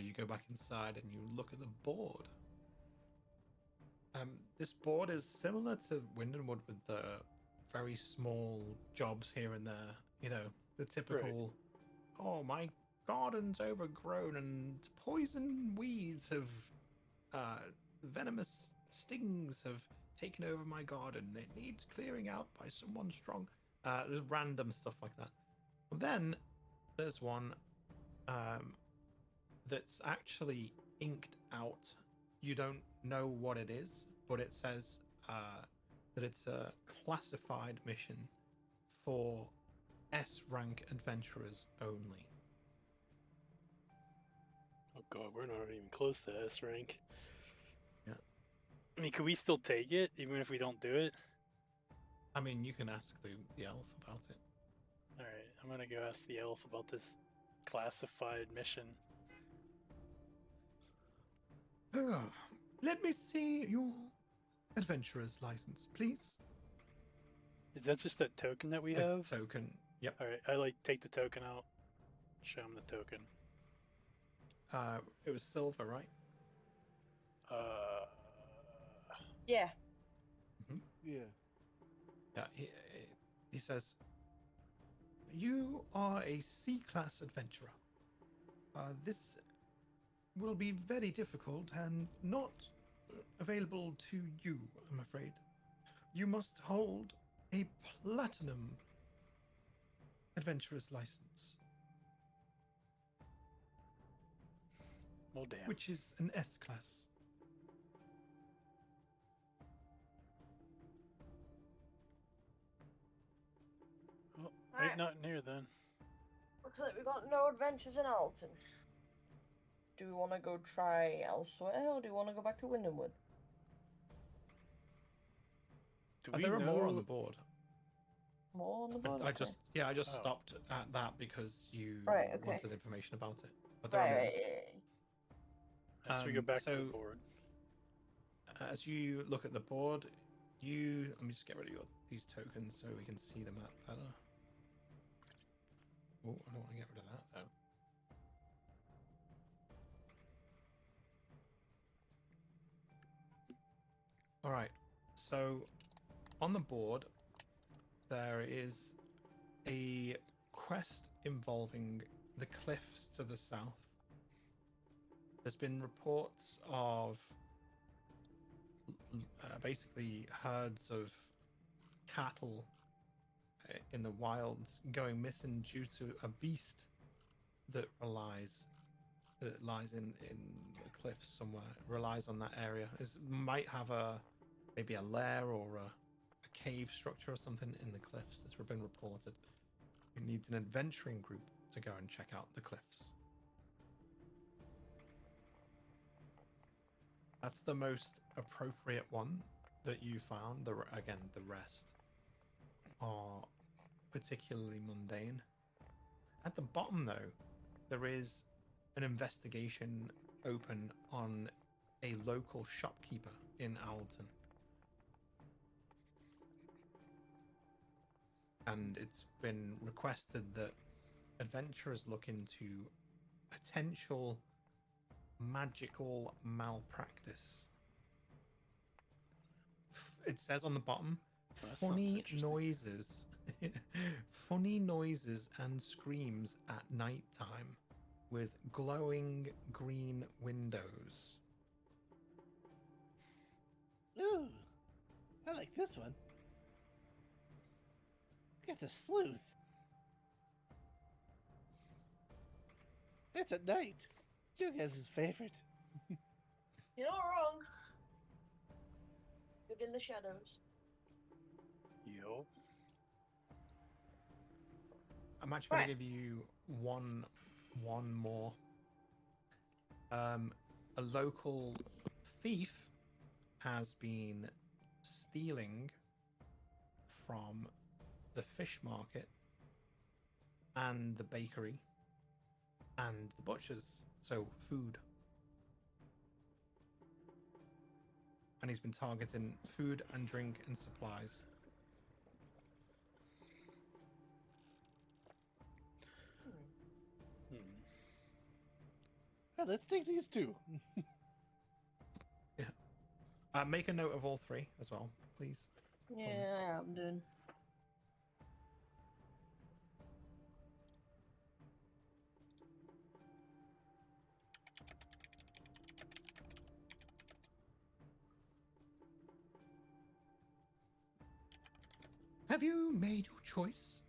You go back inside and you look at the board. This board is similar to Windenwood with the very small jobs here and there. You know, the typical, oh, my garden's overgrown and poison weeds have venomous stings have taken over my garden. It needs clearing out by someone strong. There's random stuff like that. Then there's one that's actually inked out. You don't know what it is, but it says that it's a classified mission for S rank adventurers only. Oh god, we're not even close to S rank. Yeah. I mean, can we still take it even if we don't do it? I mean, you can ask the elf about it. All right, I'm gonna go ask the elf about this classified mission. Let me see your adventurer's license, please. Is that just that token that we A have? token. Yep. All right, I like take the token out. Show him the token. It was silver, right? Yeah. Yeah. Yeah. He says, "You are a C-class adventurer. This will be very difficult and not available to you, I'm afraid. You must hold a platinum adventurer's license, Well, damn. which is an S-class. Oh, Right. right, not near then. Looks like we got no adventures in Alton. Do we want to go try elsewhere, or do we want to go back to Windhamwood? Do we There are know? more on the board. More on the board? I Okay. just Oh. stopped at that because you Right, okay. wanted information about it. But there Right, are more. right, yeah. As we go back to the so- board. As you look at the board, let me just get rid of these tokens so we can see the map better. Oh, I don't want to get rid of that though. All right. So on the board, there is a quest involving the cliffs to the south. There's been reports of basically herds of cattle in the wilds going missing due to a beast that lies in the cliffs somewhere. It relies on that area. It might have maybe a lair or a cave structure or something in the cliffs that's been reported. It needs an adventuring group to go and check out the cliffs. That's the most appropriate one that you found. The rest are particularly mundane. At the bottom, though, there is an investigation open on a local shopkeeper in Alton. And it's been requested that adventurers look into potential magical malpractice. It says on the bottom, That sounds funny interesting. noises, funny noises and screams at night time with glowing green windows. Ooh, I like this one. Look at the sleuth. It's at night. You guys' favorite. You're not wrong. Good in the shadows. Yo. I'm actually going Right. to give you one more. A local thief has been stealing from the fish market and the bakery and the butchers, so food. And he's been targeting food and drink and supplies. Hmm. Well, let's take these two. Make a note of all three as well, please. Yeah, I'm doing. Have you made your choice?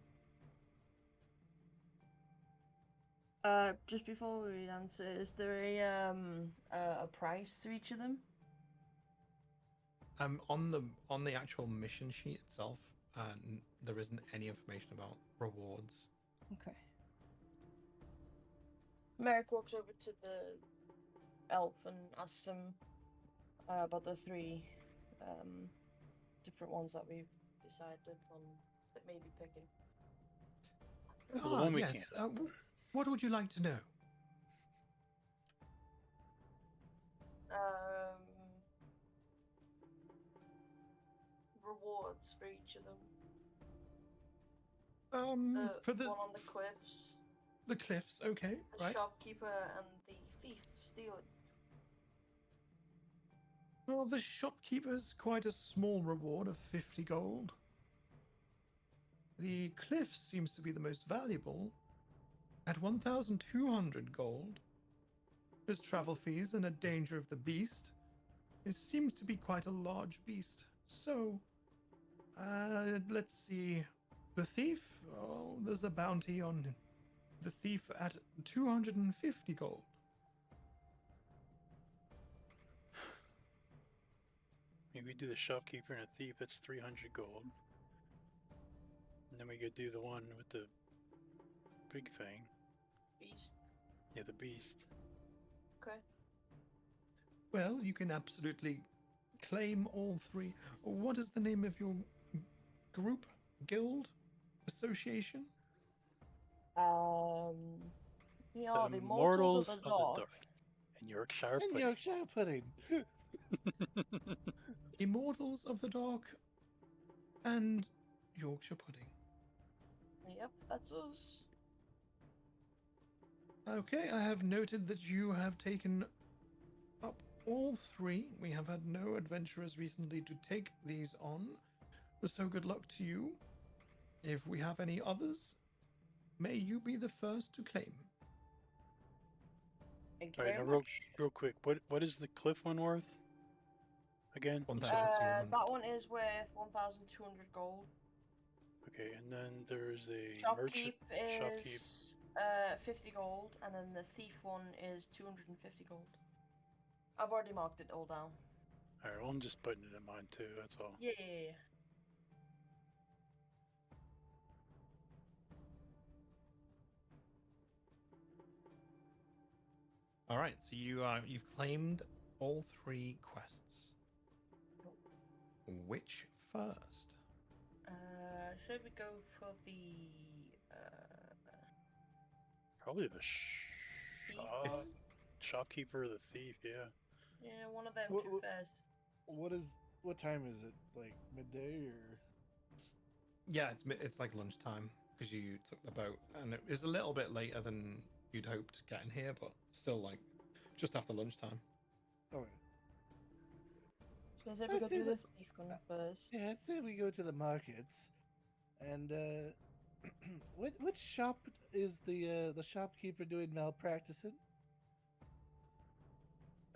Just before we answer, is there a price to each of them? On the actual mission sheet itself, there isn't any information about rewards. Okay. Merrick walks over to the elf and asks him about the three different ones that we've decided on that may be picking. Well, the one we yes. can't. What would you like to know? Rewards for each of them. For the one on the cliffs, the cliffs, okay, the right? shopkeeper, and the thief stealing. Well, the shopkeeper's quite a small reward of 50 gold. The cliff seems to be the most valuable, at 1,200 gold. There's travel fees and a danger of the beast. It seems to be quite a large beast. So, let's see. The thief? Oh, there's a bounty on the thief at 250 gold. Maybe we do the shopkeeper and a thief. That's 300 gold. And then we could do the one with the big thing. Beast. Yeah, the beast. Okay. Well, you can absolutely claim all three. What is the name of your group, guild, association? We are the Immortals Mortals of the Dark. And Yorkshire And pudding. Yorkshire pudding. Immortals of the Dark and Yorkshire pudding. Yep, that's us. Okay, I have noted that you have taken up all three. We have had no adventurers recently to take these on. So good luck to you. If we have any others, may you be the first to claim. Thank you All right, very now much. real quick. What is the cliff one worth? Again? 1,200. That one is worth 1,200 gold. Okay, and then there's a merchant. Shopkeep Shopkeep. is 50 gold, and then the thief one is 250 gold. I've already marked it all down. All right, well, I'm just putting it in mine too. That's all. Yeah. All right, so you've claimed all three quests. Which first? Should we go for the Probably the thief? shopkeeper or the thief. Yeah. Yeah, one of them What- two what- first. What time is it? Like midday or? Yeah, it's like lunchtime because you took the boat, and it was a little bit later than you'd hoped getting here, but still like just after lunchtime. Okay. So if we I go see do the that- thief one first. Yeah, I'd say we go to the markets, and which shop is the shopkeeper doing malpractice in?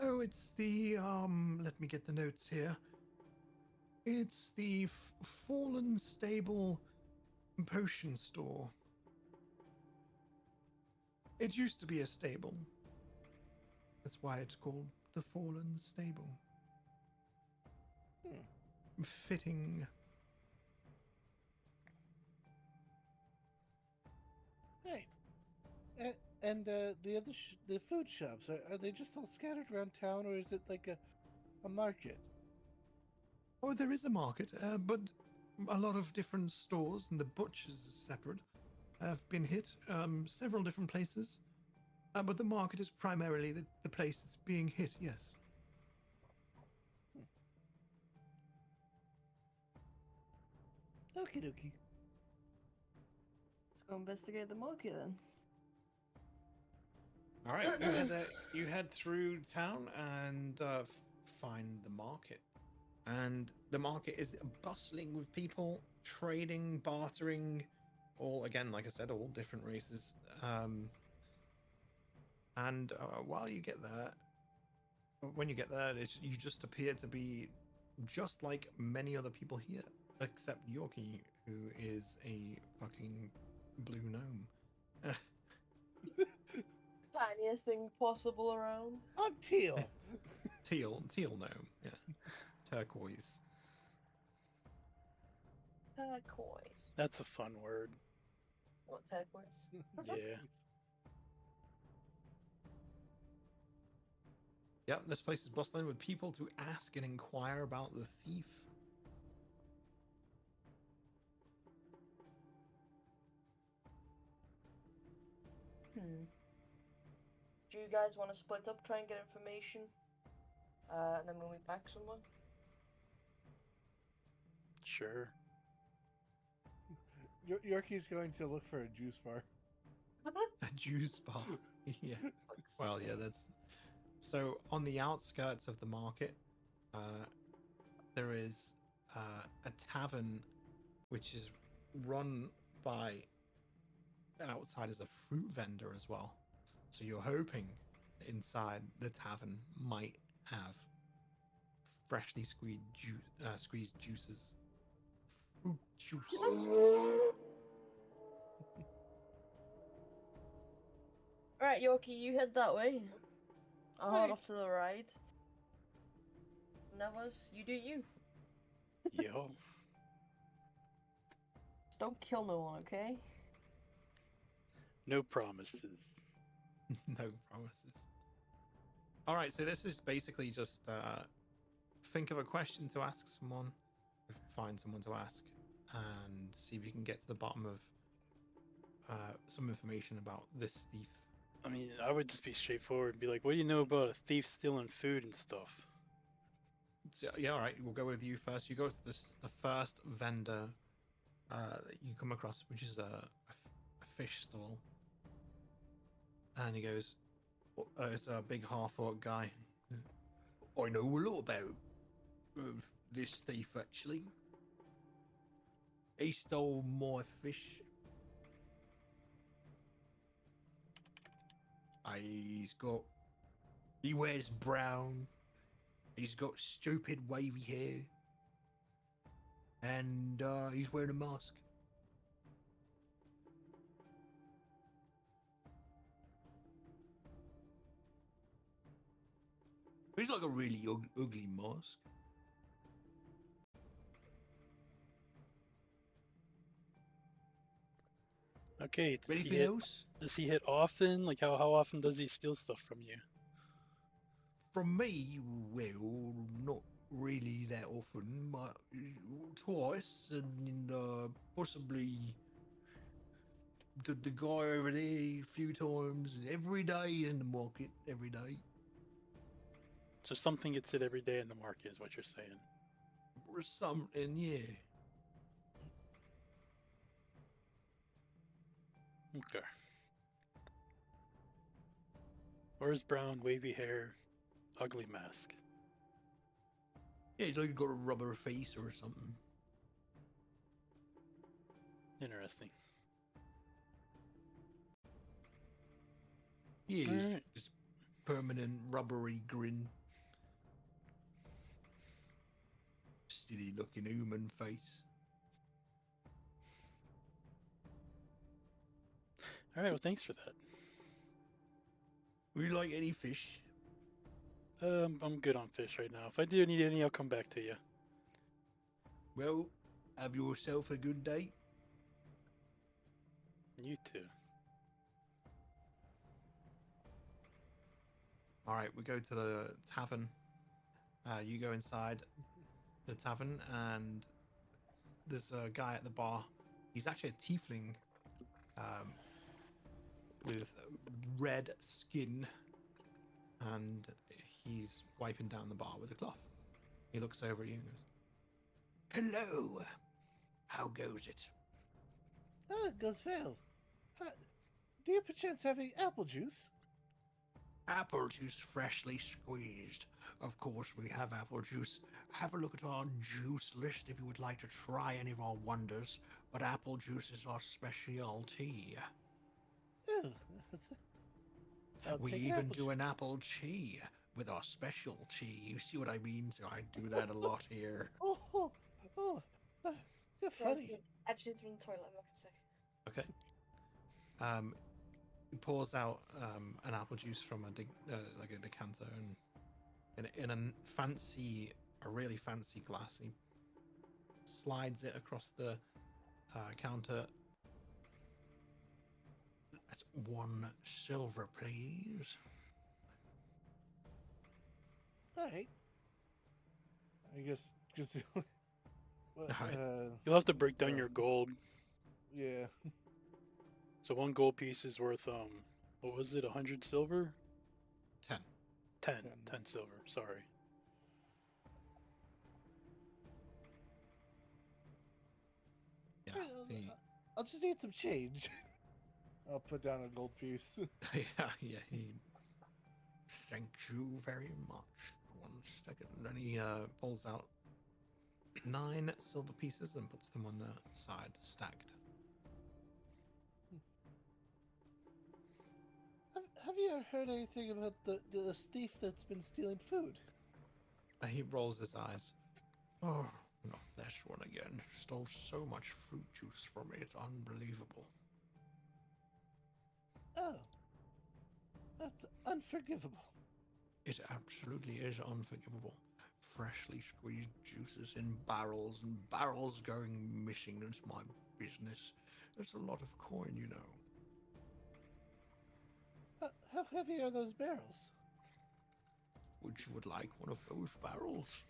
Oh, it's the let me get the notes here. It's the Fallen Stable potion store. It used to be a stable. That's why it's called the Fallen Stable. Fitting. Right. And the other the food shops are they just all scattered around town, or is it like a market? Oh, there is a market, but a lot of different stores, and the butchers is separate, have been hit. Several different places. But the market is primarily the place that's being hit, yes. Okie dokie. Let's go investigate the market then. All right, you head through town and find the market. And the market is bustling with people trading, bartering, all, again, like I said, all different races. And while you get there, when you get there, you just appear to be just like many other people here, except Yorkie. who is a fucking blue gnome. Tiniest thing possible around. I'm teal. Teal gnome, yeah. Turquoise. Turquoise. That's a fun word. What turquoise? Yeah. Yep, this place is bustling with people to ask and inquire about the thief. Hmm. Do you guys want to split up, try and get information, and then we'll meet back somewhere? Sure. Yorkie's going to look for a juice bar. A juice bar. Yeah. Well, yeah, that's... So, on the outskirts of the market, there is a tavern which is run by outside as a fruit vendor as well. So you're hoping inside the tavern might have freshly squeezed juices. Fruit juices. Alright, Yorkie, you head that way. I'll head Right. off to the right. Navos, you do you. Yo. Just don't kill no one, okay? No promises. No promises. All right, so this is basically just think of a question to ask someone, find someone to ask, and see if you can get to the bottom of some information about this thief. I mean, I would just be straightforward and be like, what do you know about a thief stealing food and stuff? So, yeah, all right, we'll go with you first. You go to the first vendor that you come across, which is a fish stall. And he goes, it's a big half-orc guy. I know a lot about this thief, actually. He stole my fish. He wears brown. He's got stupid wavy hair. And he's wearing a mask. It's like a really ugly mask. Okay, Anything else? does he hit often? Like, how often does he steal stuff from you? From me, well, not really that often, but twice, and possibly the guy over there a few times, every day in the market, every day. So something gets hit every day in the market is what you're saying. Or something, yeah. Okay. Where's brown, wavy hair, ugly mask? Yeah, he's like got a rubber face or something. Interesting. Yeah, All he's right. just permanent rubbery grin. Steady looking human face. All right, well, thanks for that. Would you like any fish? I'm good on fish right now. If I do need any, I'll come back to you. Well, have yourself a good day. You too. All right, we go to the tavern. You go inside the tavern, and there's a guy at the bar. He's actually a tiefling with red skin, and he's wiping down the bar with a cloth. He looks over at you and goes, "Hello, how goes it?" Oh, it goes well. Do you perchance have any apple juice? Apple juice freshly squeezed. Of course we have apple juice. Have a look at our juice list if you would like to try any of our wonders, but apple juice is our specialty. Oh, I'll We take even apple do juice. an apple tea with our specialty. You see what I mean? So I do that a lot here. Oh, funny. I just need to run the toilet. I'm not sick. Okay. He pours out an apple juice from like a decanter, and in a really fancy glass. He slides it across the counter. That's 1 silver, please. All right. I guess because. Alright. You'll have to break down your gold. Yeah. So 1 gold piece is worth what was it? 100 silver? 10. 10 silver. Sorry. Yeah. Hey, See, I'll just need some change. I'll put down a gold piece. yeah. Thank you very much. 1 second. Then he pulls out 9 silver pieces and puts them on the side, stacked. Have you ever heard anything about this thief that's been stealing food? He rolls his eyes. Oh, not this one again. Stole so much fruit juice from me. It's unbelievable. Oh. That's unforgivable. It absolutely is unforgivable. Freshly squeezed juices in barrels and barrels going missing. It's my business. It's a lot of coin, you know. How heavy are those barrels? You would like one of those barrels?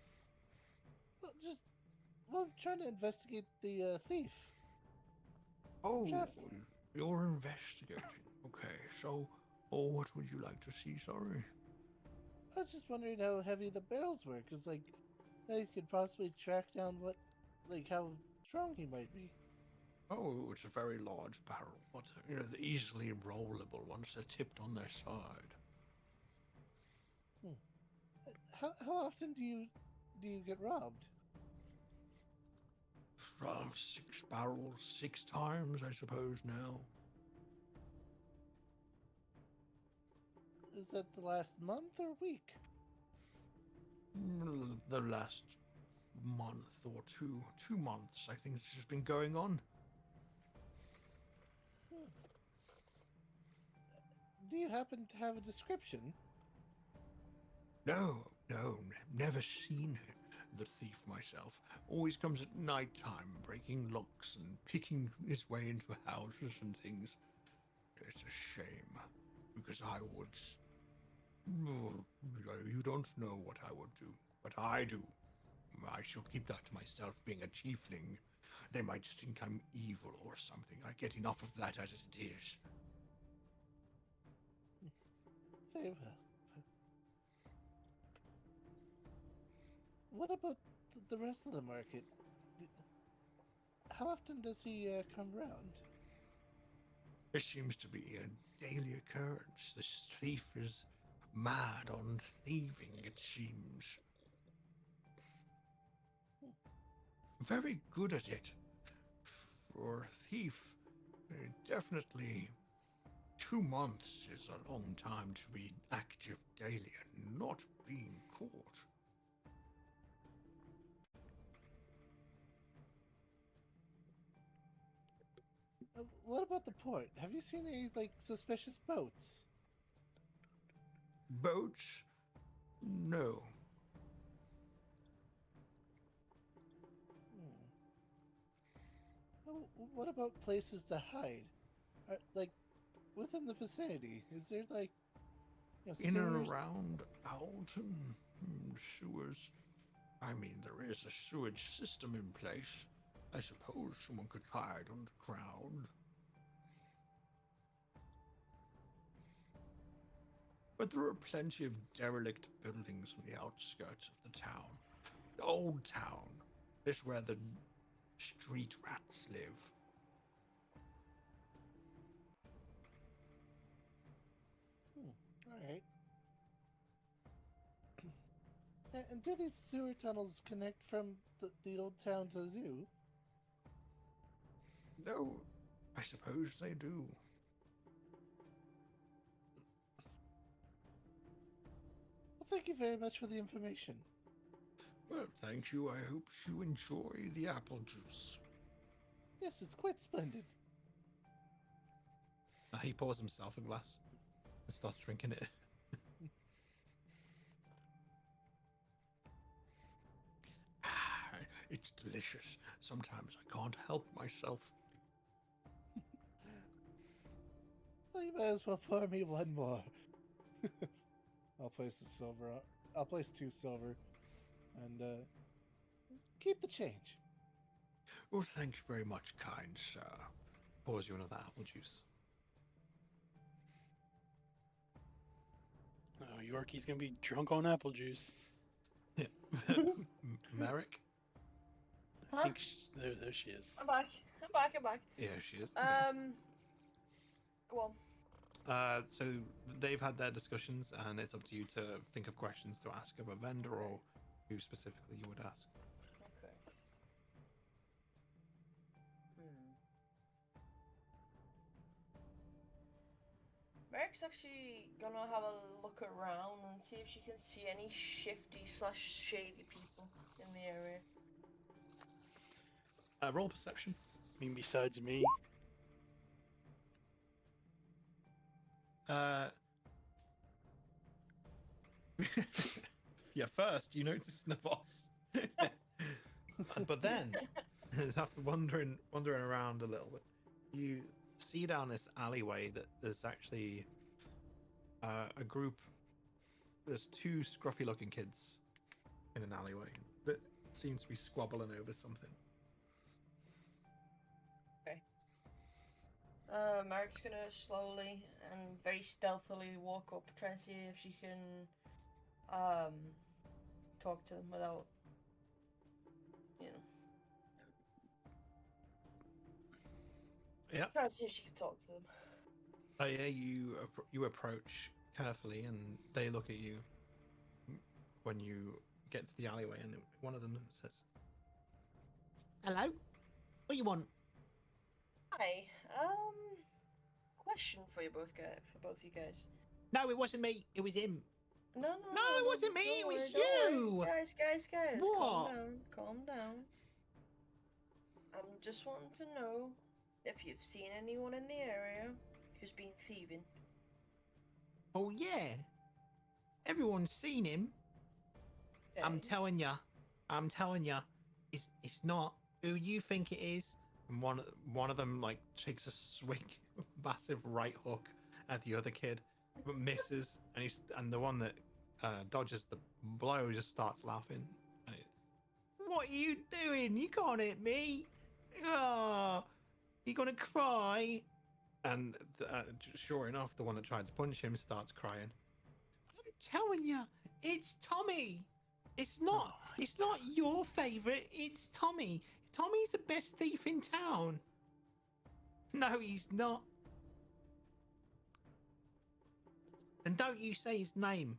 Well, I'm trying to investigate the thief. Oh, Traffic. you're investigating. Okay, so, what would you like to see, sorry? I was just wondering how heavy the barrels were, because, like, now you could possibly track down how strong he might be. Oh, it's a very large barrel, but, they're easily rollable once they're tipped on their side. How often do you get robbed? Well, 6 barrels, 6 times, I suppose, now. Is that the last month or week? The last month or 2 months, I think it's just been going on. Do you happen to have a description? No, never seen the thief myself. Always comes at night time, breaking locks and picking his way into houses and things. It's a shame, because I would... You don't know what I would do, but I do. I shall keep that to myself, being a tiefling. They might think I'm evil or something. I get enough of that as it is. Very well. What about the rest of the market? How often does he come round? It seems to be a daily occurrence. This thief is mad on thieving, it seems. Very good at it. For a thief, definitely 2 months is a long time to be active daily and not being caught. What about the port? Have you seen any, suspicious boats? Boats? No. What about places to hide? Within the vicinity, is there, In and sewers? around Alton? Sewers? I mean, there is a sewage system in place. I suppose someone could hide underground. But there are plenty of derelict buildings on the outskirts of the town. The old town. This is where the street rats live. Alright. And do these sewer tunnels connect from the old town to the new? No, I suppose they do. Well, thank you very much for the information. Well, thank you. I hope you enjoy the apple juice. Yes, it's quite splendid. He pours himself a glass and starts drinking it. It's delicious. Sometimes I can't help myself. Well, you might as well pour me one more. I'll place the silver. I'll place 2 silver, and keep the change. Well, thanks very much, kind sir. Pours you another apple juice. Oh, Yorkie's gonna be drunk on apple juice. Merrick? I Huh? think there she is. I'm back. I'm back. Yeah, she is. Go on. So they've had their discussions, and it's up to you to think of questions to ask of a vendor or who specifically you would ask. Okay. Merrick's actually gonna have a look around and see if she can see any shifty/shady people in the area. Roll perception. I mean, besides me. Yeah, first you notice Navos. But then, after wandering around a little bit, you see down this alleyway that there's actually a group. There's 2 scruffy-looking kids in an alleyway that seems to be squabbling over something. Merrick's gonna slowly and very stealthily walk up, try and see if she can talk to them without, you know. Yeah. Try and see if she can talk to them. Oh yeah, you approach carefully, and they look at you when you get to the alleyway, and one of them says, Hello? What you want? Hi, question for you both guys, for both you guys. No, it wasn't me. It was him. No, it wasn't me, don't it was worry, don't you. worry. Guys, What? calm down. I'm just wanting to know if you've seen anyone in the area who's been thieving. Oh, yeah. Everyone's seen him. I'm Okay. telling ya. It's not who you think it is. and one of them like takes a swing, massive right hook at the other kid, but misses, and the one that dodges the blow just starts laughing. And What are you doing? You can't hit me. Oh, you gonna cry? And sure enough, the one that tried to punch him starts crying. I'm telling ya, it's Tommy. It's not. Oh, It's not your favorite. It's Tommy. Tommy's the best thief in town. No, he's not. And don't you say his name.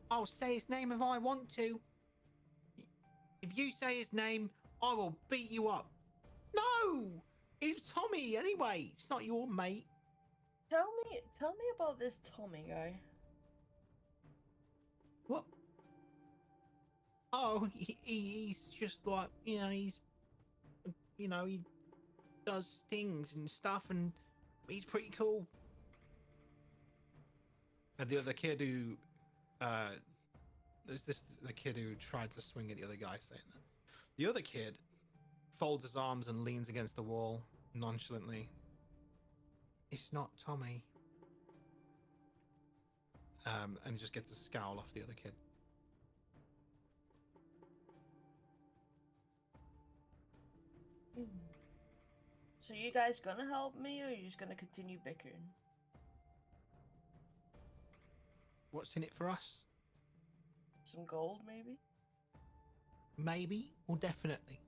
I'll say his name if I want to. If you say his name, I will beat you up. No! It's Tommy anyway. It's not your mate. Tell me about this Tommy guy. What? Oh, he's just like, he does things and stuff, and he's pretty cool. And the other kid who, the kid who tried to swing at the other guy saying that. The other kid folds his arms and leans against the wall nonchalantly. It's not Tommy. And just gets a scowl off the other kid. So you guys gonna help me, or are you just gonna continue bickering? What's in it for us? Some gold, maybe? Maybe or definitely.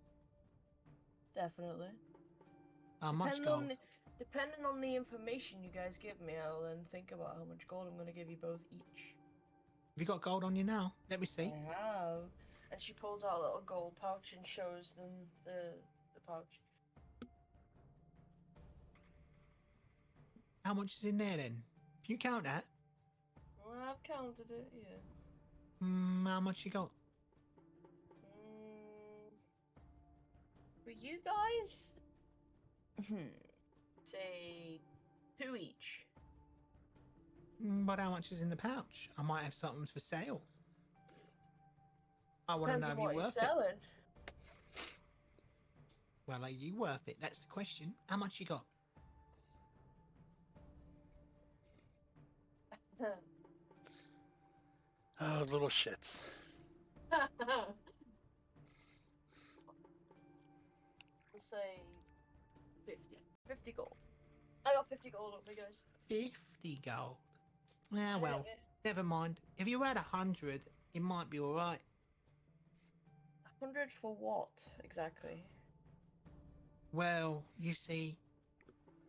Definitely. How much gold? Depending on the information you guys give me, I'll then think about how much gold I'm gonna give you both each. Have you got gold on you now? Let me see. I have. And she pulls out a little gold pouch and shows them the pouch. How much is in there then? Can you count that? Well, I've counted it, yeah. How much you got? For you guys, say 2 each. But how much is in the pouch? I might have something for sale. I want to Depends know on if you're what you're worth it. selling. Well, are you worth it? That's the question. How much you got? Oh, little shits. We'll say 50. 50 gold. I got 50 gold over, guys. 50 gold. Ah, well, Yeah. never mind. If you had 100, it might be all right. 100 for what, exactly? Well, you see,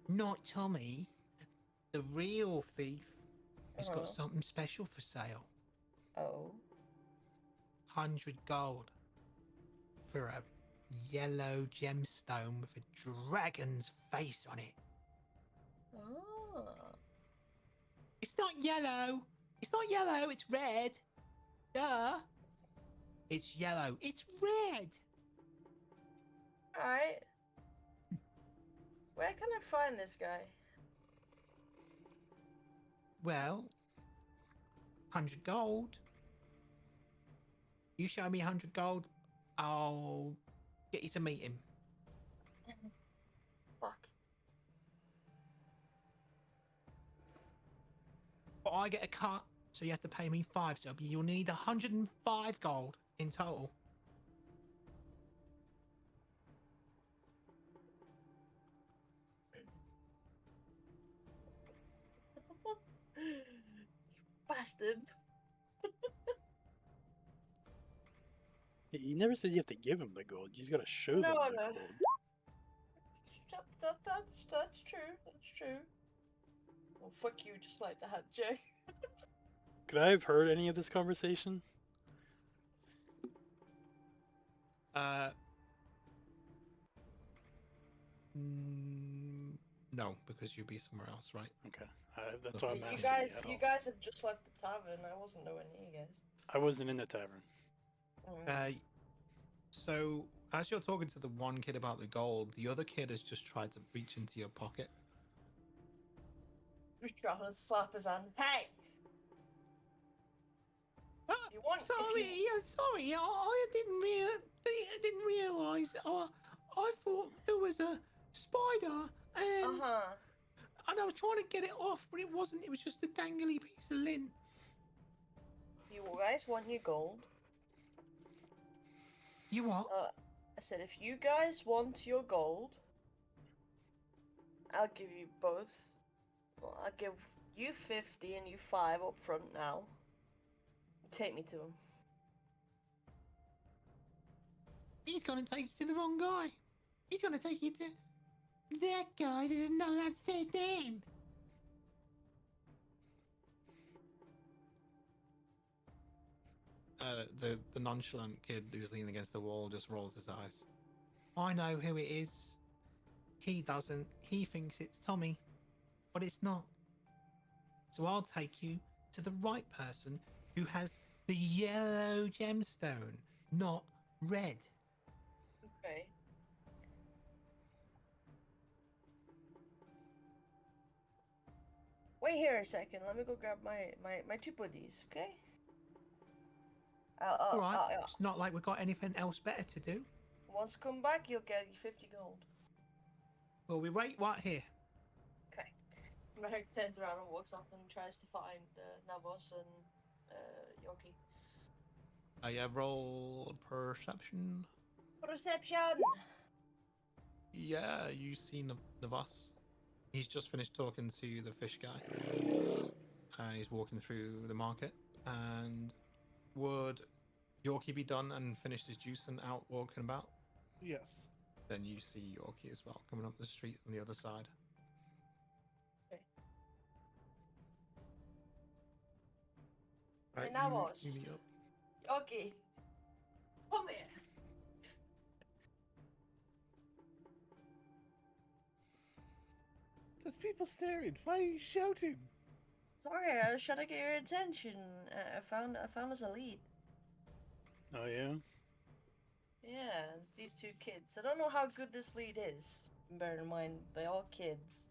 not Tommy, the real thief, has got something special for sale. Oh. 100 gold for a yellow gemstone with a dragon's face on it. Oh. It's not yellow. It's not yellow. It's red. Duh. It's yellow. It's red. Alright. Where can I find this guy? Well, 100 gold. You show me 100 gold, I'll get you to meet him. Fuck. But I get a cut, so you have to pay me 5. So you'll need 105 gold in total. You bastard. You never said you have to give him the gold. You just gotta show them No, the no. gold. That's true. That's true. Well, fuck you, just like that, Jay. Could I have heard any of this conversation? No, because you'll be somewhere else, right? Okay, that's what I'm You asking. guys, I you don't- guys have just left the tavern. I wasn't nowhere near you guys. I wasn't in the tavern. So as you're talking to the one kid about the gold, the other kid has just tried to reach into your pocket. Just trying to slap his hand. Hey! You want- if Sorry, you- I'm sorry. I didn't realize. I thought there was a spider, and I was trying to get it off, but it wasn't. It was just a dangly piece of lint. You guys want your gold? You what? I said if you guys want your gold, I'll give you both. Well, I'll give you 50 and you 5 up front now. Take me to him. He's gonna take you to the wrong guy. He's gonna take you to that guy that didn't know how to say his name. The nonchalant kid who's leaning against the wall just rolls his eyes. I know who it is. He doesn't. He thinks it's Tommy, but it's not. So I'll take you to the right person who has the yellow gemstone, not red. Okay. Wait here a second. Let me go grab my 2 buddies, okay? All right. It's not like we've got anything else better to do. Once I come back, you'll get your 50 gold. Well, we wait right here. Okay. Merrick turns around and walks off and tries to find Navos and Yoki. Yeah, roll perception. Perception! Yeah, you see Navas. He's just finished talking to the fish guy. And he's walking through the market. And would Yorkie be done and finished his juice and out walking about? Yes. Then you see Yorkie as well, coming up the street on the other side. Okay. Right, Hey, you Navos. meet up. Yoki! Come here! There's people staring. Why are you shouting? Sorry, I was trying to get your attention. I found us a lead. Oh yeah. Yeah, it's these two kids. I don't know how good this lead is. Bear in mind, they're all kids.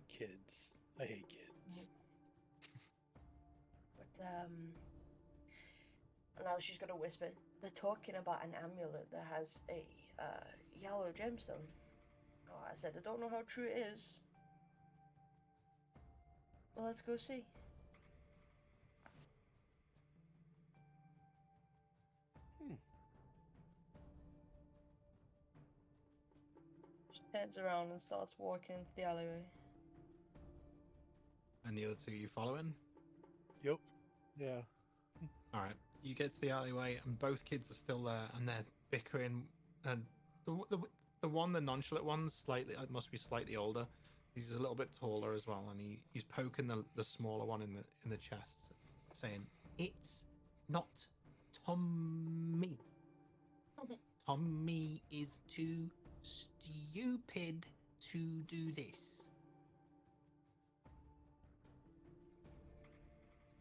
Kids. I hate kids. But, now she's gonna whisper. They're talking about an amulet that has a yellow gemstone. Oh, I said, I don't know how true it is. Well, let's go see. She turns around and starts walking into the alleyway. And the other two you following? Yep. Yeah. All right. You get to the alleyway, and both kids are still there, and they're bickering. And the one, the nonchalant one's slightly, it must be slightly older. He's a little bit taller as well, and he's poking the smaller one in the chest, saying, "It's not Tommy. Tommy is too stupid to do this."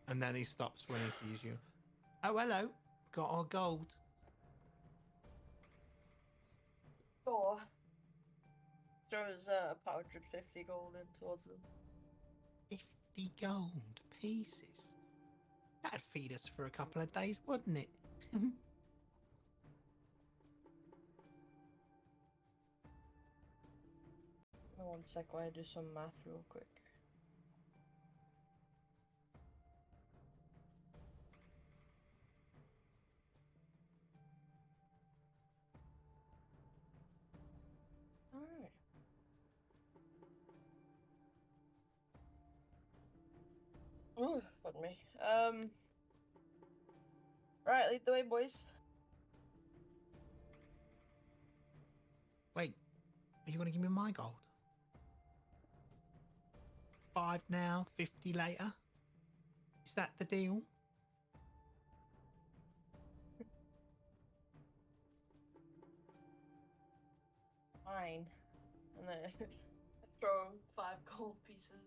And then he stops when he sees you. "Oh, hello. Got our gold." Thor throws a pouch with 50 gold in towards them. 50 gold pieces. That'd feed us for a couple of days, wouldn't it? One sec while I do some math real quick. Alright. Ooh, pardon me. Right, lead the way, boys. Wait, are you going to give me my gold? 5 now, 50 later? Is that the deal? Fine. And then throw 5 gold pieces.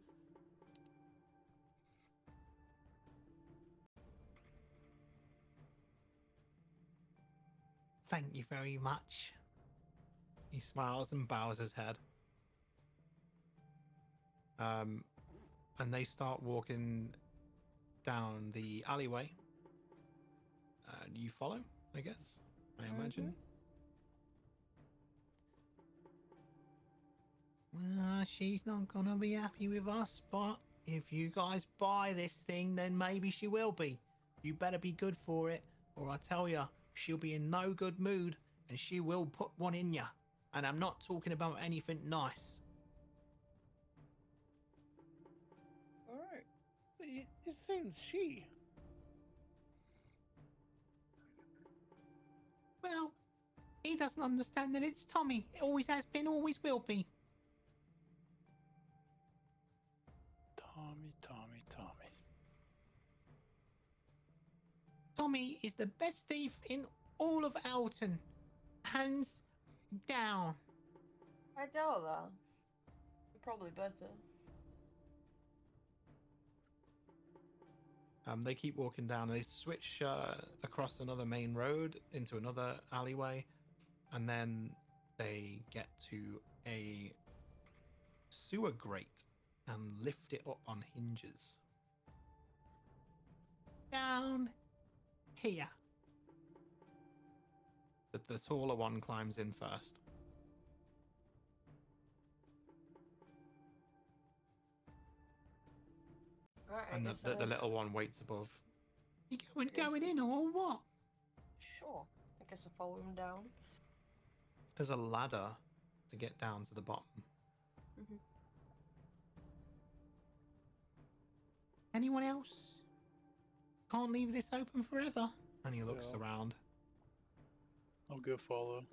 Thank you very much. He smiles and bows his head. And they start walking down the alleyway. You follow, I guess. I imagine. Well, she's not going to be happy with us, but if you guys buy this thing, then maybe she will be. You better be good for it, or I tell ya, she'll be in no good mood, and she will put one in ya. And I'm not talking about anything nice. Alright. It saying she. Well, he doesn't understand that it's Tommy. It always has been, always will be. Tommy. Tommy is the best thief in all of Alton. Hands down. I doubt that. Probably better. They keep walking down. They switch across another main road into another alleyway, and then they get to a sewer grate and lift it up on hinges. Down here. The taller one climbs in first. Alright, I And guess the little one waits above. You going in or what? Sure. I guess I'll follow him down. There's a ladder to get down to the bottom. Anyone else? Can't leave this open forever. And he looks Yeah. around. I'll go follow.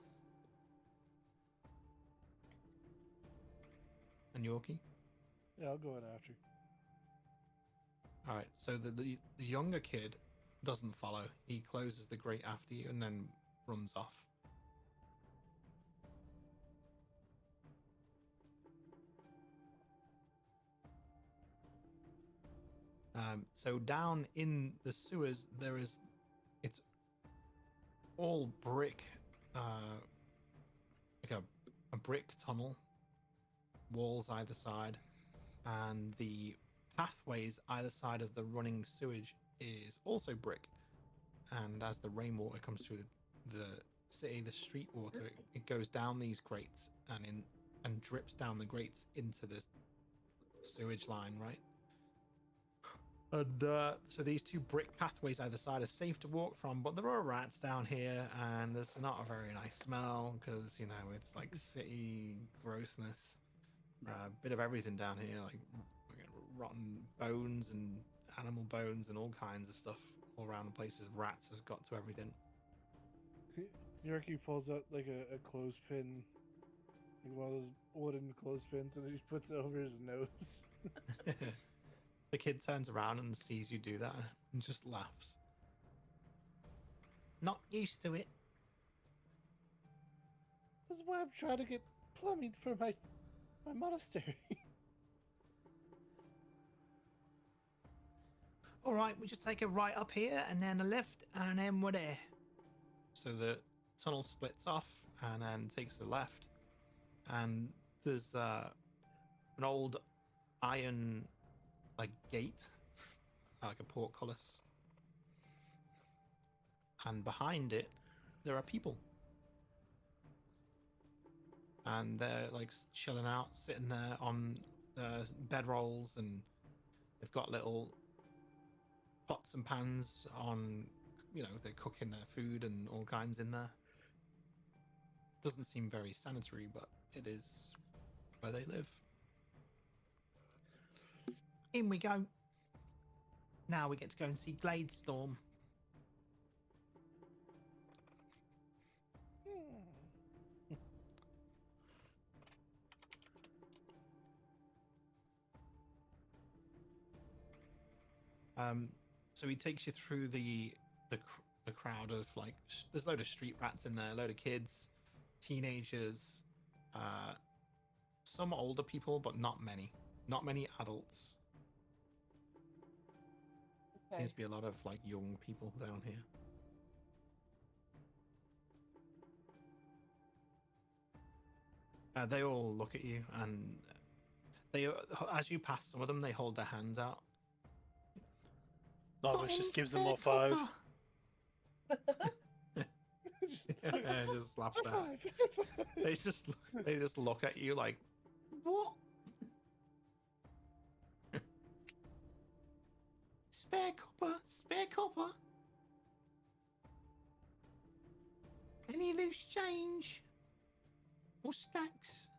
And Yorkie? Yeah, I'll go in after. All right, so the younger kid doesn't follow. He closes the grate after you and then runs off. So down in the sewers, it's all brick like a brick tunnel, walls either side, and the pathways either side of the running sewage is also brick. And as the rainwater comes through the city, the street water, it goes down these grates and drips down the grates into the sewage line, right? And so these two brick pathways either side are safe to walk from, but there are rats down here, and there's not a very nice smell because, you know, it's like city grossness. A bit of everything down here, like rotten bones and animal bones and all kinds of stuff all around the places. Rats have got to everything. Yorkie pulls out like a clothespin, like one of those wooden clothespins, and he just puts it over his nose. The kid turns around and sees you do that and just laughs. Not used to it. That's why I'm trying to get plumbing for my monastery. All right, we just take a right up here and then a left, and then we're there. So the tunnel splits off and then takes a left, and there's an old iron like gate, like a portcullis, and behind it there are people, and they're like chilling out, sitting there on bedrolls, and they've got little pots and pans on, you know, they're cooking their food and all kinds in there. Doesn't seem very sanitary, but it is where they live. In we go. Now we get to go and see Gladestorm. So he takes you through the crowd of like there's a load of street rats in there, a load of kids, teenagers, some older people, but not many adults. Okay. Seems to be a lot of like young people down here. They all look at you, and they, as you pass some of them, they hold their hands out. Navos just gives them all 5. Just slaps that. They just look at you like, what? Spare copper. Any loose change? Or snacks?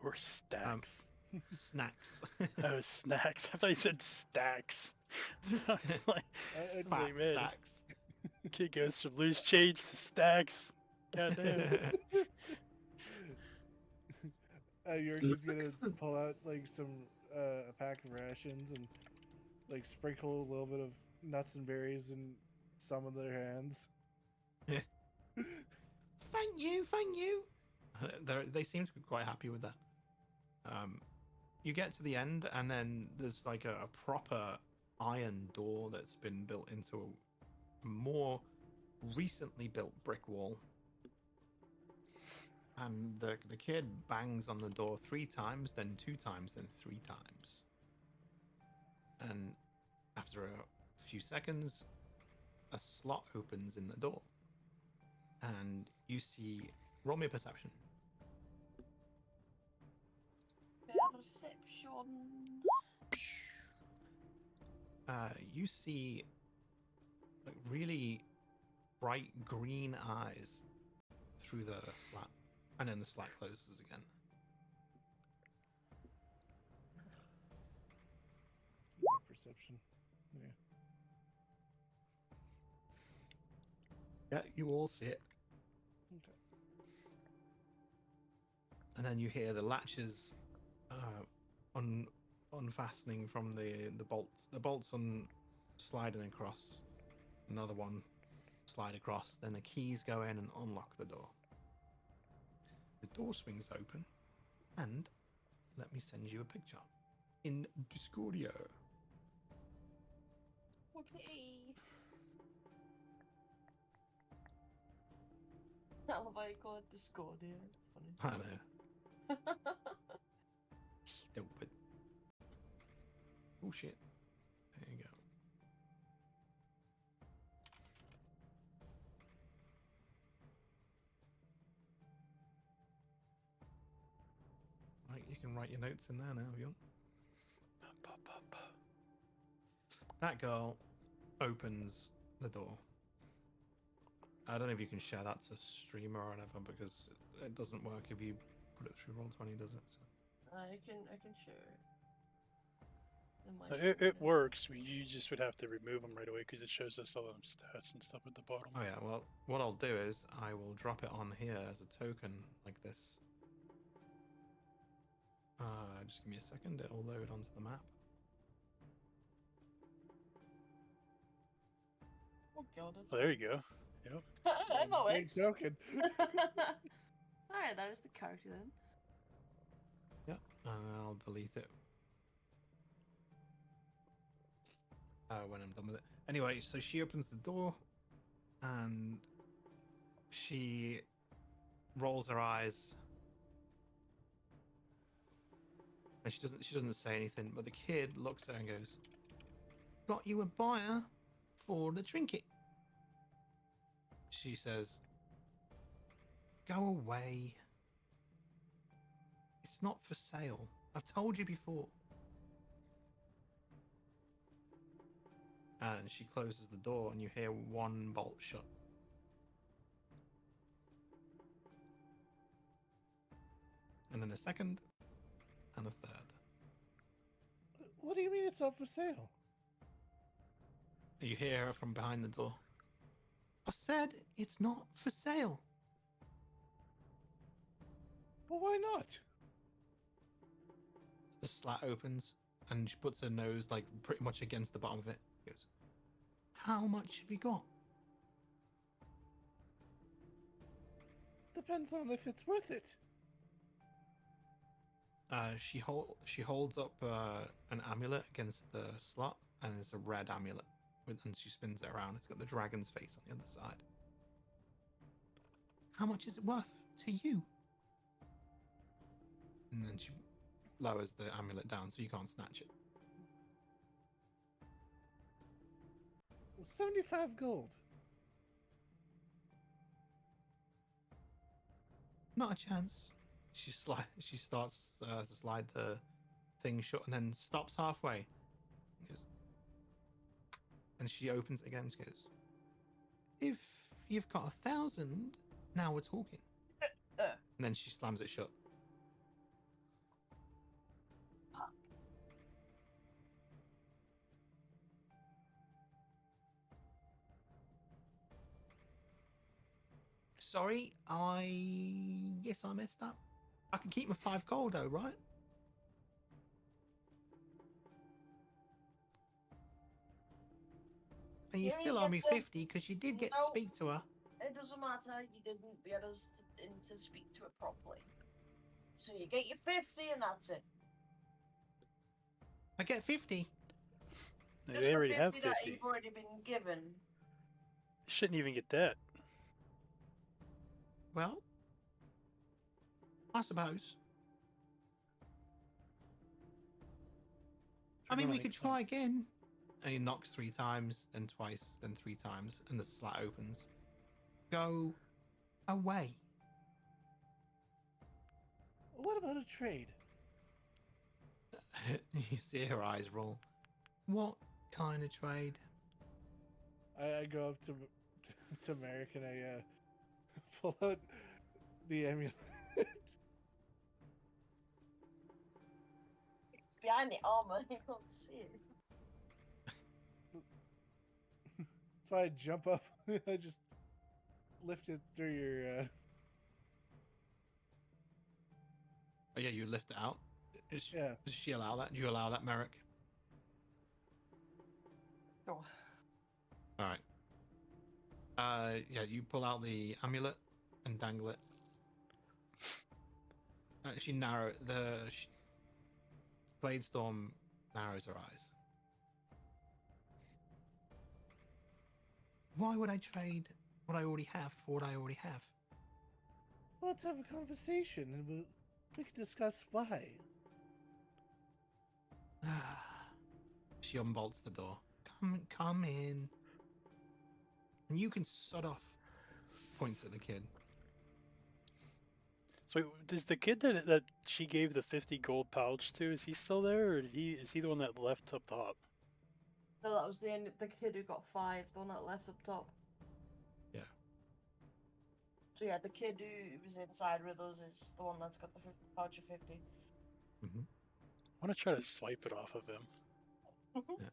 Or stacks. Snacks. Oh, snacks. I thought you said stacks. I was like, I'd Fat wait, man. stacks. Kid goes from loose change to stacks. Goddamn. Yorkie's gonna pull out like a pack of rations and like sprinkle a little bit of nuts and berries in some of their hands. Thank you. They seem to be quite happy with that. You get to the end, and then there's like a proper iron door that's been built into a more recently built brick wall. And the kid bangs on the door 3 times, then 2 times, then 3 times. And after a few seconds, a slot opens in the door. And you see, roll me a perception. Perception. You see like really bright green eyes through the slat, and then the slat closes again. Perception. Yeah. Yeah, you all see it. Okay. And then you hear the latches unfastening from the bolts. The bolts sliding across. Another one slide across. Then the keys go in and unlock the door. The door swings open, and let me send you a picture in Discordia. Okay. I love how you call it Discordia. It's funny. I know. Stupid. Oh shit. There you go. Right, you can write your notes in there now if you want. That girl opens the door. I don't know if you can share that to streamer or whatever because it doesn't work if you put it through Roll20, does it? So. I can share it. In my It folder. works. You just would have to remove them right away because it shows us all them stats and stuff at the bottom. Oh yeah, well, what I'll do is I will drop it on here as a token like this. Just give me a second, it'll load onto the map. Oh god, that's Oh, there you go. Yep. that Great works. token. Alright, that is the character then. Yep, and I'll delete it when I'm done with it. Anyway, so she opens the door and she rolls her eyes and she doesn't say anything, but the kid looks at her and goes, "Got you a buyer for the trinket." She says, "Go away. It's not for sale. I've told you before." And she closes the door and you hear one bolt shut. And then a second and a third. What do you mean it's up for sale? You hear her from behind the door. "I said it's not for sale." Well, why not? The slat opens and she puts her nose like pretty much against the bottom of it. She goes, "How much have you got?" Depends on if it's worth it. She holds up an amulet against the slot, and it's a red amulet. And she spins it around. It's got the dragon's face on the other side. "How much is it worth to you?" And then she lowers the amulet down so you can't snatch it. 75 gold. "Not a chance." She starts to slide the thing shut and then stops halfway. And she opens it again. She goes, "If you've got 1,000, now we're talking." And then she slams it shut. "Sorry, I guess I messed up. I can keep my 5 gold though, right?" "And you Yeah, still you owe me get the- 50 because you did get to No. speak to her." It doesn't matter, you didn't get us to speak to it properly. So you get your 50 and that's it. "I get 50. Just They the already have 50 that 50. you've already been given. Shouldn't even get that. "Well, I suppose. I mean, we could try again." And he knocks 3 times, then twice, then 3 times, and the slat opens. "Go away." What about a trade? You see her eyes roll. "What kind of trade?" I go up to Merrick and I pull out the amulet. It's behind the armor, you can't see it. So I jump up. I just lift it through your. Oh yeah, you lift it out. Yeah. Does she allow that? Do you allow that, Merrick? Oh, All right. Yeah, you pull out the amulet and dangle it. She Bladestorm narrows her eyes. Why would I trade what I already have for what I already have? Let's have a conversation and we can discuss why. She unbolts the door. Come in. And you can sod off. Points at the kid. So does the kid that she gave the 50 gold pouch to, is he still there, or is he the one that left up top? No, that was the kid who got 5, the one that left up top. Yeah. So yeah, the kid who was inside with us is the one that's got the 50 pouch of 50. Mm-hmm. I want to try to swipe it off of him. Yeah.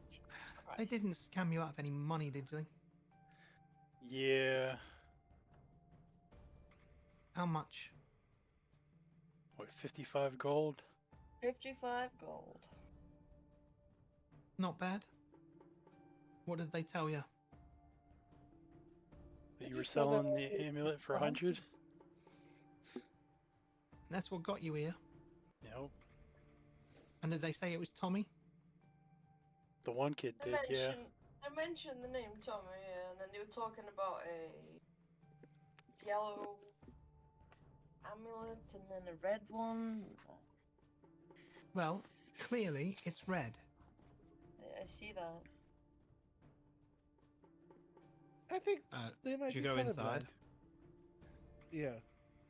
Jesus They Christ. didn't scam you out of any money, did they? Yeah. How much? What, 55 gold? 55 gold. Not bad. What did they tell you? That I you were just saw that selling the amulet for 100. 100? That's what got you here. Yep. And did they say it was Tommy? The one kid They did, yeah. mentioned the name Tommy, and then they were talking about a yellow amulet and then a red one. Well, clearly it's red. I see that. I think they might Should you be go colorblind. inside? Yeah.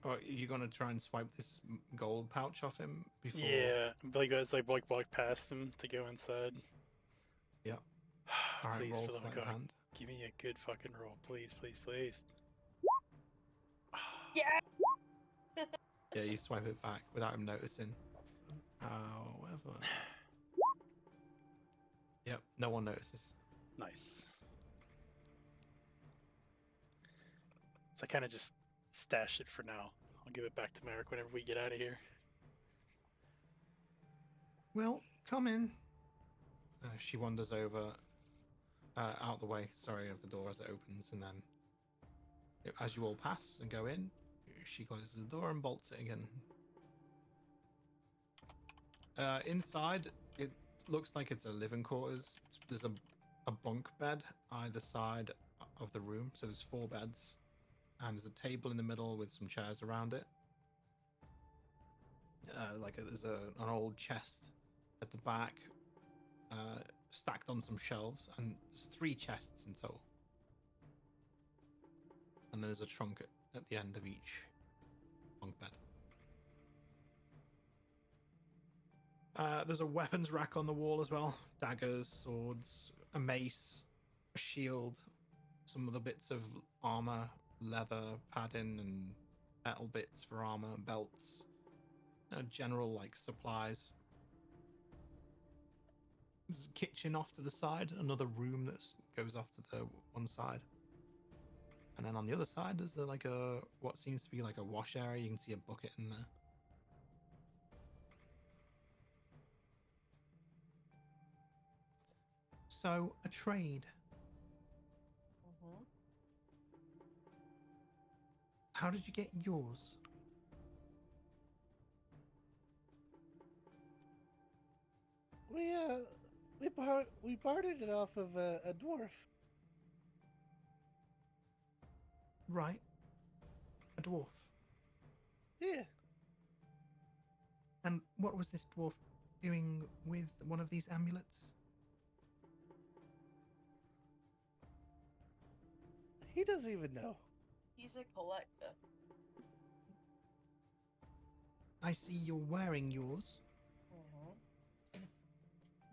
Or are you going to try and swipe this gold pouch off him before? Yeah, like it's like walk past him to go inside. Yeah. All right, Please, roll for the love sleight of of God, hand. give me a good fucking roll, please, please, please. Yeah. Yeah, you swipe it back without him noticing. However. Yep, no one notices. Nice. So I kind of just stash it for now. I'll give it back to Merrick whenever we get out of here. Well, come in. She wanders over, out the way, sorry, of the door as it opens, and then as you all pass and go in, she closes the door and bolts it again. Inside, it looks like it's a living quarters. There's a bunk bed either side of the room, so there's 4 beds, and there's a table in the middle with some chairs around it. There's an old chest at the back, stacked on some shelves, and there's 3 chests in total. And there's a trunk at the end of each bunk bed. There's a weapons rack on the wall as well. Daggers, swords, a mace, a shield, some other bits of armor, leather, padding, and metal bits for armor, belts, general like supplies. There's a kitchen off to the side, another room that goes off to the one side. And then on the other side, there's what seems to be like a wash area. You can see a bucket in there. So, a trade. Mm-hmm. How did you get yours? We bartered it off of a dwarf. Right. A dwarf. Yeah. And what was this dwarf doing with one of these amulets? He doesn't even know. He's a collector. I see you're wearing yours. Mm-hmm.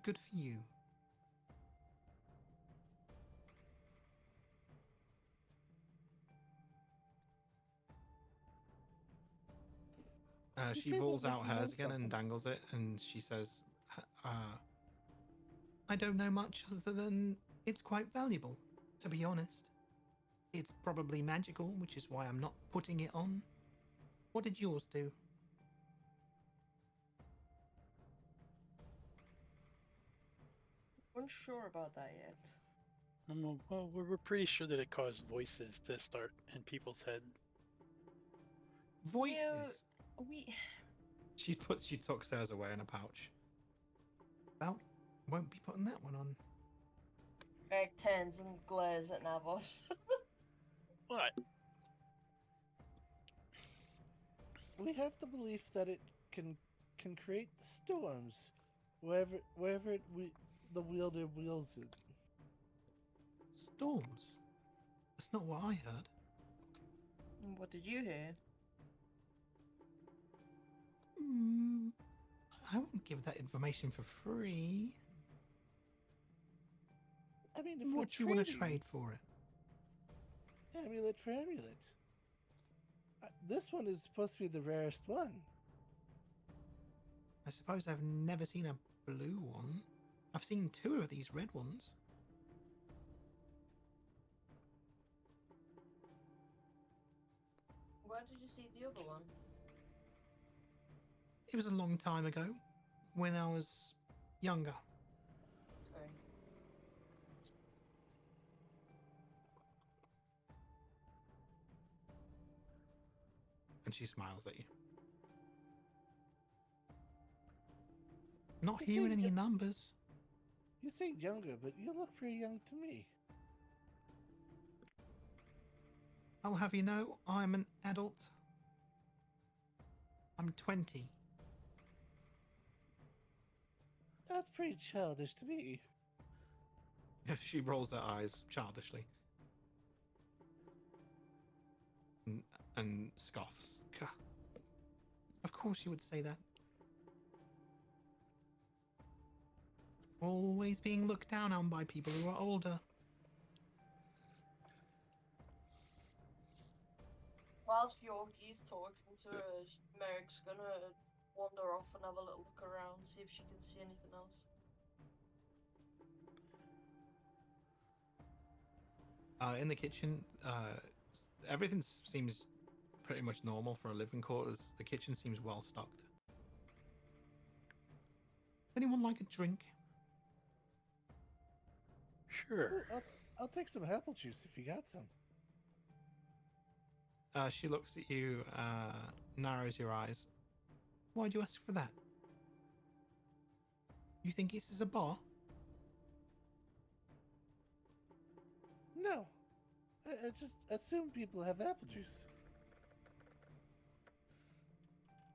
Good for you. You She seem rolls like out you know hers again and something. dangles it, and she says, I don't know much other than it's quite valuable, to be honest. It's probably magical, which is why I'm not putting it on. What did yours do? Unsure about that yet. Well, we're pretty sure that it caused voices to start in people's head. Voices. We. She tucks hers away in a pouch. Well, won't be putting that one on. Greg turns and glares at Navos. What? we have the belief that it can create storms wherever the wielder wields it. Storms? That's not what I heard. What did you hear? Hmm. I won't give that information for free. I mean, if What do you we're want to trading trade for it? amulet for amulet, this one is supposed to be the rarest one. I suppose I've never seen a blue one. I've seen 2 of these red ones. Where did you see the other one? It was a long time ago, when I was younger. Okay. And she smiles at you. Not You hearing see, any numbers. You say younger, but you look pretty young to me. I'll have you know, I'm an adult. I'm 20. That's pretty childish to me. She rolls her eyes childishly. And scoffs. Gah. Of course you would say that. Always being looked down on by people who are older. Whilst Yorkie's talking to her, Merrick's gonna wander off and have a little look around, see if she can see anything else. In the kitchen, everything seems pretty much normal for a living quarters. The kitchen seems well stocked. Anyone like a drink? Sure. I'll take some apple juice if you got some. She looks at you, narrows your eyes. Why'd you ask for that? You think this is a bar? No, I just assume people have apple juice.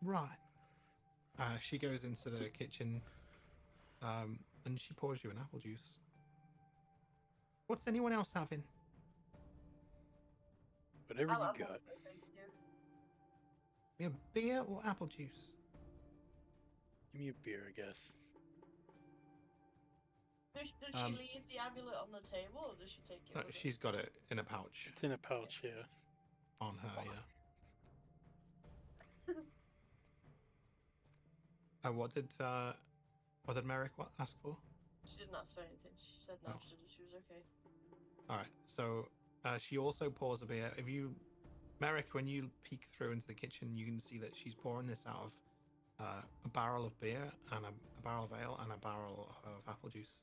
Right. She goes into the kitchen, and she pours you an apple juice. What's anyone else having? Whatever I'll you have got. one, thank you. We have beer or apple juice? Give me a beer, I guess. Does she leave the amulet on the table, or does she take it No, with her? she's got it in a pouch It's in a pouch, yeah. on her, yeah. What did Merrick ask for? She didn't ask for anything. She said no, Oh. she was okay. All right. So she also pours a beer. If you, Merrick, when you peek through into the kitchen, you can see that she's pouring this out of a barrel of beer and a barrel of ale and a barrel of apple juice.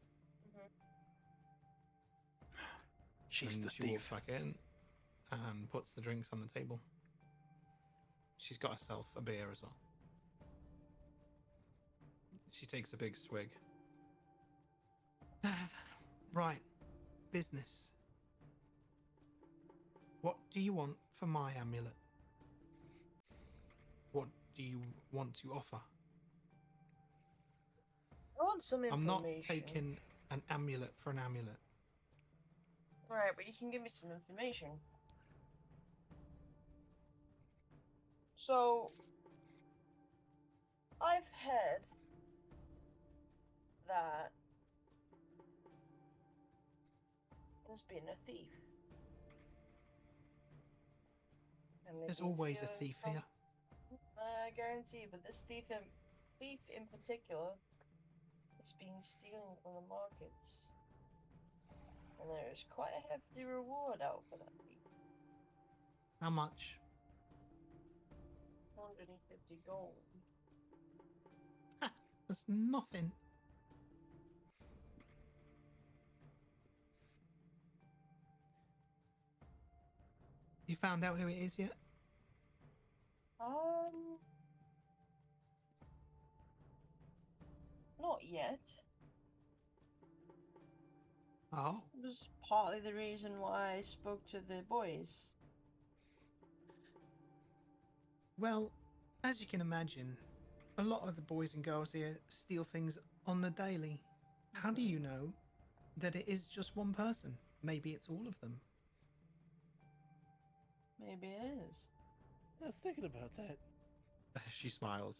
She's and the she walks thief. back in and puts the drinks on the table. She's got herself a beer as well. She takes a big swig. Right. Business. What do you want for my amulet? What do you want to offer? I want some I'm information. not taking an amulet for an amulet. Alright, but you can give me some information. So, I've heard that there's been a thief. And they've There's been always a stealing thief from- here. I guarantee, but this thief in particular has been stealing from the markets. And there's quite a hefty reward out for that thief. How much? 150 gold. That's nothing. You found out who it is yet? Not yet. Oh, It was partly the reason why I spoke to the boys. well, As you can imagine, a lot of the boys and girls here steal things on the daily. How do you know that it is just one person? Maybe it's all of them. Maybe it is. I was thinking about that. She smiles.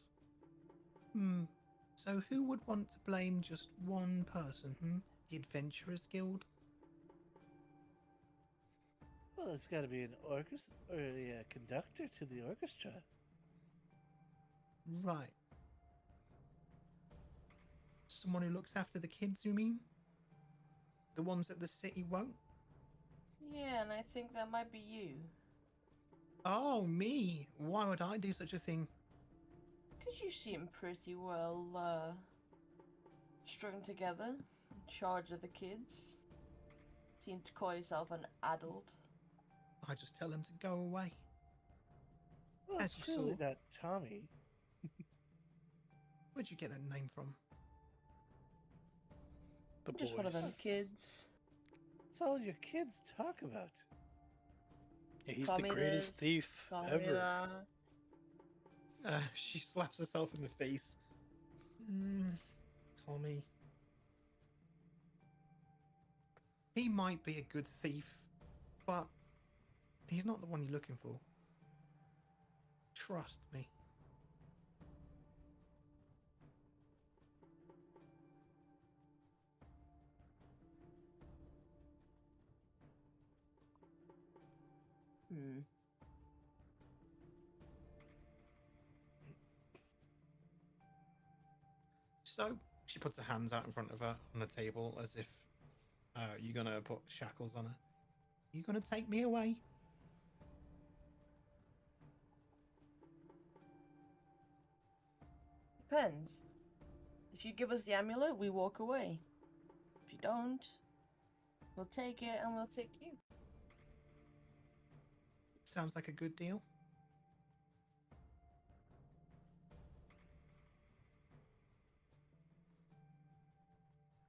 So who would want to blame just one person, The Adventurers Guild? Well, it's got to be an orchestra or a conductor to the orchestra. Right. Someone who looks after the kids, you mean? The ones that the city won't? Yeah, and I think that might be you. Oh, me? Why would I do such a thing? Because you seem pretty well, strung together, in charge of the kids. Seem to call yourself an adult. I just tell them to go away. Well, As it's you clearly saw. not Tommy. Where'd you get that name from? The Just boys. one of them kids. It's all your kids talk about. Yeah, he's Tommy the greatest this, thief Tommy ever. that. She slaps herself in the face. Tommy. He might be a good thief, but he's not the one you're looking for. Trust me. Hmm. So she puts her hands out in front of her on the table as if you're gonna put shackles on her. You gonna take me away? Depends. If you give us the amulet, we walk away. If you don't, we'll take it and we'll take you. Sounds like a good deal.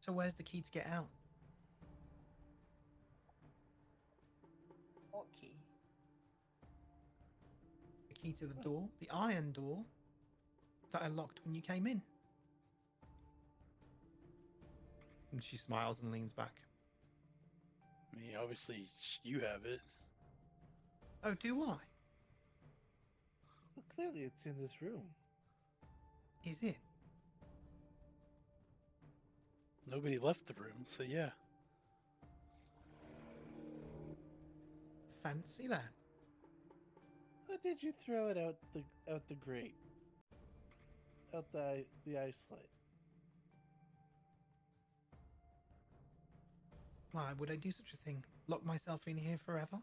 So where's the key to get out? What key? The key to the door, the iron door that I locked when you came in. And she smiles and leans back. I mean, obviously, you have it. Oh, do I? Well, clearly it's in this room. Is it? Nobody left the room, so yeah. Fancy that. Or did you throw it out the grate? Out the ice slit? Why would I do such a thing? Lock myself in here forever?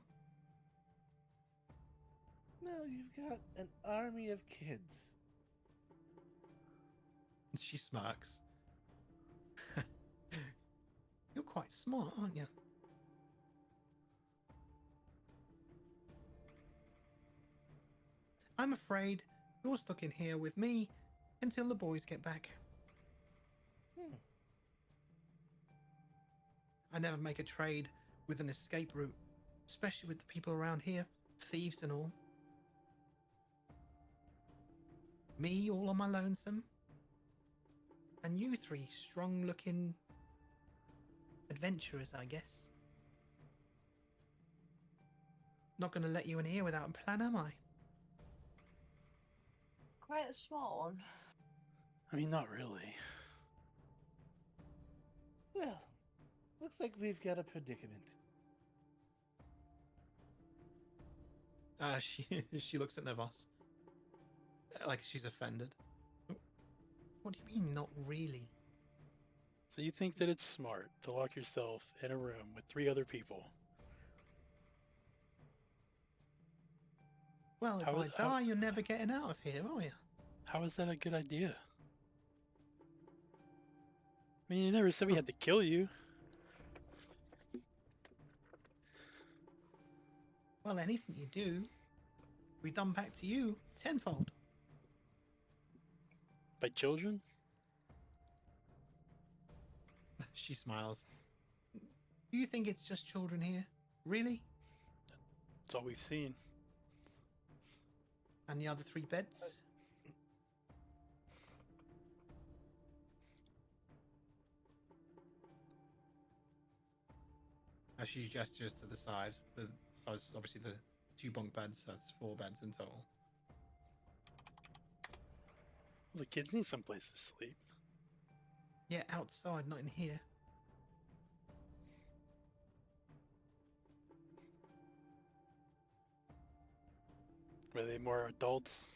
No, you've got an army of kids. She smirks. You're quite smart, aren't you? I'm afraid you're stuck in here with me until the boys get back. I never make a trade with an escape route, especially with the people around here, thieves and all. Me all on my lonesome, and you three strong-looking adventurers, I guess. Not gonna let you in here without a plan, am I? Quite a small one. I mean, not really. Well, looks like we've got a predicament. She looks at Navos like she's offended. What do you mean, not really? So you think that it's smart to lock yourself in a room with 3 other people? Well, if How- I die, you're never getting out of here, are you? How is that a good idea? I mean, you never said we had to kill you. Well, anything you do, we done back to you tenfold. By children? She smiles. Do you think it's just children here? Really? That's all we've seen. And the other 3 beds? As she gestures to the side, as obviously the 2 bunk beds, so that's 4 beds in total. Well, the kids need someplace to sleep. Yeah, outside, not in here. Were they more adults?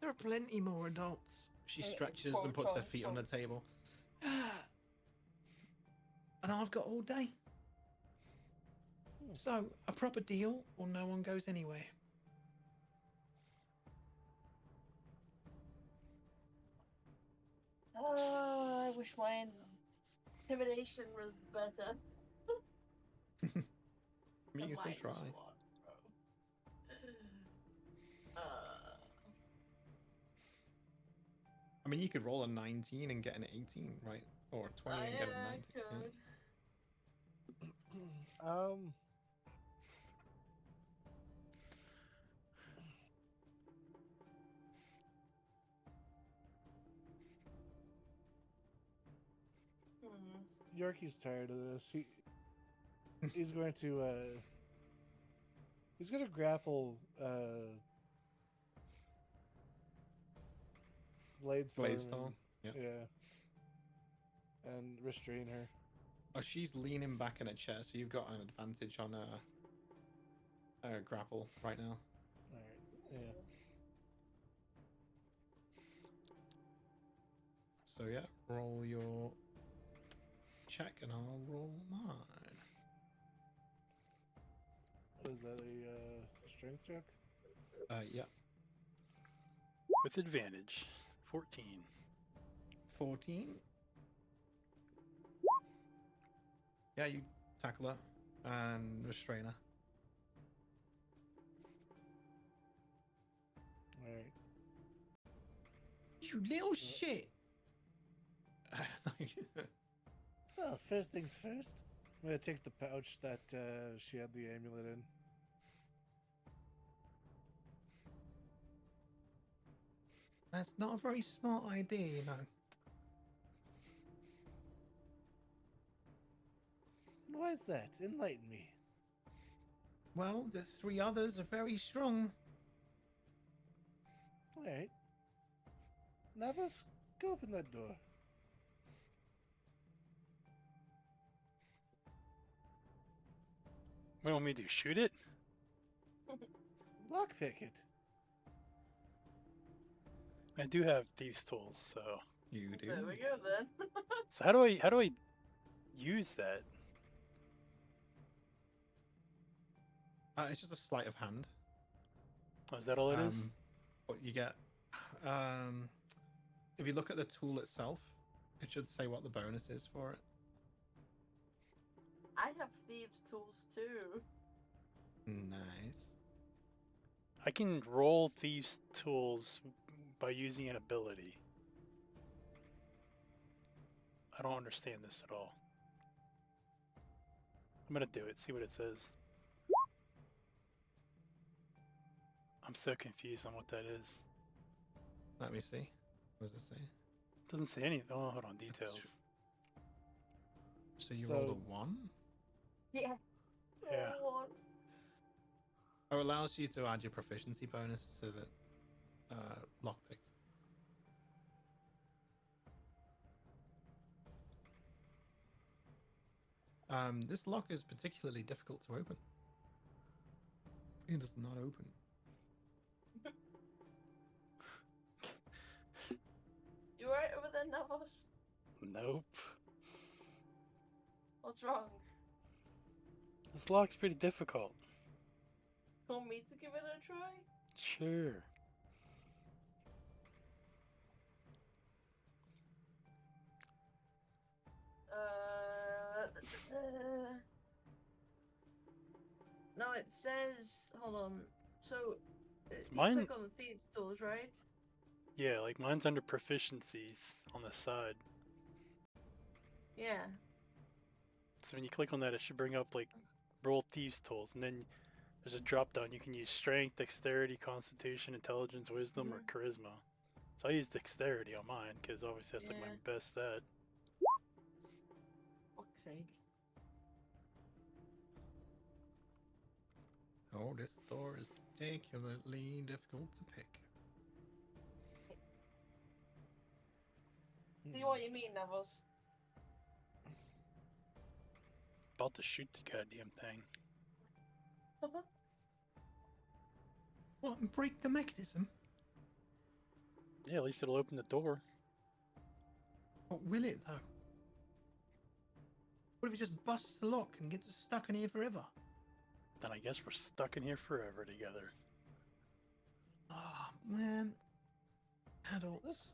There are plenty more adults. She Oh, stretches poor and puts her Tom, feet on the Tom. table. And I've got all day. So, a proper deal or no one goes anywhere. Oh, I wish my intimidation was better. You can still Mine's try. one, bro. I mean, you could roll a 19 and get an 18, right? Or a 20 and get a Yeah, 19. I could. Yorkie's tired of this. He's going to grapple Bladestorm. Bladestorm, yeah. And restrain her. Oh, she's leaning back in a chair, so you've got an advantage on a grapple right now. Alright, yeah. So yeah, roll your check and I'll roll mine. Is that a strength check? Yeah. With advantage. 14. 14. Yeah, you tackle her and restrain her. Alright. You little shit. Well, first things first. I'm gonna take the pouch that she had the amulet in. That's not a very smart idea, you know. Why is that? Enlighten me. Well, the 3 others are very strong. Alright. Navos, go open that door. What do you want me to do? Shoot it? Lockpick it. I do have thieves' tools, so. You do. There we go then. So how do I use that? It's just a sleight of hand. Oh, is that all it is? What you get. If you look at the tool itself, it should say what the bonus is for it. I have thieves' tools too. Nice. I can roll thieves' tools by using an ability. I don't understand this at all. I'm gonna do it, see what it says. I'm so confused on what that is. Let me see. What does it say? It doesn't say anything. Oh, hold on, details. So you So- rolled a 1? Yeah. Yeah. Oh, Oh, it allows you to add your proficiency bonus to the lockpick. This lock is particularly difficult to open. It does not open. you alright over there, Navos? Nope. What's wrong? This lock's pretty difficult. Want me to give it a try? Sure. No, it says. Hold on. So, you mine- click on the thieves' tools, right? Yeah, like mine's under proficiencies on the side. Yeah. So when you click on that, it should bring up like roll thieves tools, and then there's a drop down. You can use strength, dexterity, constitution, intelligence, wisdom, or charisma. So I use dexterity on mine because obviously that's like my Yeah. best stat. Fuck's sake. Oh, this door is particularly difficult to pick. See what you mean, Navos? About to shoot the goddamn thing. What, and break the mechanism? Yeah, at least it'll open the door. What will it, though? What if it just busts the lock and gets us stuck in here forever? Then I guess we're stuck in here forever together. Oh, man. Adults.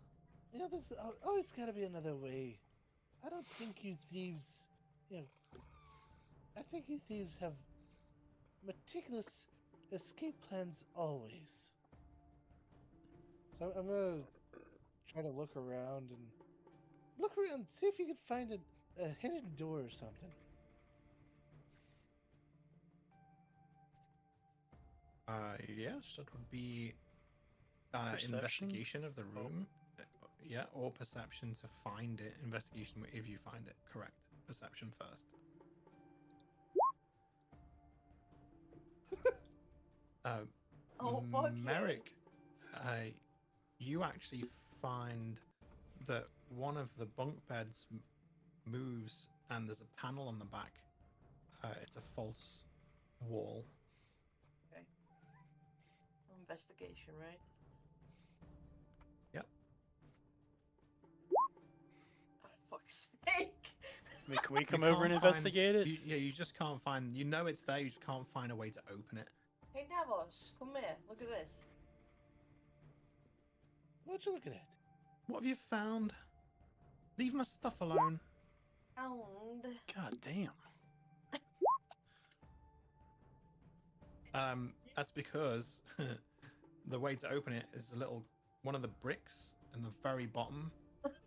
You know, there's always got to be another way. I don't think you thieves, I think you thieves have meticulous escape plans always. So I'm gonna try to look around, see if you can find a hidden door or something. Yes, that would be Perception? investigation of the Oh. room. Yeah, or perception to find it. Investigation if you find it. Correct. Perception first. Oh, fuck yeah. Merrick, you actually find that one of the bunk beds moves, and there's a panel on the back. It's a false wall. Investigation, right? Yep. Oh, fuck's sake! I mean, can we You come over and can't find- investigate it? You just can't find. You know it's there. You just can't find a way to open it. Hey, Navos, come here. Look at this. What you looking at? What have you found? Leave my stuff alone. And God damn. That's because the way to open it is one of the bricks in the very bottom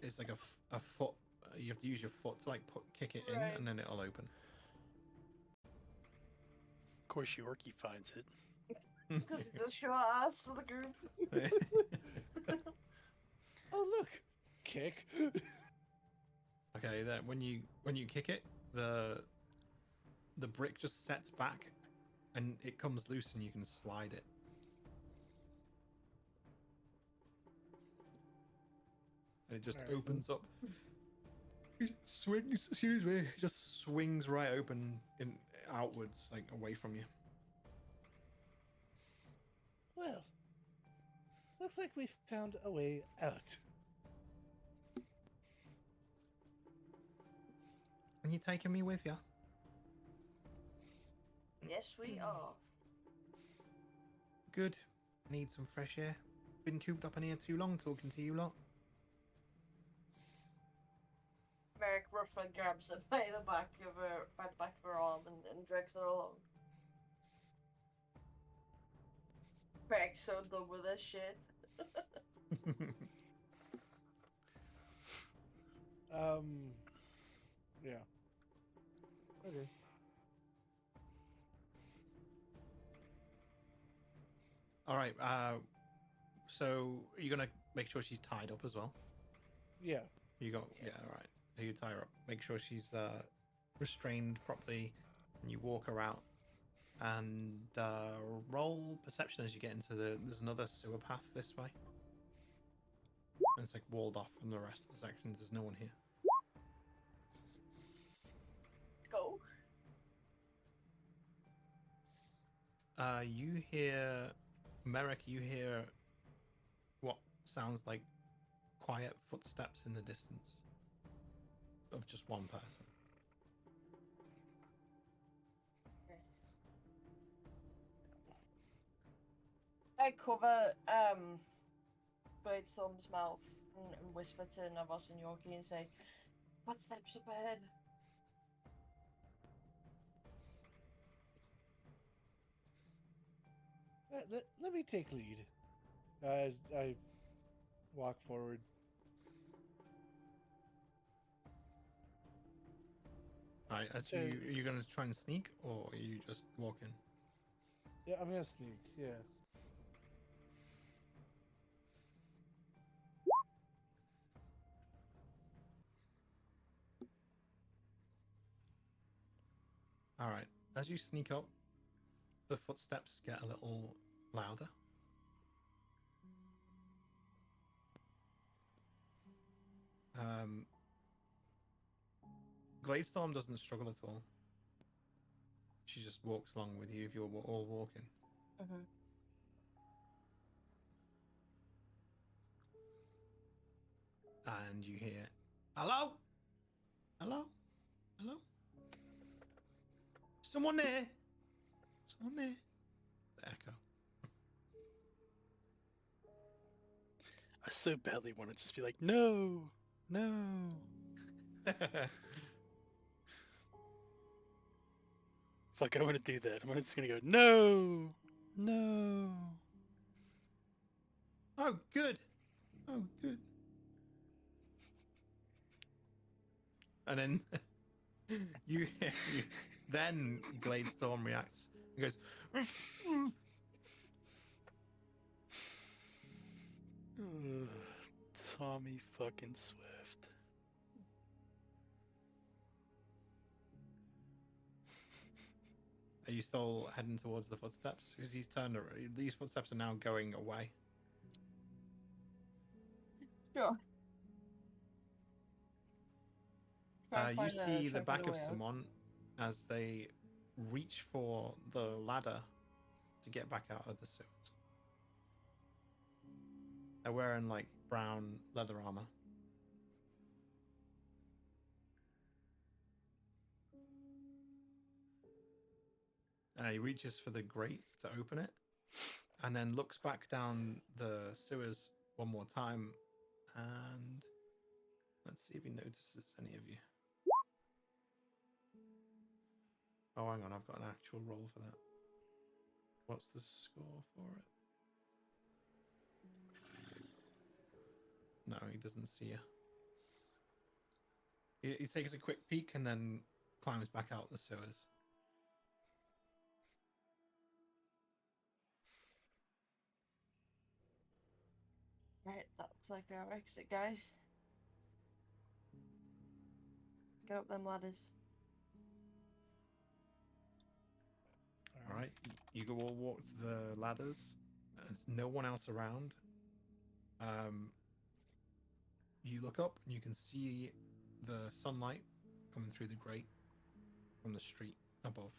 is like a foot. You have to use your foot to like kick it in, and then Right. it'll open. Of course, Yorkie finds it. because he's the short ass of the group. Oh look, kick. Okay, then when you kick it, the brick just sets back, and it comes loose, and you can slide it. And it just Alright. opens up. It swings. Excuse me. It just swings right open outwards, like away from you. Well, looks like we found a way out. And you taking me with you? Yes, we are. Good. Need some fresh air. Been cooped up in here too long talking to you lot. Merrick roughly grabs her by the back of her arm and drags her along. Merrick's so done with this shit. Yeah. Okay. All right. So you're gonna make sure she's tied up as well. Yeah. Yeah. All right. So you tie her up. Make sure she's restrained properly, and you walk her out. And roll perception as you get into there's another sewer path this way. And it's like walled off from the rest of the sections. There's no one here. Go. You hear, Merrick, you hear what sounds like quiet footsteps in the distance of just one person. I cover Birdstorm's mouth and whisper to Navos and Yorkie and say, "Footsteps up ahead." Let me take lead. As I walk forward. All right. So- Are you going to try and sneak, or are you just walking? Yeah, I'm gonna sneak. Yeah. right. As you sneak up, the footsteps get a little louder. Gladestorm doesn't struggle at all. She just walks along with you if you're all walking. Mm-hmm. And you hear, "Hello? Hello? Hello? Someone there? Someone there?" The echo. I so badly want to just be like, no, no. Fuck, I want to do that. I'm just gonna go, no, no. Oh, good. Oh, good. And then then Gladestorm reacts. He goes, Ugh, Tommy fucking Swift. "Are you still heading towards the footsteps?" Because he's turned. These footsteps are now going away. Sure. Try and You find a- see try the and find back a of way out. someone as they reach for the ladder to get back out of the sewers. They're wearing like brown leather armor. He reaches for the grate to open it, and then looks back down the sewers one more time, and let's see if he notices any of you. Oh, hang on, I've got an actual roll for that. What's the score for it? No, he doesn't see you. He takes a quick peek and then climbs back out the sewers. Right, that looks like our exit, guys. Get up them ladders. All right, you go all walk to the ladders. There's no one else around. You look up and you can see the sunlight coming through the grate from the street above.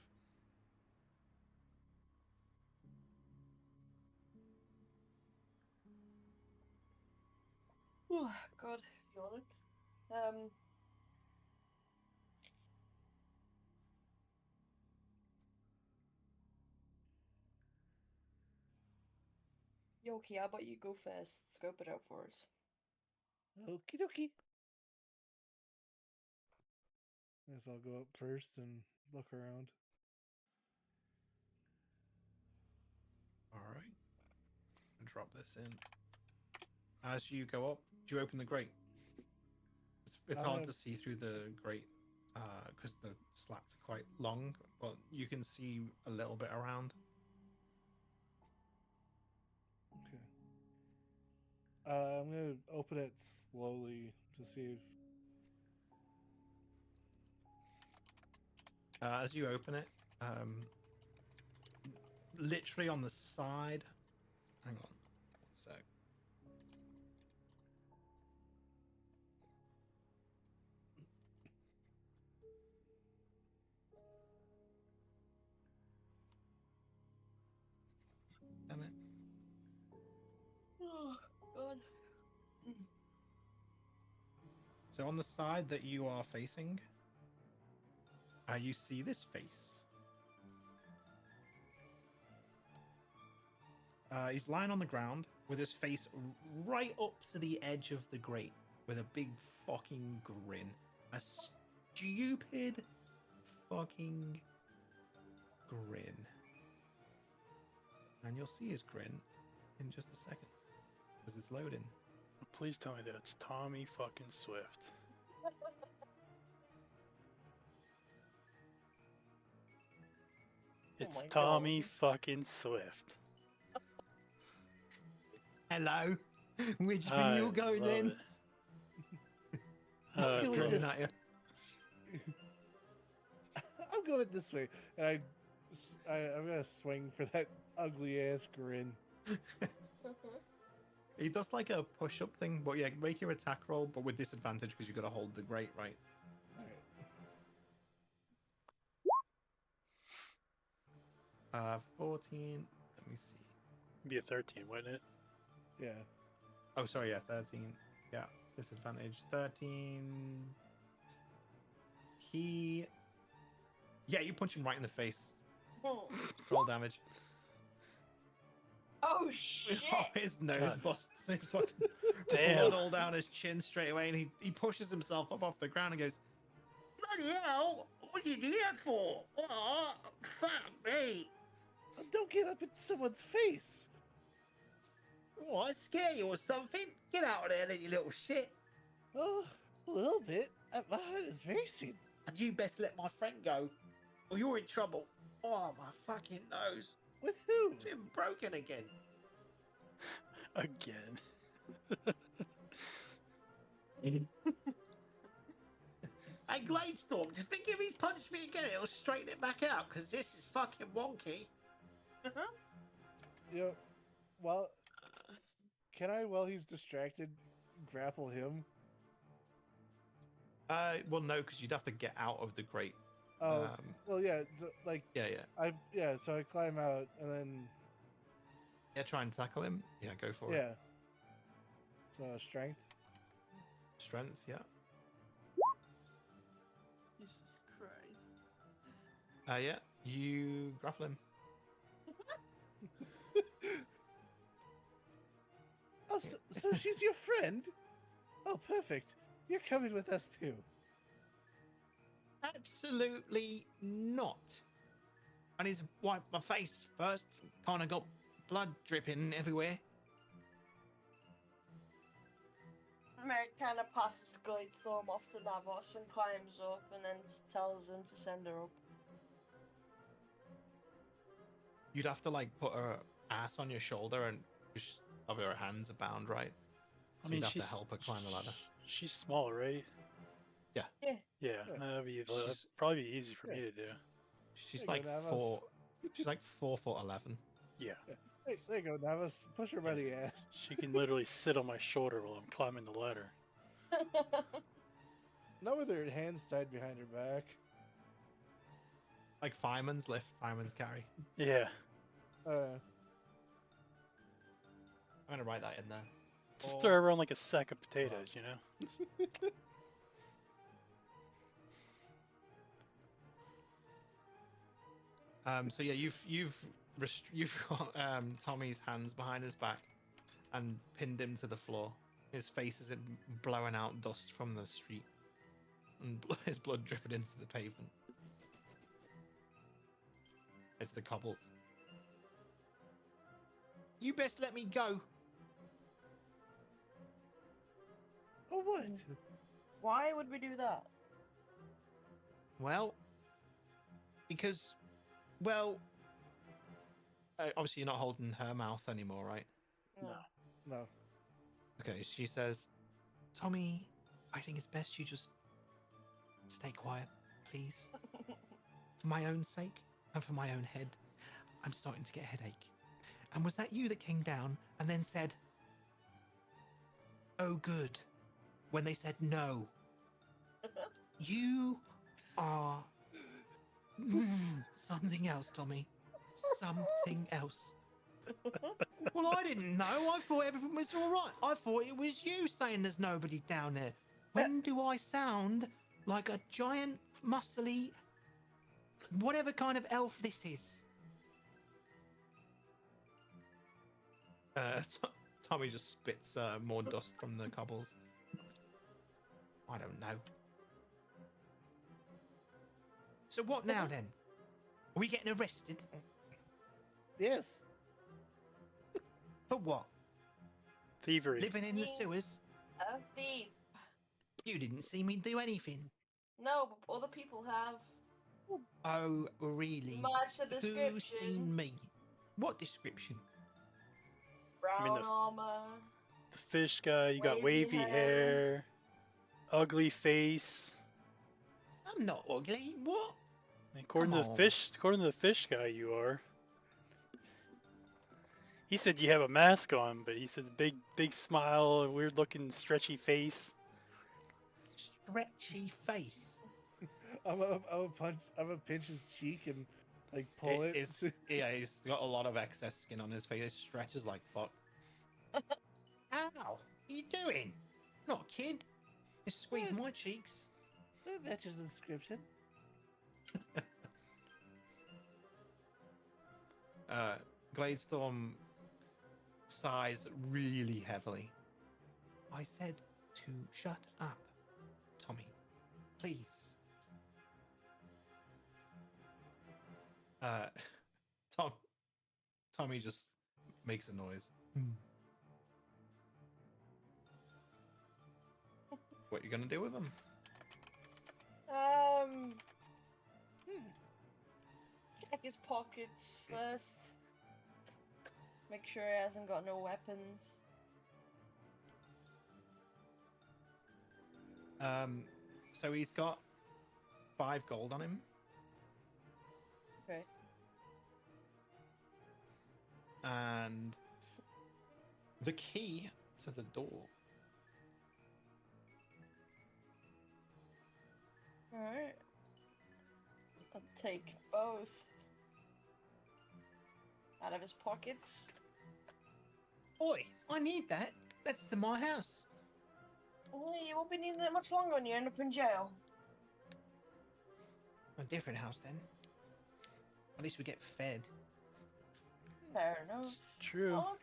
Oh, God, yawning. Yoki, how about you go first? Scope it out for us. Okie dokie. Guess I'll go up first and look around. All right. Drop this in. As you go up, do you open the grate? It's hard to see through the grate because the slats are quite long, but you can see a little bit around. Okay. I'm gonna open it slowly to see if. As you open it, literally on the side. Hang on. So. Damn it. Oh, God. So on the side that you are facing, you see this face. He's lying on the ground with his face right up to the edge of the grate with a big fucking grin. A stupid fucking grin. And you'll see his grin in just a second because it's loading. Please tell me that it's Tommy fucking Swift. It's my Tommy God. fucking Swift. Hello. Which I thing you going love then? it. I He's love grinning it. at you. I'm going this way, and I'm gonna swing for that ugly ass grin. He does like a push-up thing, but yeah, make your attack roll, but with disadvantage because you got to hold the grate, right? All right. 14. Let me see. Be a 13, wouldn't it? Yeah. Oh, sorry, yeah, 13. Yeah, disadvantage 13. Yeah, you punch him right in the face. Roll damage. Oh shit! Oh, his nose God. busts. His fucking Damn. blood all down his chin straight away, and he pushes himself up off the ground and goes, "Bloody hell! What did you do that for? Oh, fuck me! Don't get up in someone's face. What? I scare you or something? Get out of there, then, you little shit! Oh, a little bit. My heart is racing. And you best let my friend go, or you're in trouble. Oh, my fucking nose! With who? It's been broken again." Again. Hey, Gladestorm, do you think if he's punched me again, it'll straighten it back out? Because this is fucking wonky. You know, well, can I, while he's distracted, grapple him? Well, no, because you'd have to get out of the grate. Oh, well, yeah. So, like, Yeah. So I climb out and then, Yeah, try and tackle him. Yeah, go for it. yeah. So strength. Strength, yeah. Jesus Christ. Yeah, you grapple him. Oh, so she's your friend? Oh, perfect. You're coming with us too. Absolutely not. I need to wipe my face first. Kind of got blood dripping everywhere. Merrick kind of passes Gladestorm off to Navos and climbs up and then tells him to send her up. You'd have to like put her ass on your shoulder and push of her hands are bound, right? So you'd have to help her climb the ladder. She's small, right? Yeah. Yeah. Yeah, Yeah. that'd She's- probably be easy for Yeah. me to do. She's There like you go, Navos. 4. She's like 4'11". Yeah. Hey, there you go, Navos. Push her by the ass. She can literally sit on my shoulder while I'm climbing the ladder. Not with her hands tied behind her back. Like fireman's lift, fireman's carry. Yeah. Uh, I'm gonna write that in there. Just throw her on like a sack of potatoes, you know? So yeah, you've got Tommy's hands behind his back and pinned him to the floor. His face is blowing out dust from the street, and his blood dripping into the pavement. It's the cobbles. You best let me go. oh, what? Why would we do that? Well, because, well, obviously you're not holding her mouth anymore, right? No. No. Okay, she says, Tommy, I think it's best you just stay quiet, please. For my own sake and for my own head, I'm starting to get a headache. And was that you that came down and then said, oh, good, when they said no? You are something else, Tommy. Something else. Well, I didn't know. I thought everything was all right. I thought it was you saying there's nobody down there. When do I sound like a giant, muscly, whatever kind of elf this is? Tommy just spits more dust from the cobbles. I don't know. So what now then? Are we getting arrested? Yes. For what? Thievery. Living in the sewers? A thief. You didn't see me do anything. No, but other people have. Oh, really? Match the Who's description. seen me? What description? Brown mean, the- armor. The fish guy, you got Wavy wavy hair. hair, ugly face. I'm not ugly. What? According to the on. fish guy, you are. He said you have a mask on, but he said big smile, a weird looking stretchy face. Stretchy face. I'm gonna pinch his cheek and like pull it. Yeah, he's got a lot of excess skin on his face. It stretches like fuck. Ow! What are you doing? Not a kid. Just squeeze What? my cheeks. That matches the description. Gladestorm sighs really heavily. I said to shut up, Tommy. Please. Tommy just makes a noise. What you gonna do with him? Check his pockets first. Make sure he hasn't got no weapons. So he's got 5 gold on him. Okay. And the key to the door. Alright. I'll take both out of his pockets. Oi, I need that. That's to my house. Oh, you won't be needing it much longer when you end up in jail. A different house then. At least we get fed. Fair enough. True. Well,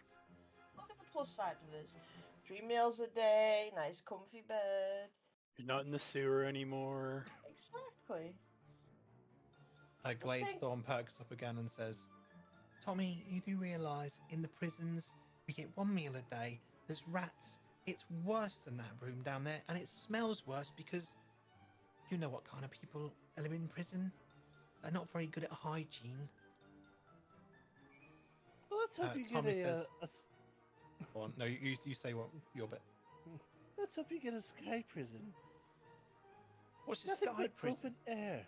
look at the plus side of this. 3 meals a day, nice comfy bed. You're not in the sewer anymore. Exactly. Gladestorm perks up again and says, Tommy, you do realise in the prisons we get 1 meal a day. There's rats. It's worse than that room down there, and it smells worse because you know what kind of people live in prison. They're not very good at hygiene. Well, let's hope you get Tommy a, says- a s- "Go on, no, you say what your bit." let's hope you get a sky prison. What's a Nothing sky but prison? open air.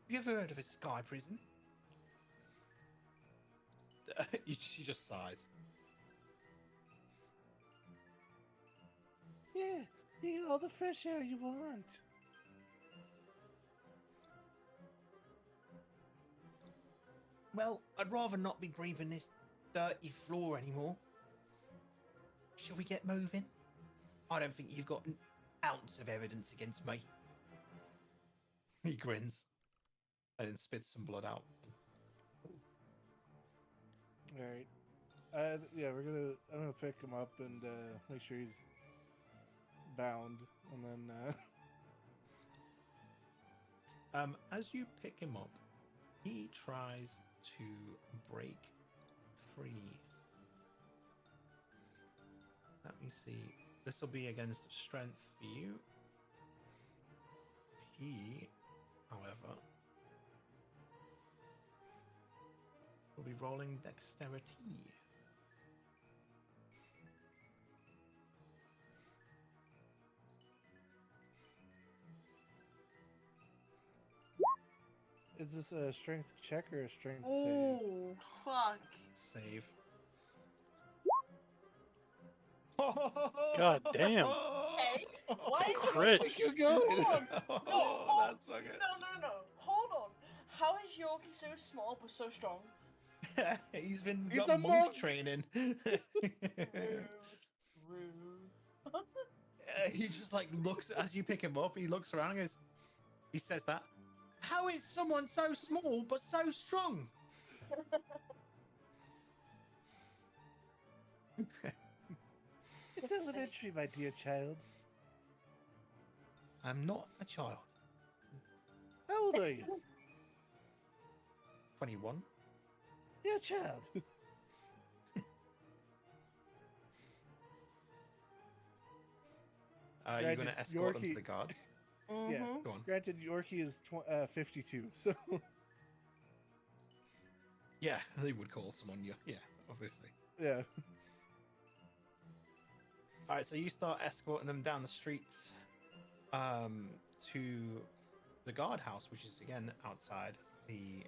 Have you ever heard of a sky prison? She just sighs. Yeah, you get all the fresh air you want. Well, I'd rather not be breathing this dirty floor anymore. Shall we get moving? I don't think you've got an ounce of evidence against me. He grins and then spits some blood out. All right. Yeah, I'm gonna pick him up and make sure he's bound, and then. As you pick him up, he tries to break free. Let me see. This will be against strength for you. He, however, will be rolling dexterity. Is this a strength check or a strength save? Oh, fuck. Save. God damn. Hey, why is Crit. Yorkie You're going. Hold on. Oh, hold- that's fucking. No. Hold on. How is Yorkie so small but so strong? He's He's got a monk monk. training. Rude. He just like looks as you pick him up. He looks around and goes. He says that. How is someone so small but so strong? It's elementary, my dear child. I'm not a child. How old are you? 21. You're a child. You're Granted, going to escort him to Yorkie- the guards. Yeah. Mhm. Go on. Granted, Yorkie is 52, so Yeah, they would call someone you. Yeah, obviously. yeah. All right, so you start escorting them down the street to the guardhouse, which is again outside the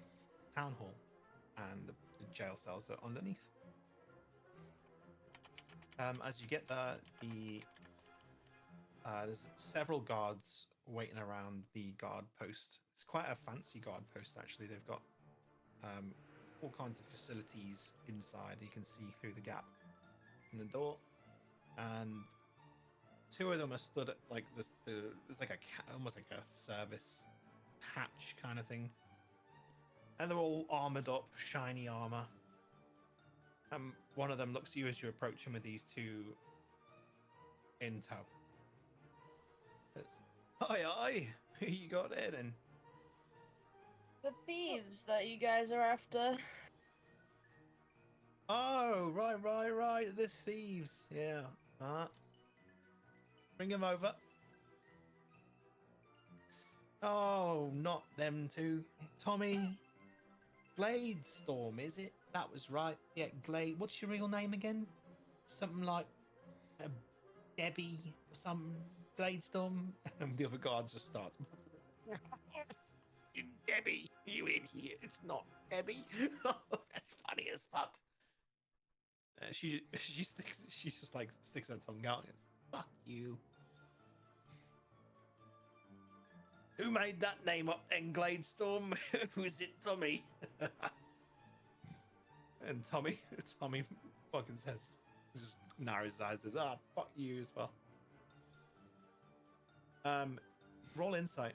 town hall, and the jail cells are underneath. As you get there, there's several guards waiting around the guard post. It's quite a fancy guard post, actually. They've got all kinds of facilities inside. You can see through the gap in the door, and two of them are stood at like there's like almost like a service hatch kind of thing, and they're all armored up, shiny armor. One of them looks at you as you approach him with these two in tow. Aye, who you got there then? The thieves that you guys are after. Oh, right. The thieves. Yeah. Bring them over. Oh, not them two. Tommy. Gladestorm, is it? That was right. Yeah, Glade. What's your real name again? Something like Debbie or something. Gladestorm. And the other guards just start. Debbie, you idiot. It's not Debbie. That's funny as fuck. She just like sticks her tongue out. And, fuck you. Who made that name up then, Gladestorm? Who's it, Tommy? And Tommy fucking says, just narrows his eyes, says, fuck you as well. Roll insight.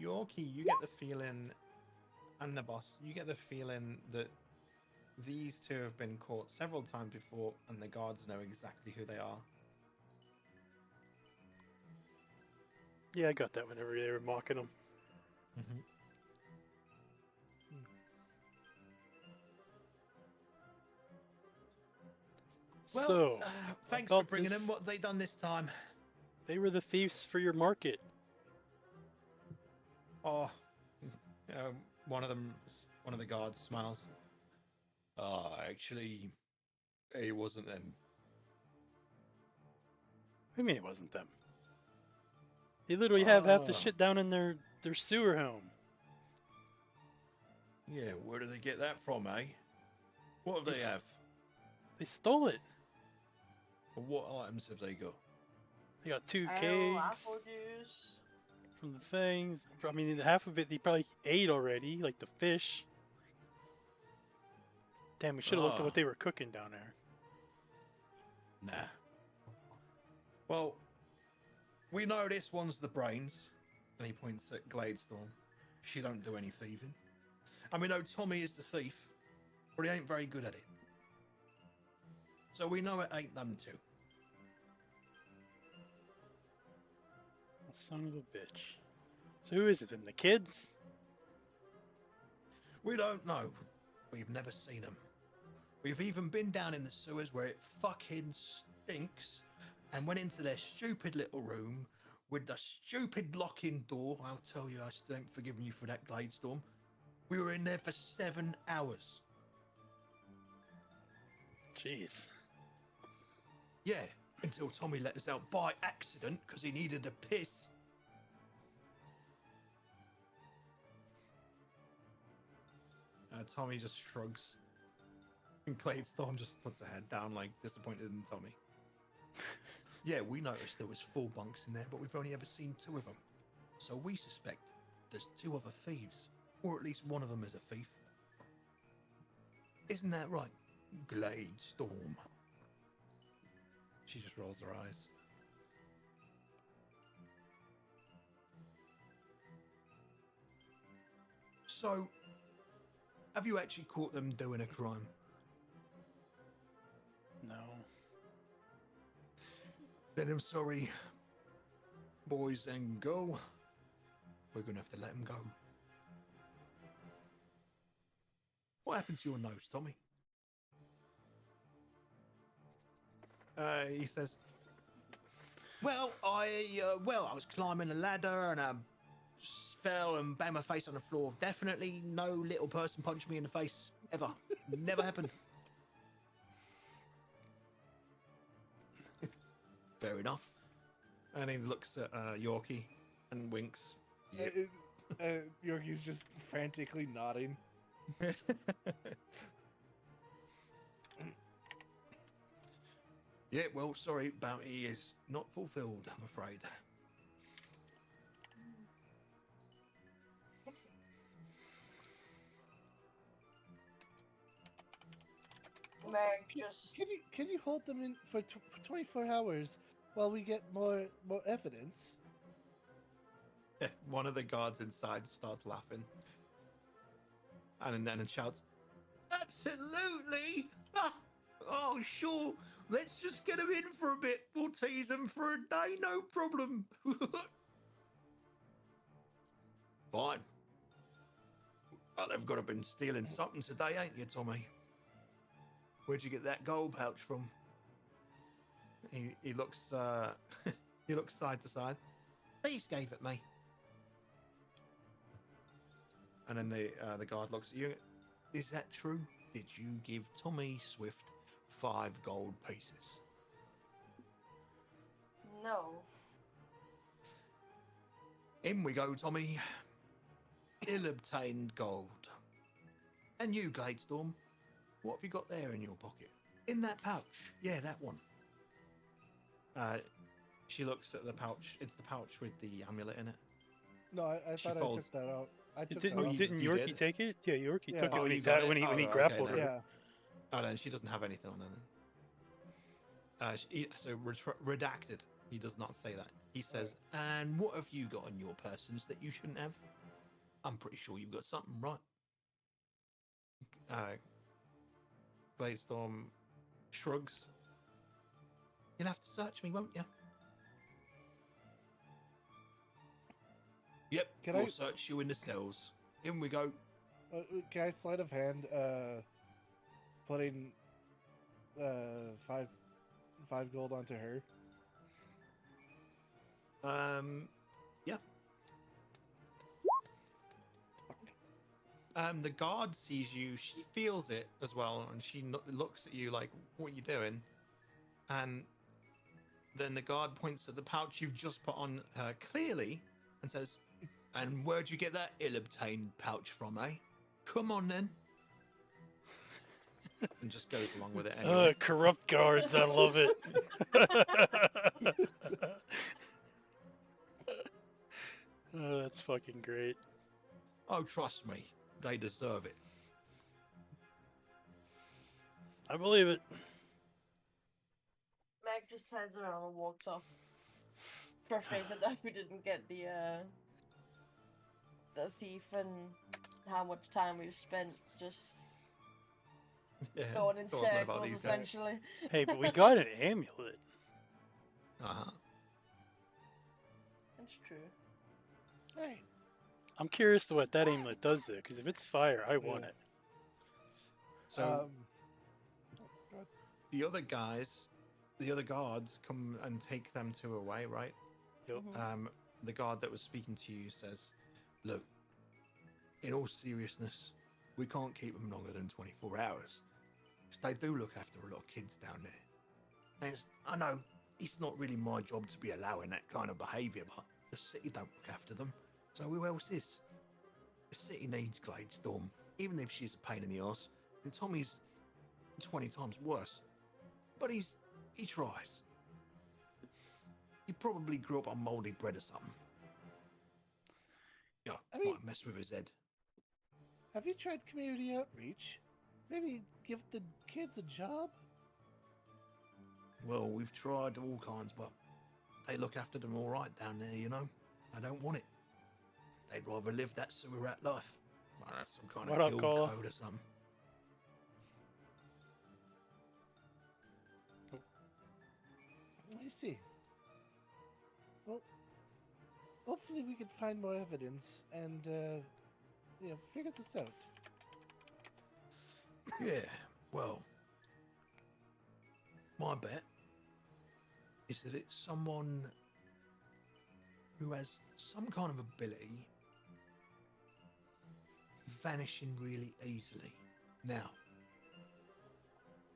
Yorkie, you get the feeling, and Navos, you get the feeling that these two have been caught several times before, and the guards know exactly who they are. Yeah, I got that whenever they were mocking him. Mm-hmm. Well, So, thanks for about bringing this- them. What have they done this time? They were the thieves for your market. Oh, one of the guards smiles. Actually, it wasn't them. What do you mean it wasn't them? They literally have half the Oh. shit down in their sewer home. Yeah, where did they get that from, eh? What do they have? They stole it. What items have they got? They got 2 Ale, kegs apple juice. from the things. I mean, half of it they probably ate already, like the fish. Damn, we should have looked at Ah. what they were cooking down there. Nah. Well, we know this one's the brains, and he points at Gladestorm. She don't do any thieving. And we know Tommy is the thief, but he ain't very good at it. So we know it ain't them two. Son of a bitch. So who is it then? The kids? We don't know. We've never seen them. We've even been down in the sewers where it fucking stinks and went into their stupid little room with the stupid lock-in door. I'll tell you, I still ain't forgiven you for that, Gladestorm. We were in there for 7 hours. Jeez. Yeah, until Tommy let us out by accident because he needed a piss. Tommy just shrugs. And Gladestorm just puts her head down, like disappointed in Tommy. Yeah, we noticed there was 4 bunks in there, but we've only ever seen 2 of them. So we suspect there's 2 other thieves, or at least one of them is a thief. Isn't that right, Gladestorm? She just rolls her eyes. So, have you actually caught them doing a crime? No. Then I'm sorry, boys and girl. We're gonna have to let them go. What happened to your nose, Tommy? He says, "Well, I was climbing a ladder and I fell and banged my face on the floor. Definitely no little person punched me in the face ever. Never happened." Fair enough. And he looks at Yorkie and winks. Yep. Yorkie's just frantically nodding. Yeah, well, sorry, bounty is not fulfilled, I'm afraid. Meg Can, just. can you hold them in for 24 hours while we get more evidence? One of the guards inside starts laughing. And then shouts, absolutely! Oh, sure. Let's just get him in for a bit. We'll tease him for a day, no problem. Fine. Well, they've got to been stealing something today, ain't you, Tommy? Where'd you get that gold pouch from? He looks he looks side to side. These gave it me. And then the guard looks at you. Is that true? Did you give Tommy Swift 5 gold pieces? No. In we go, Tommy. Ill-obtained gold. And you, Gladestorm, what have you got there in your pocket? In that pouch. Yeah, that one. She looks at the pouch. It's the pouch with the amulet in it. No, I She thought I folds. took that out. I took Didn't that out. didn't you Yorkie did? take it? Yeah, Yorkie Yeah. took it Oh, when you he got it? when he Oh, okay grappled then. her. Yeah. Oh, then she doesn't have anything on her then. So redacted. He does not say that. He says, and what have you got on your persons that you shouldn't have? I'm pretty sure you've got something, right? Gladestorm shrugs. You'll have to search me, won't you? Yep, we'll search you in the cells. In we go. Can I sleight of hand putting 5 gold onto her? Yeah. The guard sees you. She feels it as well, and she looks at you like, "What are you doing?" And then the guard points at the pouch you've just put on her clearly, and says, "And where'd you get that ill-obtained pouch from, eh? Come on then." And just goes along with it anyway. Corrupt guards, I love it. Oh, that's fucking great. Oh, trust me, they deserve it. I believe it. Meg just turns around and walks off. Frustrated that we didn't get the thief and how much time we've spent just Yeah, going in talking about circles, these guys. essentially. Hey, but we got an amulet. Uh-huh. That's true. Hey. I'm curious to what that amulet does there, because if it's fire, I want it. So God. the other guards come and take them two away, right? Yep. The guard that was speaking to you says, look, in all seriousness, we can't keep them longer than 24 hours. Because they do look after a lot of kids down there. And I know it's not really my job to be allowing that kind of behaviour, but the city don't look after them. So who else is? The city needs Gladestorm, even if she's a pain in the arse. And Tommy's 20 times worse. But he tries. He probably grew up on mouldy bread or something. Yeah, I mean- might mess with his head. Have you tried community outreach? Maybe give the kids a job? Well, we've tried all kinds, but they look after them all right down there, you know? They don't want it. They'd rather live that sewer rat life. I don't know, some kind What of up, guild Cola? code or something. I see. Well, hopefully we can find more evidence and, figure this out. Yeah, well, my bet is that it's someone who has some kind of ability vanishing really easily. Now,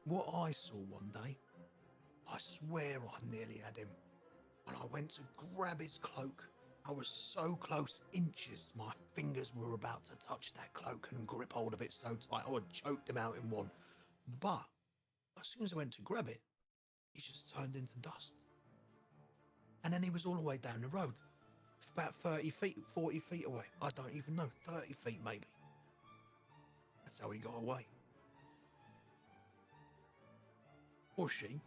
what I saw one day, I swear I nearly had him. And I went to grab his cloak. I was so close, inches. My fingers were about to touch that cloak and grip hold of it so tight I would choke him out in one. But as soon as I went to grab it, he just turned into dust. And then he was all the way down the road, about 30 feet, 40 feet away. I don't even know, 30 feet maybe. That's how he got away. Or she.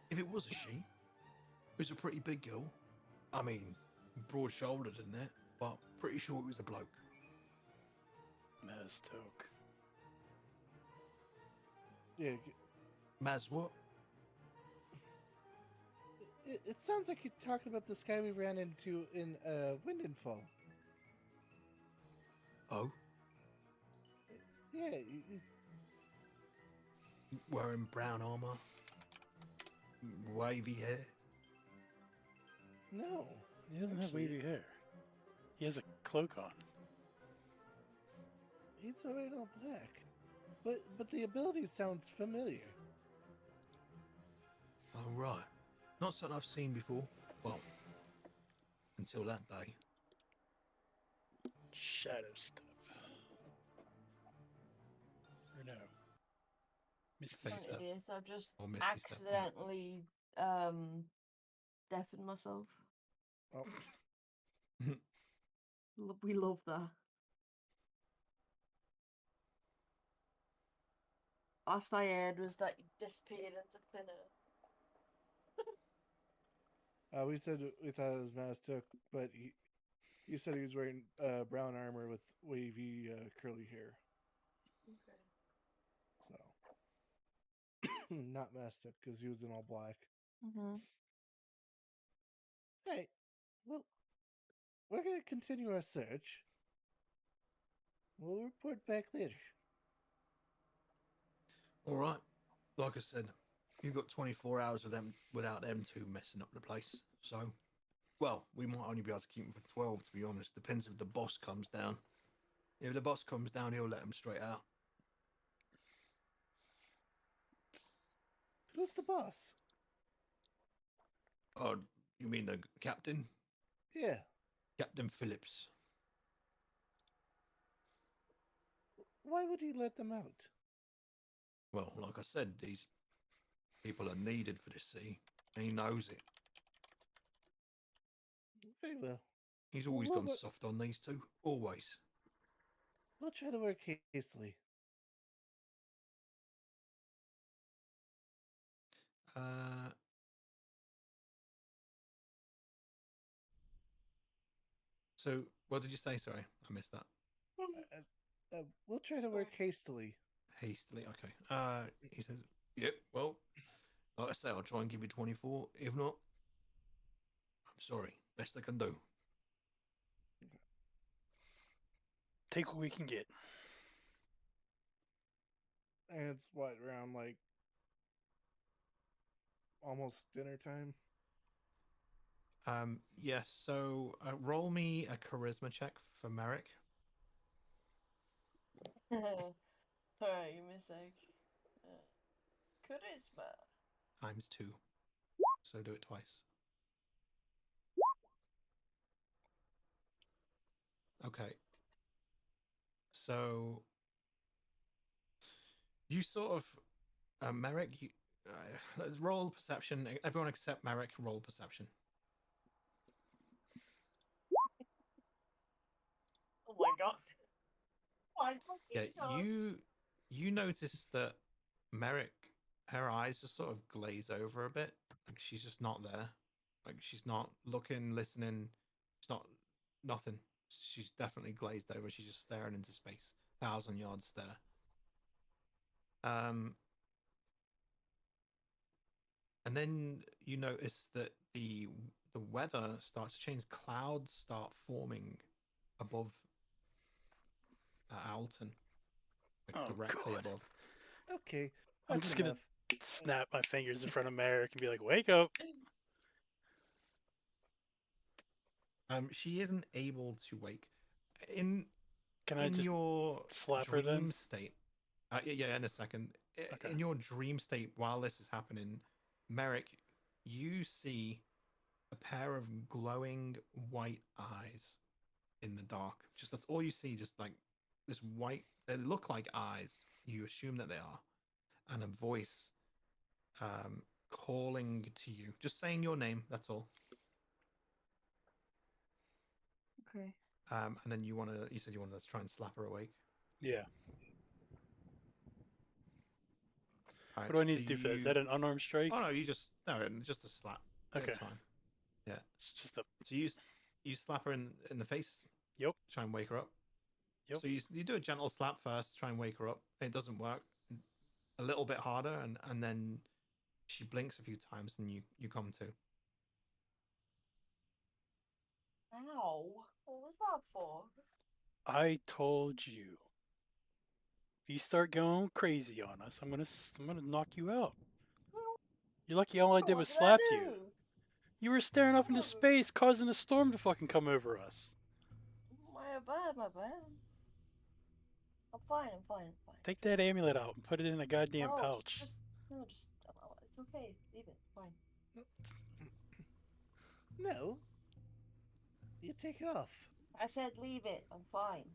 If it was a she, it was a pretty big girl. I mean, broad-shouldered in there, but pretty sure it was a bloke. Maztoke. Yeah, Maz what? it sounds like you're talking about this guy we ran into in Wind and Foam. Oh, Yeah, wearing brown armor, wavy hair. no. He doesn't have Actually- wavy hair. He has a cloak on. He's wearing all black. But the ability sounds familiar. Oh, right. Not something I've seen before. Well, until that day. Shadow stuff. Or no. Misty Face I'm an stuff. step. idiot. I've just Or misty step, yeah. accidentally deafened myself. Oh, We love that. Last I heard was that he disappeared into thin air. we said we thought it was Maztook, but he said he was wearing brown armor with wavy curly hair. Okay. So not Maztook because he was in all black. Mm-hmm. Hey, well, we're gonna continue our search. We'll report back later. All right. Like I said, you've got 24 hours with them without them two messing up the place. So, well, we might only be able to keep them for 12, to be honest. Depends if the boss comes down. If the boss comes down, he'll let them straight out. Who's the boss? Oh, you mean the captain? Yeah. Captain Phillips. Why would he let them out? Well, like I said, these people are needed for this city, and he knows it. Very well. He's always Well, gone what- soft on these two. Always. We'll try to work hastily. So, what did you say? Sorry, I missed that. We'll try to work hastily. Hastily, okay. He says, "Yep. Well, like I say, I'll try and give you 24. If not, I'm sorry. Best I can do." Take what we can get. And it's what, around like almost dinner time? Yes. So, roll me a charisma check for Merrick. Alright, you miss egg. Charisma. ×2. So do it twice. Okay. So you sort of, Merrick, you roll perception. Everyone except Merrick, roll perception. Oh my god. My fucking Yeah, god. you notice that Merrick, her eyes just sort of glaze over a bit. Like she's just not there. Like she's not looking, listening. She's not nothing. She's definitely glazed over. She's just staring into space. 1,000-yard stare. And then you notice that the weather starts to change. Clouds start forming above Alton, like Oh, directly God. above. Okay. I'm That's just gonna enough. snap my fingers in front of Merrick and be like, "Wake up!" She isn't able to wake. In Can I in just your slap her dream then? state. Yeah, in a second. Okay. In your dream state, while this is happening, Merrick, you see a pair of glowing white eyes in the dark. Just that's all you see. Just like this white. They look like eyes. You assume that they are, and a voice calling to you, just saying your name. That's all. Okay. And then you said you wanted to try and slap her awake. Yeah. All What do I right, need so to do for that? Is that an unarmed strike? Oh no, just a slap. Okay. It's fine. Yeah. It's just a. So you slap her in the face. Yep. Try and wake her up. Yep. So you do a gentle slap first, try and wake her up. It doesn't work. A little bit harder, and then she blinks a few times, and you come to. Ow! What was that for? I told you. If you start going crazy on us, I'm gonna knock you out. You're lucky all I did What was did slap I you. do? You were staring off into Oh. space, causing a storm to fucking come over us. My bad, my bad. I'm fine, I'm fine, I'm fine. Take that amulet out and put it in a goddamn No, pouch. just it's okay. Leave it. It's fine. No. You take it off. I said leave it. I'm fine.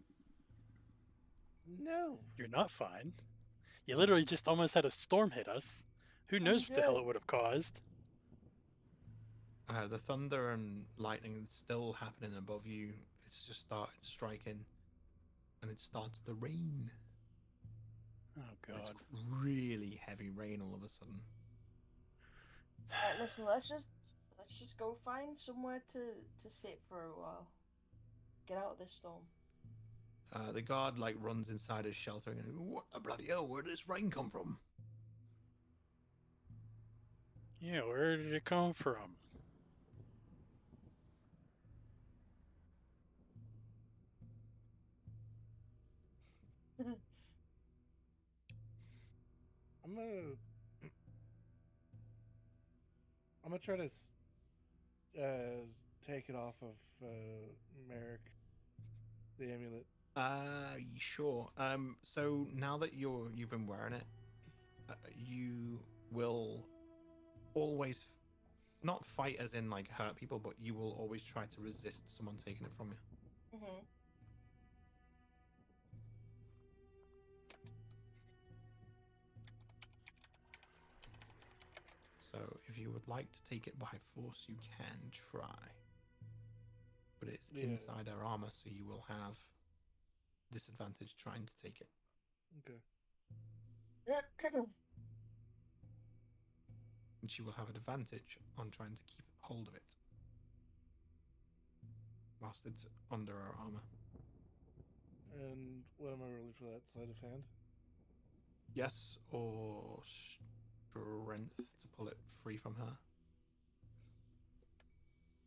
No. You're not fine. You literally just almost had a storm hit us. Who knows what the hell good. it would have caused? The thunder and lightning is still happening above you. It's just started striking, and it starts to rain. Oh It's god. really heavy rain all of a sudden. Alright, listen. Let's just go find somewhere to sit for a while. Get out of this storm. The guard like runs inside his shelter and what the bloody hell? Where did this rain come from? Yeah, where did it come from? I'm gonna try to take it off of Merrick, the amulet. Sure. So now that you've been wearing it, you will always not fight as in like hurt people, but you will always try to resist someone taking it from you. Mhm. So if you would like to take it by force, you can try. But it's Yeah. inside her armor, so you will have disadvantage trying to take it. Okay. And she will have an advantage on trying to keep hold of it whilst it's under her armor. And what am I rolling for that? Sleight of hand? Yes, or strength to pull it free from her.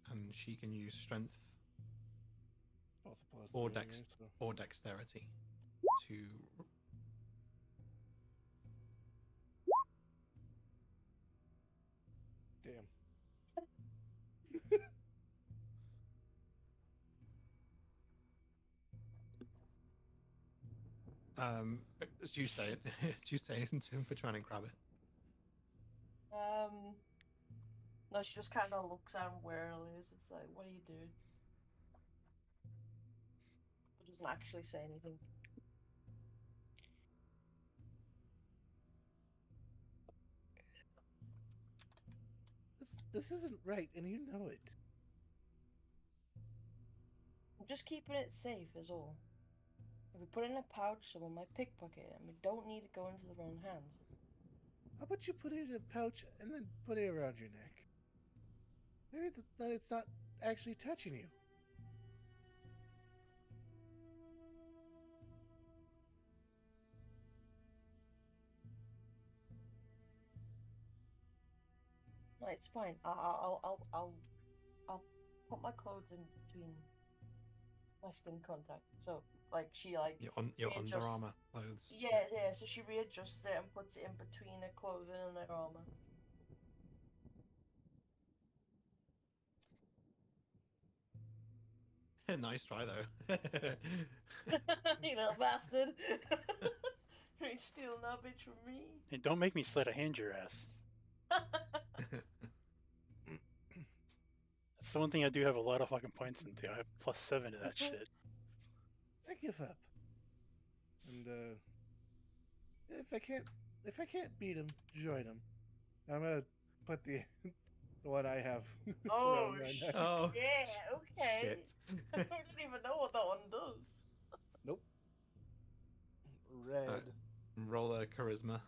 And she can use strength Both a plus or, three anyway, so. or dexterity to. Damn. Do you say it? Do you say anything to him for trying to grab it? No, she just kind of looks at him warily. It's like, what are you doing? She doesn't actually say anything. This isn't right, and you know it. I'm just keeping it safe, is all. If we put it in a pouch, someone might pickpocket it, and we don't need it going into the wrong hands. How about you put it in a pouch and then put it around your neck? Maybe then it's not actually touching you. No, it's fine. I'll put my clothes in between my skin contact. So, like, she like Your Under readjusts- Armour clothes. Yeah. So she readjusts it and puts it in between her clothing and her armor. Nice try though. You little bastard! You ain't stealing that bitch from me. Hey, don't make me sleight of hand your ass. That's the one thing I do have a lot of fucking points into. I have +7 to that shit. I give up. And if I can't beat him, join him. I'm gonna put the the one I have. Oh, around my neck. Oh, yeah, okay. shit. I don't even know what that one does. Nope. Red. Roll a charisma,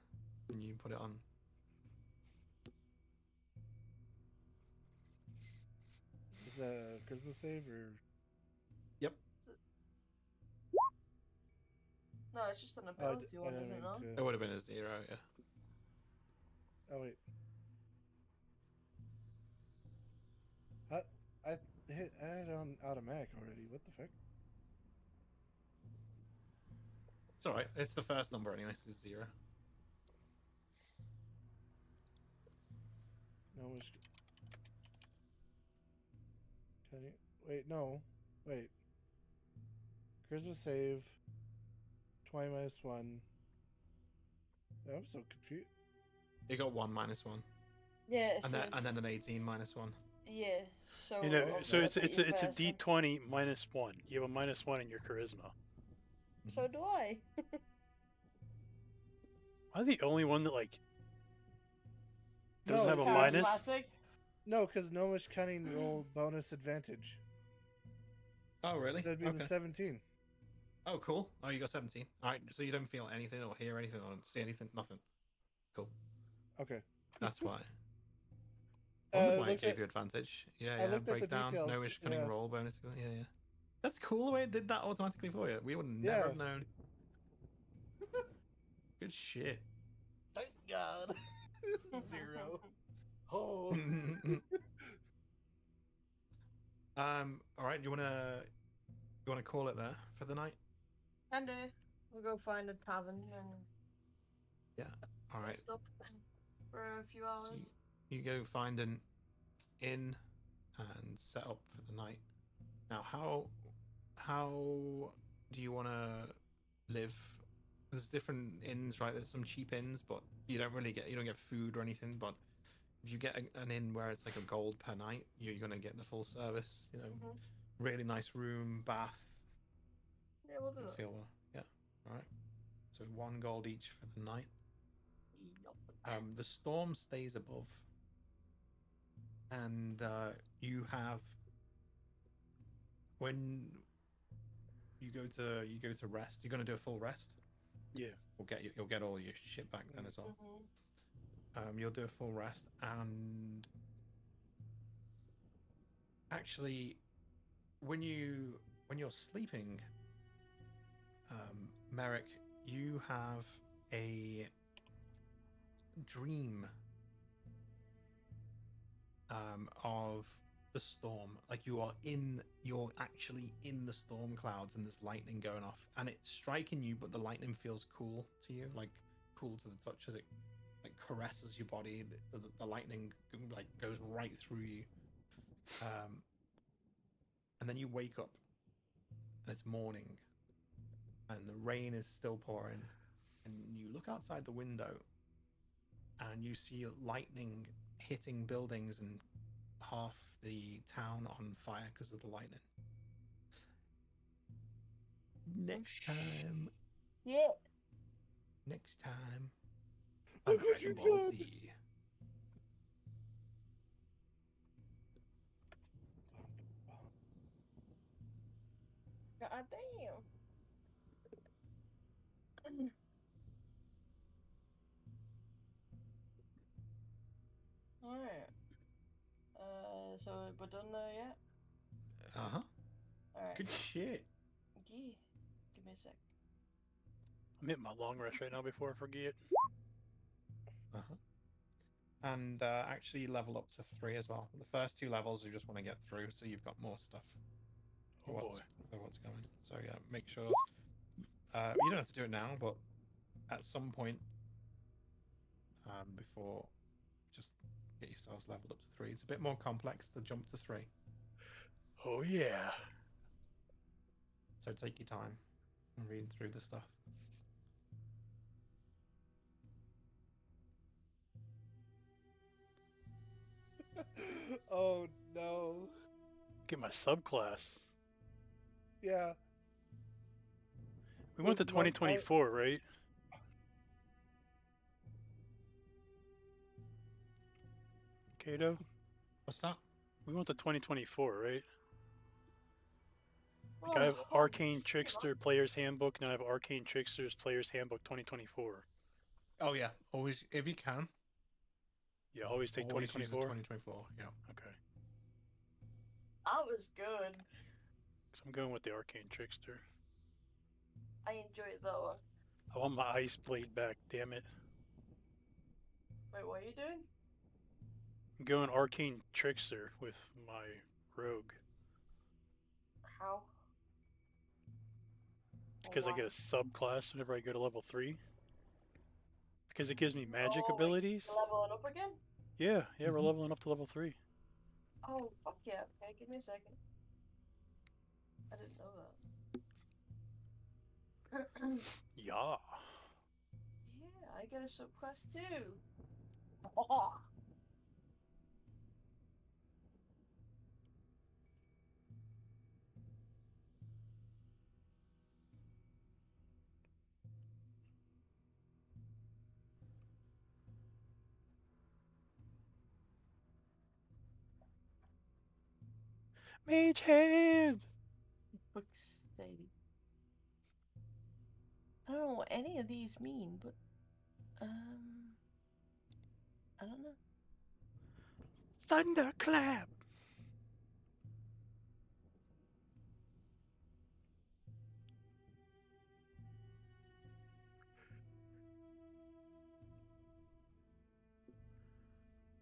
and you put it on. Is that a Christmas save or? Yep. No, it's just an Oh, ability I one, didn't isn't it? mean No? It to. would have been a 0, yeah. Oh wait. I hit add on automatic already. What the fuck? It's alright. It's the first number anyway, so it's 0. No, it's. Can you wait? No, wait. Christmas save. 20 minus 1. Oh, I'm so confused. You got 1 minus 1. Yeah, it And then, says, an 18 minus 1. yeah, so... You know, so obviously it's your it's a first one. D20 -1. You have a -1 in your charisma. So do I. Am I the only one that like doesn't No, have a because- minus? Charismatic. No, because Gnomish Cunning rolled bonus advantage. Oh, really? So it'd be the 17. Oh, cool. Oh, you got 17. Alright, so you don't feel anything or hear anything or see anything? Nothing. Cool. Okay. That's why. Wonder why it looked gave at- you advantage. Yeah, I yeah. looked at the Breakdown, details, no-ish cunning yeah. roll bonus. Yeah, yeah. That's cool the way it did that automatically for you. We would never Yeah. have known. Good shit. Thank God. 0. Oh. All right. You wanna call it there for the night? Can do. We'll go find a tavern and Yeah. All right. stop for a few So hours. you go find an inn and set up for the night. Now, how do you want to live? There's different inns, right? There's some cheap inns, but you don't get food or anything. But if you get an inn where it's like a gold per night, you're gonna get the full service. You know, Mhm. really nice room, bath. Yeah, we'll do You that. feel yeah. All right. So 1 gold each for the night. The storm stays above, and you have when you go to rest. You're gonna do a full rest. Yeah. You'll get all your shit back then as well. You'll do a full rest, and actually, when you're sleeping, Merrick, you have a dream of the storm. Like you're actually in the storm clouds, and there's lightning going off, and it's striking you, but the lightning feels cool to you, like cool to the touch as it like caresses your body. The lightning like goes right through you, and then you wake up, and it's morning, and the rain is still pouring, and you look outside the window, and you see lightning hitting buildings and half the town on fire because of the lightning. Next time. Yeah. Next time. Look on what Dragon you've Ball done. Z. God damn. Alright. So we're done there yet? Uh-huh. Alright. Good shit. Yeah. Give me a sec. I'm hitting my long rest right now before I forget. Uh-huh. And actually level up to 3 as well. The first 2 levels you just want to get through, so you've got more stuff Oh boy. for what's coming. So yeah, make sure you don't have to do it now, but at some point before, just get yourselves leveled up to 3. It's a bit more complex to jump to 3, Oh yeah. so take your time and read through the stuff. Oh no. Get my subclass. Yeah. We went to This month, 2024, right? Kato? What's that? We went to 2024, right? Like Oh, I have holy Arcane shit, Trickster Player's Handbook, now I have Arcane Trickster's Player's Handbook 2024. Oh yeah, always if you can, Yeah, always take always use the 2024. 2024. Yeah. Okay. That was good. So I'm going with the Arcane Trickster. I enjoy it though. I want my Ice Blade back, damn it. Wait, what are you doing? I'm going Arcane Trickster with my Rogue. How? It's because I Why? get a subclass whenever I go to level 3. Because it gives me magic Oh, wait, abilities. leveling up again? Yeah, we're Mhm. leveling up to level 3. Oh, fuck yeah. Okay, give me a second. I didn't know that. Yeah. Yeah, I get a subclass too. Oh. Mage Hand! Fuck's sake. I don't know what any of these mean, but I don't know. Thunderclap!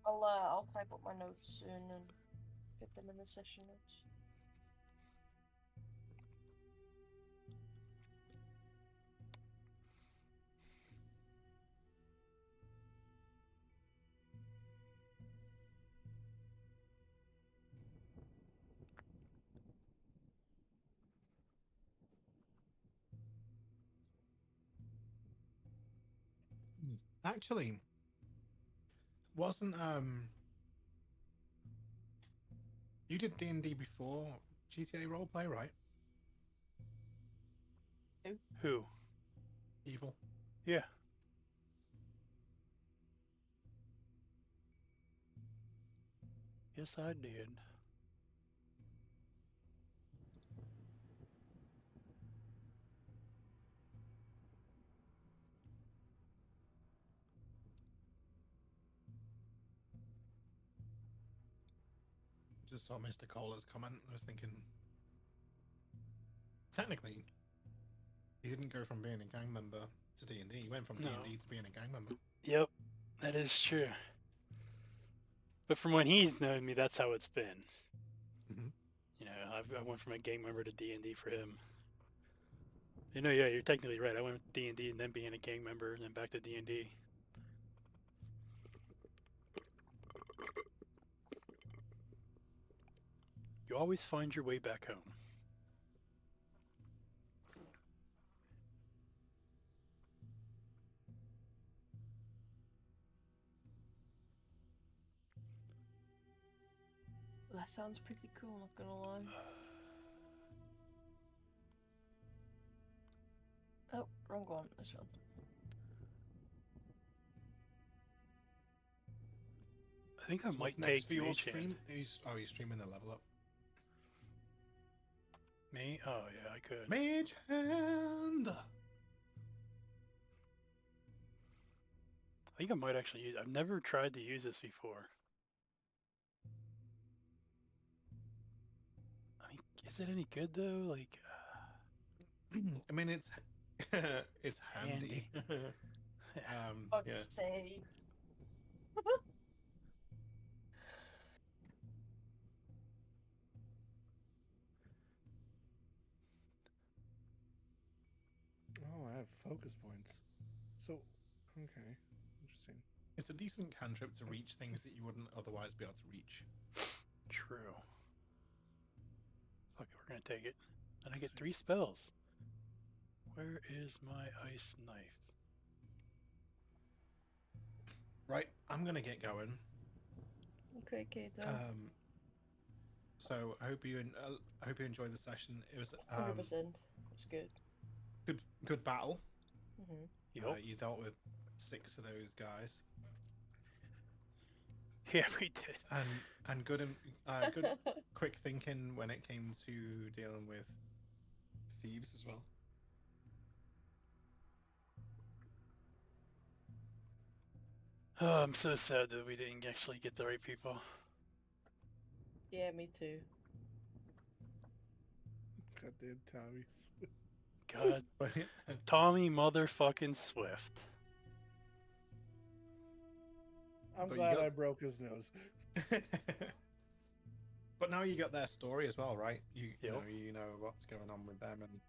I'll type up my notes soon and get them in the session notes. Actually, wasn't you did D&D before GTA roleplay, right? Who? Evil. Yeah. Yes, I did. Just saw Mr. Kohler's comment. I was thinking, technically, he didn't go from being a gang member to D&D. He went from No. D&D to being a gang member. Yep, that is true. But from when he's known me, that's how it's been. Mhm. You know, I went from a gang member to D&D for him. You know, yeah, you're technically right. I went with D&D and then being a gang member and then back to D&D. You always find your way back home. That sounds pretty cool, not gonna lie. Oh, wrong one. This one. I think I So might what's next take for your Mage stream? Hand. You're streaming the level up. Me? Oh, yeah, I could. Mage Hand! I think I might actually use. I've never tried to use this before. I mean, is it any good though? Like, I mean, it's it's handy. Fuck's Yeah. sake. Oh, I have focus points. So, okay, interesting. It's a decent cantrip to reach things that you wouldn't otherwise be able to reach. true. Fuck it, we're gonna take it. And I get 3 spells. Where is my ice knife? Right, I'm gonna get going. Okay, Kato. So I hope you enjoyed the session. It was 100%. It's good. good battle. Hmm. Yep. You dealt with 6 of those guys, Yeah, we did. and good quick thinking when it came to dealing with thieves as well. Oh, I'm so sad that we didn't actually get the right people. Yeah, me too. Goddamn Tommies. God, But Tommy motherfucking Swift. I'm But you glad got- I broke his nose. but now you got their story as well, right? You Yep. you know what's going on with them, and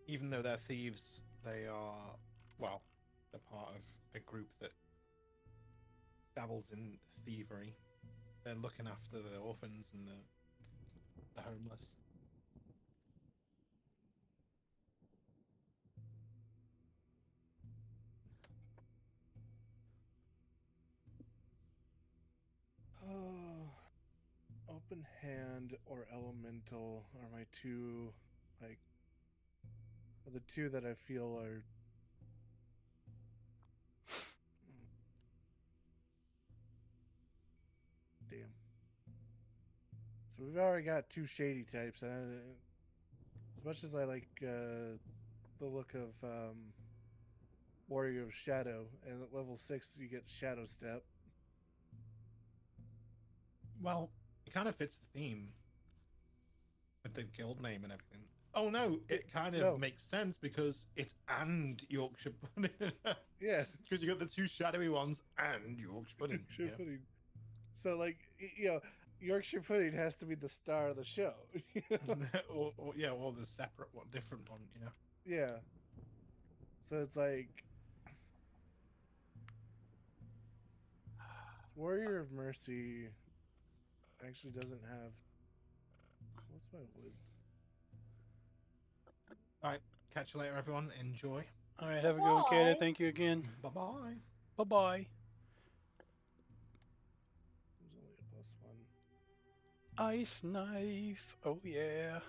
even though they're thieves, they are they're part of a group that dabbles in thievery. They're looking after the orphans and the homeless. Oh, open hand or elemental are my two, like, the two that I feel are. Damn. So we've already got 2 shady types, and as much as I like the look of Warrior of Shadow, and at level 6 you get Shadow Step. Well, it kind of fits the theme with the guild name and everything. Oh no, it kind of No. makes sense because it's and Yorkshire pudding. Yeah, Because you got the 2 shadowy ones and Yorkshire pudding. Yorkshire pudding. So, like, Yorkshire pudding has to be the star of the show. Or the separate one, different one. Yeah. So it's like Warrior of Mercy actually doesn't have. What's my wisdom? All right, catch you later, everyone. Enjoy. All right, have a good one, Kata. Bye. Thank you again. Bye bye. Bye bye. There's only a +1. Ice knife. Oh yeah.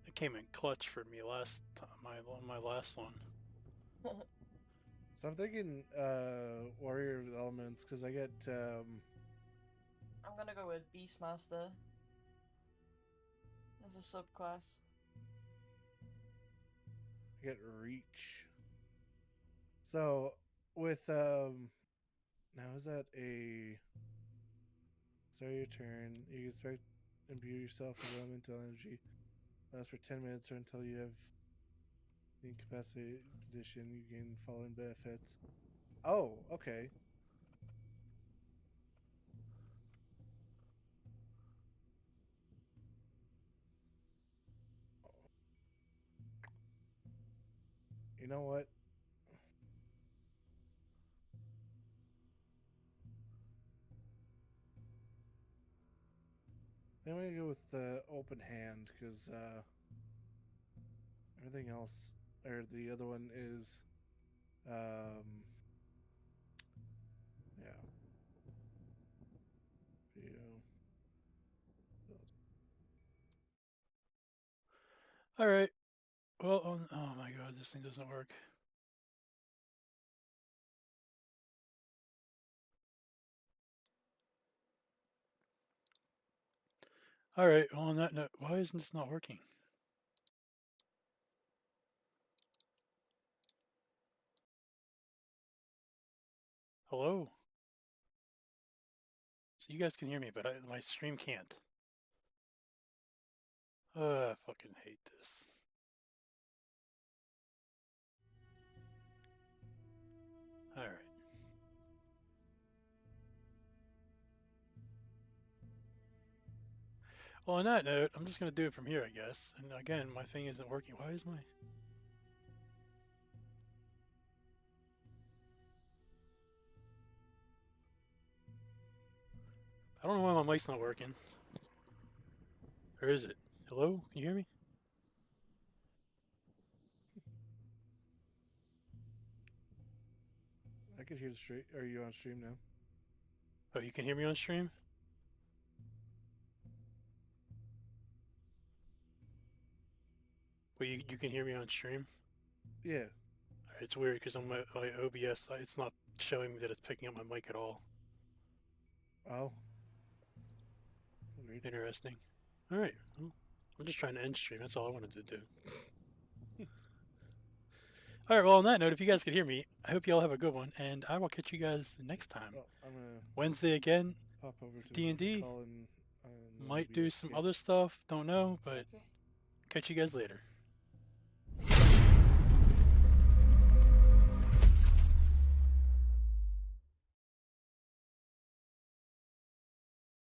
It came in clutch for me last time. My last one. So I'm thinking Warrior of the Elements because I get I'm gonna go with Beastmaster as a subclass. Reach. So with now is that a start your turn? You can expect imbue yourself with elemental energy. Lasts for 10 minutes or until you have the incapacity condition. You gain following benefits. Oh, okay. You know what? I'm gonna go with the open hand because everything else, or the other one is, yeah. All right. Well, oh my god, this thing doesn't work. All right. Well, on that note, why isn't this not working? Hello. So you guys can hear me, but my stream can't. I fucking hate this. All right. Well, on that note, I'm just gonna do it from here, I guess. And again, my thing isn't working. Why is my... I don't know why my mic's not working. Or is it? Hello? Can you hear me? I could hear the stream. Are you on stream now? Oh, you can hear me on stream? Wait, you can hear me on stream? Yeah. Alright, it's weird because on my OBS, it's not showing me that it's picking up my mic at all. Oh. Weird. Interesting. Alright, well, I'm just trying to end stream. That's all I wanted to do. Alright, well, on that note, if you guys could hear me, I hope you all have a good one, and I will catch you guys next time. Well, I'm gonna Wednesday again, pop over to D&D. call and might do OBS some again. other stuff, don't know, but Okay. catch you guys later.